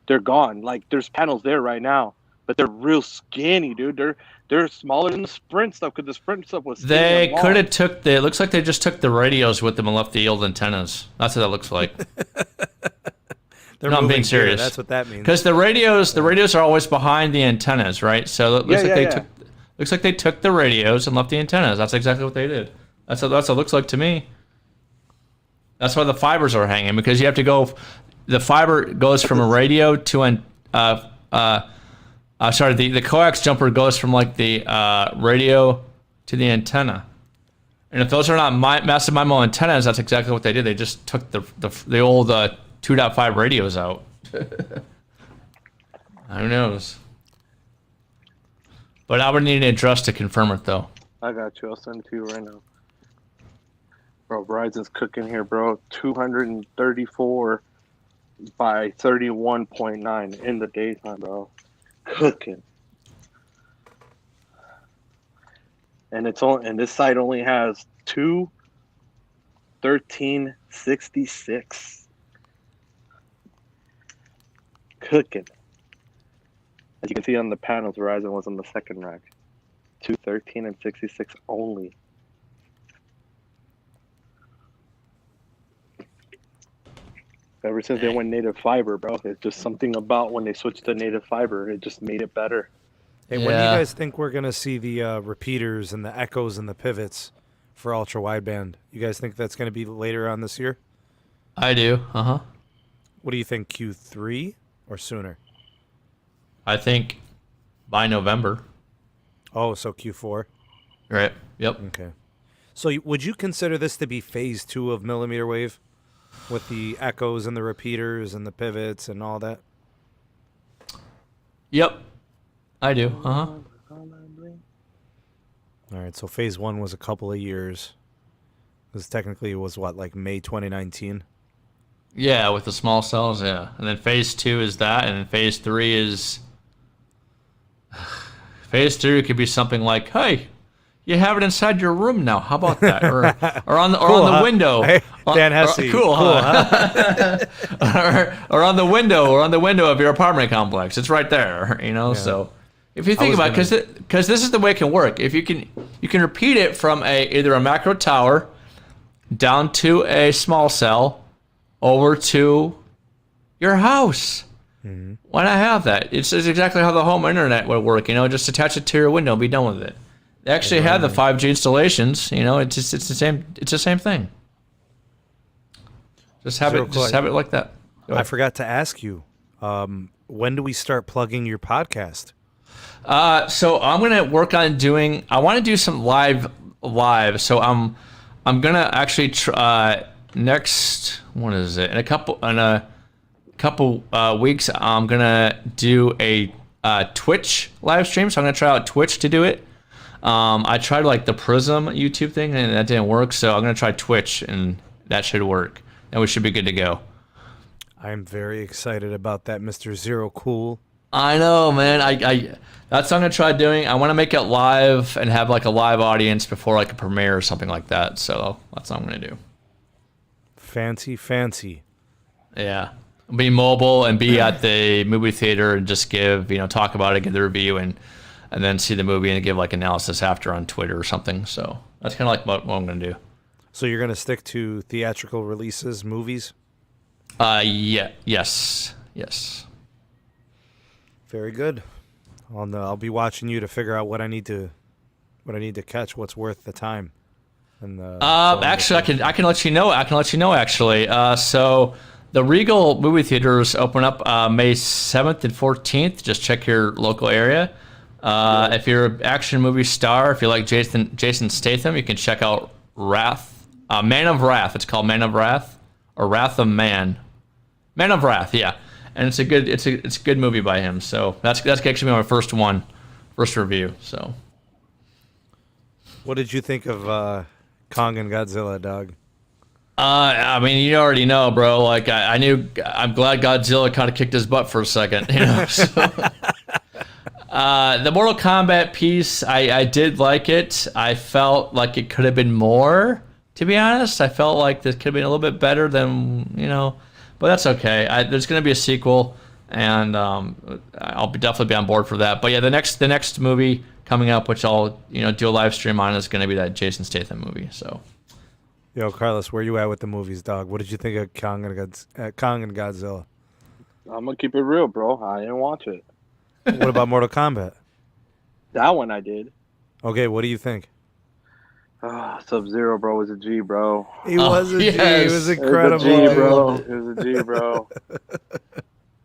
They're gone. Like there's panels there right now, but they're real skinny, dude. They're smaller than the Sprint stuff because the Sprint stuff was. skinny They and long. could have took it looks like they just took the radios with them and left the old antennas. That's what that looks like. They're No, I'm moving being gear. serious. That's what that means. Because the radios are always behind the antennas, right? So it looks looks like they took the radios and left the antennas. That's exactly what they did. That's what it looks like to me. That's why the fibers are hanging, because you have to go. The fiber goes from a radio to the coax jumper goes from like the radio to the antenna. And if those are not massive MIMO antennas, that's exactly what they did. They just took the old 2.5 radios out. Who knows? But I would need an address to confirm it, though. I got you. I'll send it to you right now. Bro, Verizon's cooking here, bro. 234 by 31.9 in the daytime, bro. Cooking. And this site only has 1366. Cooking. As you can see on the panels, Verizon was on the second rack. 213 and 66 only. Ever since they went native fiber, bro, it's just something about when they switched to native fiber, it just made it better. Hey, when do you Yeah. guys think we're gonna see the repeaters and the echoes and the pivots for ultra wideband? You guys think that's gonna be later on this year? I do. What do you think? Q3 or sooner? I think by November. Oh, so Q4. Right. Yep. Okay. So would you consider this to be phase 2 of millimeter wave, with the echoes and the repeaters and the pivots and all that? Yep. I do. All All right. So phase 1 was a couple of years, Because technically it was what, like May 2019? Yeah, with the small cells, yeah. And then phase 2 is that, and then phase 3 is... Phase 3 could be something like, hey, you have it inside your room now. How about that? Or on the Cool, on the huh? window. Hey, Dan Hesse. Cool, huh? or on the window of your apartment complex. It's right there, you know. Yeah. So if you think about it, because this is the way it can work. If you can repeat it from either a macro tower down to a small cell over to your house. Mm-hmm. Why not have that? It's exactly how the home internet would work. You know, just attach it to your window and be done with it. They actually have the 5G installations. You know, it's the same. It's the same thing. Just have it like that. I forgot to ask you. When do we start plugging your podcast? So I'm gonna work on doing. I want to do some live. So I'm gonna actually try next. What is it? In a couple weeks, I'm gonna do a Twitch live stream. So I'm gonna try out Twitch to do it. I tried like the Prism YouTube thing and that didn't work. So I'm gonna try Twitch and that should work. And we should be good to go. I'm very excited about that, Mr. Zero Cool. I know, man. I that's what I'm gonna try doing. I want to make it live and have like a live audience before like a premiere or something like that. So that's what I'm gonna do. Fancy. Yeah, be mobile and be at the movie theater and just give talk about it, give the review, and then see the movie and give like analysis after on Twitter or something. So that's kind of like what I'm gonna do. So you're gonna stick to theatrical releases, movies? Yes. Very good. I'll be watching you to figure out what I need to catch, what's worth the time. And actually, I can let you know. Actually, so the Regal movie theaters open up May 7th and 14th. Just check your local area. If you're an action movie star, if you like Jason Statham, you can check out Man of Wrath. It's called Man of Wrath or Wrath of Man. Man of Wrath, yeah. And it's a good movie by him. So that's actually my first review. So, what did you think of Kong and Godzilla, dog? I mean, you already know, bro. Like I knew. I'm glad Godzilla kind of kicked his butt for a second. So. The Mortal Kombat piece, I did like it. I felt like it could have been more. To be honest, I felt like this could have been a little bit better than but that's okay. There's going to be a sequel, and I'll definitely be on board for that. But yeah, the next movie coming up, which I'll do a live stream on, is going to be that Jason Statham movie. So, yo, Carlos, where you at with the movies, dog? What did you think of Kong and Godzilla? I'm gonna keep it real, bro. I didn't watch it. What about Mortal Kombat? That one I did. Okay, what do you think? Sub-Zero, bro, was a G, bro. He was a G. Yes. He was incredible. It was a G, bro. It was a G, bro.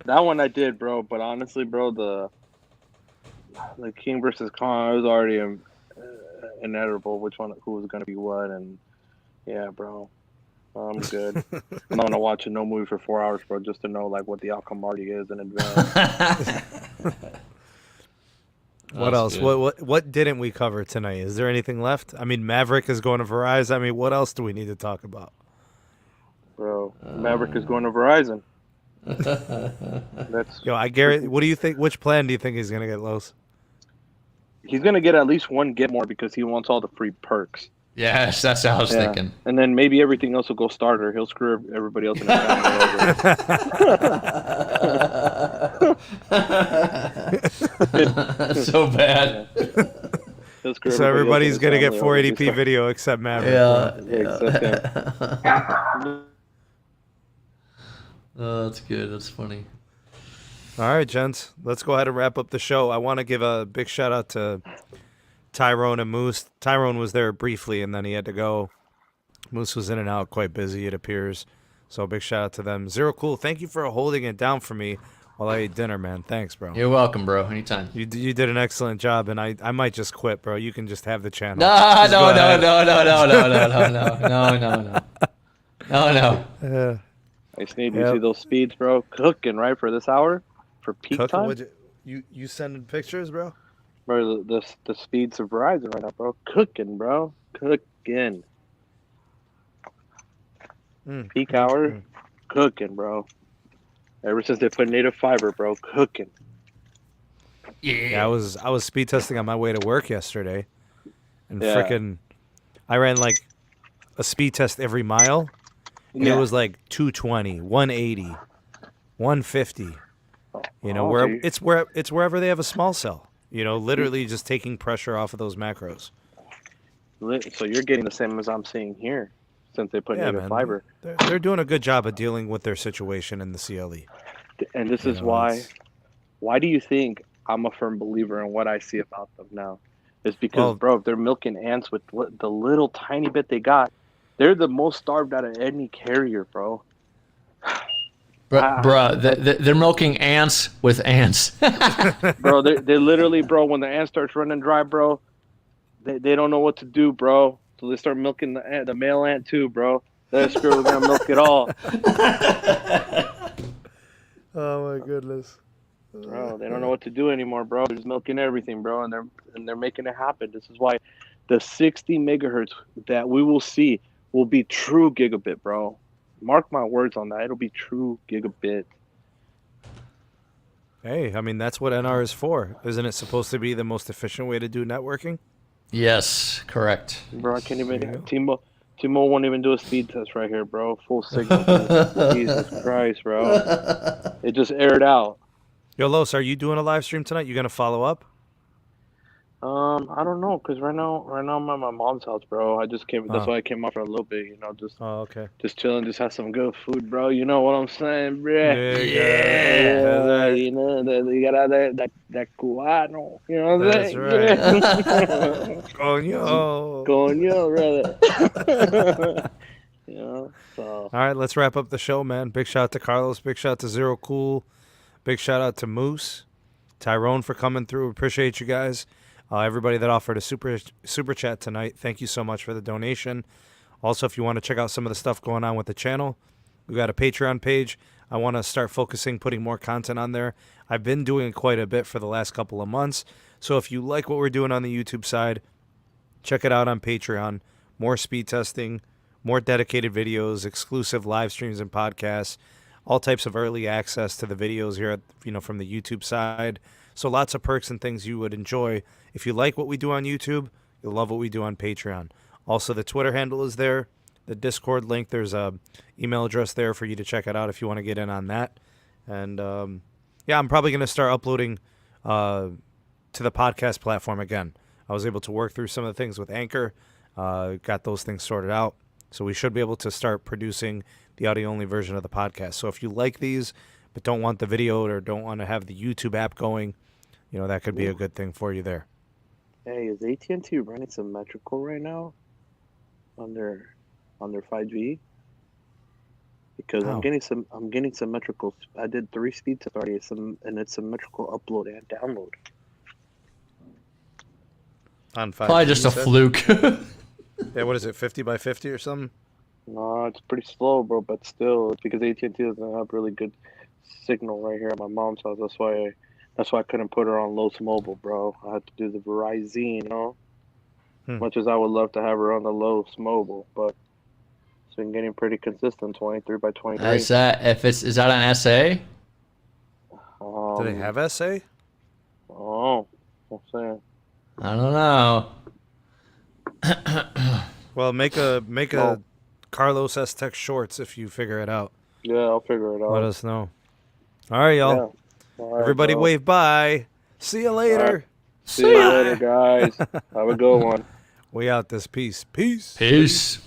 That one I did, bro. But honestly, bro, the King versus Kong, I was already inedible who was gonna be what, and yeah, bro. I'm good. I'm not gonna watch no movie for 4 hours, bro, just to know like what the outcome already is in advance. What else? What didn't we cover tonight? Is there anything left? I mean, Maverick is going to Verizon. I mean, what else do we need to talk about? Bro, Maverick is going to Verizon. I guarantee. What do you think? Which plan do you think he's gonna get, Los? He's gonna get at least one Get More because he wants all the free perks. Yes, that's what I was thinking. And then maybe everything else will go starter. He'll screw everybody else in the That's so bad. So everybody's gonna get 480p video except Maverick. Yeah. Oh, that's good. That's funny. All right, gents. Let's go ahead and wrap up the show. I want to give a big shout out to Tyrone and Moose. Tyrone was there briefly, and then he had to go. Moose was in and out, quite busy, it appears. So a big shout out to them. Zero Cool, thank you for holding it down for me while I ate dinner, man. Thanks, bro. You're welcome, bro. Anytime. You did an excellent job, and I might just quit, bro. You can just have the channel. No. Hey, Sneed, you see those speeds, bro? Cooking, right, for this hour? For peak time? You sending pictures, bro? Bro, the speeds of Verizon right now, bro. Cooking, bro. Cooking. Peak hour, cooking, bro. Ever since they put native fiber, bro, cooking. Yeah, I was speed testing on my way to work yesterday, and Yeah. frickin', I ran like a speed test every mile, and it was like 220, 180, 150. You know, where gee. it's wherever they have a small cell. You know, literally just taking pressure off of those macros. So you're getting the same as I'm seeing here, since they put native man. fiber. They're doing a good job of dealing with their situation in the CLE. And this You is know, why. it's- Why do you think I'm a firm believer in what I see about them now? It's because, Well- bro, if they're milking ants with the little tiny bit they got, they're the most starved out of any carrier, bro. Bruh, they're milking ants with ants. Bro, they literally, bro, when the ant starts running dry, bro, they don't know what to do, bro. So they start milking the male ant too, bro. That screw, we're gonna milk it all, Oh my goodness. bro. They don't know what to do anymore, bro. They're just milking everything, bro, and they're making it happen. This is why the 60 megahertz that we will see will be true gigabit, bro. Mark my words on that. It'll be true gigabit. Hey, I mean that's what NR is for. Isn't it supposed to be the most efficient way to do networking? Yes, correct. Bro, I can't There you even. go. Timo won't even do a speed test right here, bro. Full signal. Jesus Christ, bro. It just aired out. Yo, Los, are you doing a live stream tonight? You gonna follow up? I don't know, cause right now I'm at my mom's house, bro. I just came. That's Oh. why I came out for a little bit, just Oh, okay. chilling, just have some good food, bro. You know what I'm saying, bro? There you go. Yeah, you know you got that cubano. You know what I'm That's saying? right. Coño. Coño, brother. So. All right, let's wrap up the show, man. Big shout out to Carlos. Big shout out to Zero Cool. Big shout out to Moose, Tyrone for coming through. Appreciate you guys. Everybody that offered a super chat tonight, thank you so much for the donation. Also, if you want to check out some of the stuff going on with the channel, we got a Patreon page. I want to start putting more content on there. I've been doing quite a bit for the last couple of months. So if you like what we're doing on the YouTube side, check it out on Patreon. More speed testing, more dedicated videos, exclusive live streams and podcasts, all types of early access to the videos here from the YouTube side. So lots of perks and things you would enjoy. If you like what we do on YouTube, you'll love what we do on Patreon. Also, the Twitter handle is there. The Discord link, there's a email address there for you to check it out if you want to get in on that. And I'm probably going to start uploading to the podcast platform again. I was able to work through some of the things with Anchor, got those things sorted out. So we should be able to start producing the audio-only version of the podcast. So if you like these but don't want the video or don't want to have the YouTube app going, that could be a good thing for you there. Hey, is AT&T running symmetrical right now on their 5G? Because Oh. I'm getting symmetrical. I did 3 speed tests already, and it's symmetrical upload and download. On 5G, Probably just you a said? fluke. Yeah, what is it, 50 by 50 or something? No, it's pretty slow, bro. But still, it's because AT&T doesn't have really good signal right here at my mom's house. That's why I couldn't put her on Los Mobile, bro. I had to do the Verizon, Much as I would love to have her on the Los Mobile, but it's been getting pretty consistent, 23 by 23. Is that an SA? Do they have SA? Oh, I'm saying. I don't know. Well, make a Oh. Carlos S Tech Shorts if you figure it out. Yeah, I'll figure it out. Let us know. All right, y'all. Yeah. All right, Everybody bro. wave bye. See you later. All right. See you later, guys. Have a good one. We out this piece. Peace. Peace.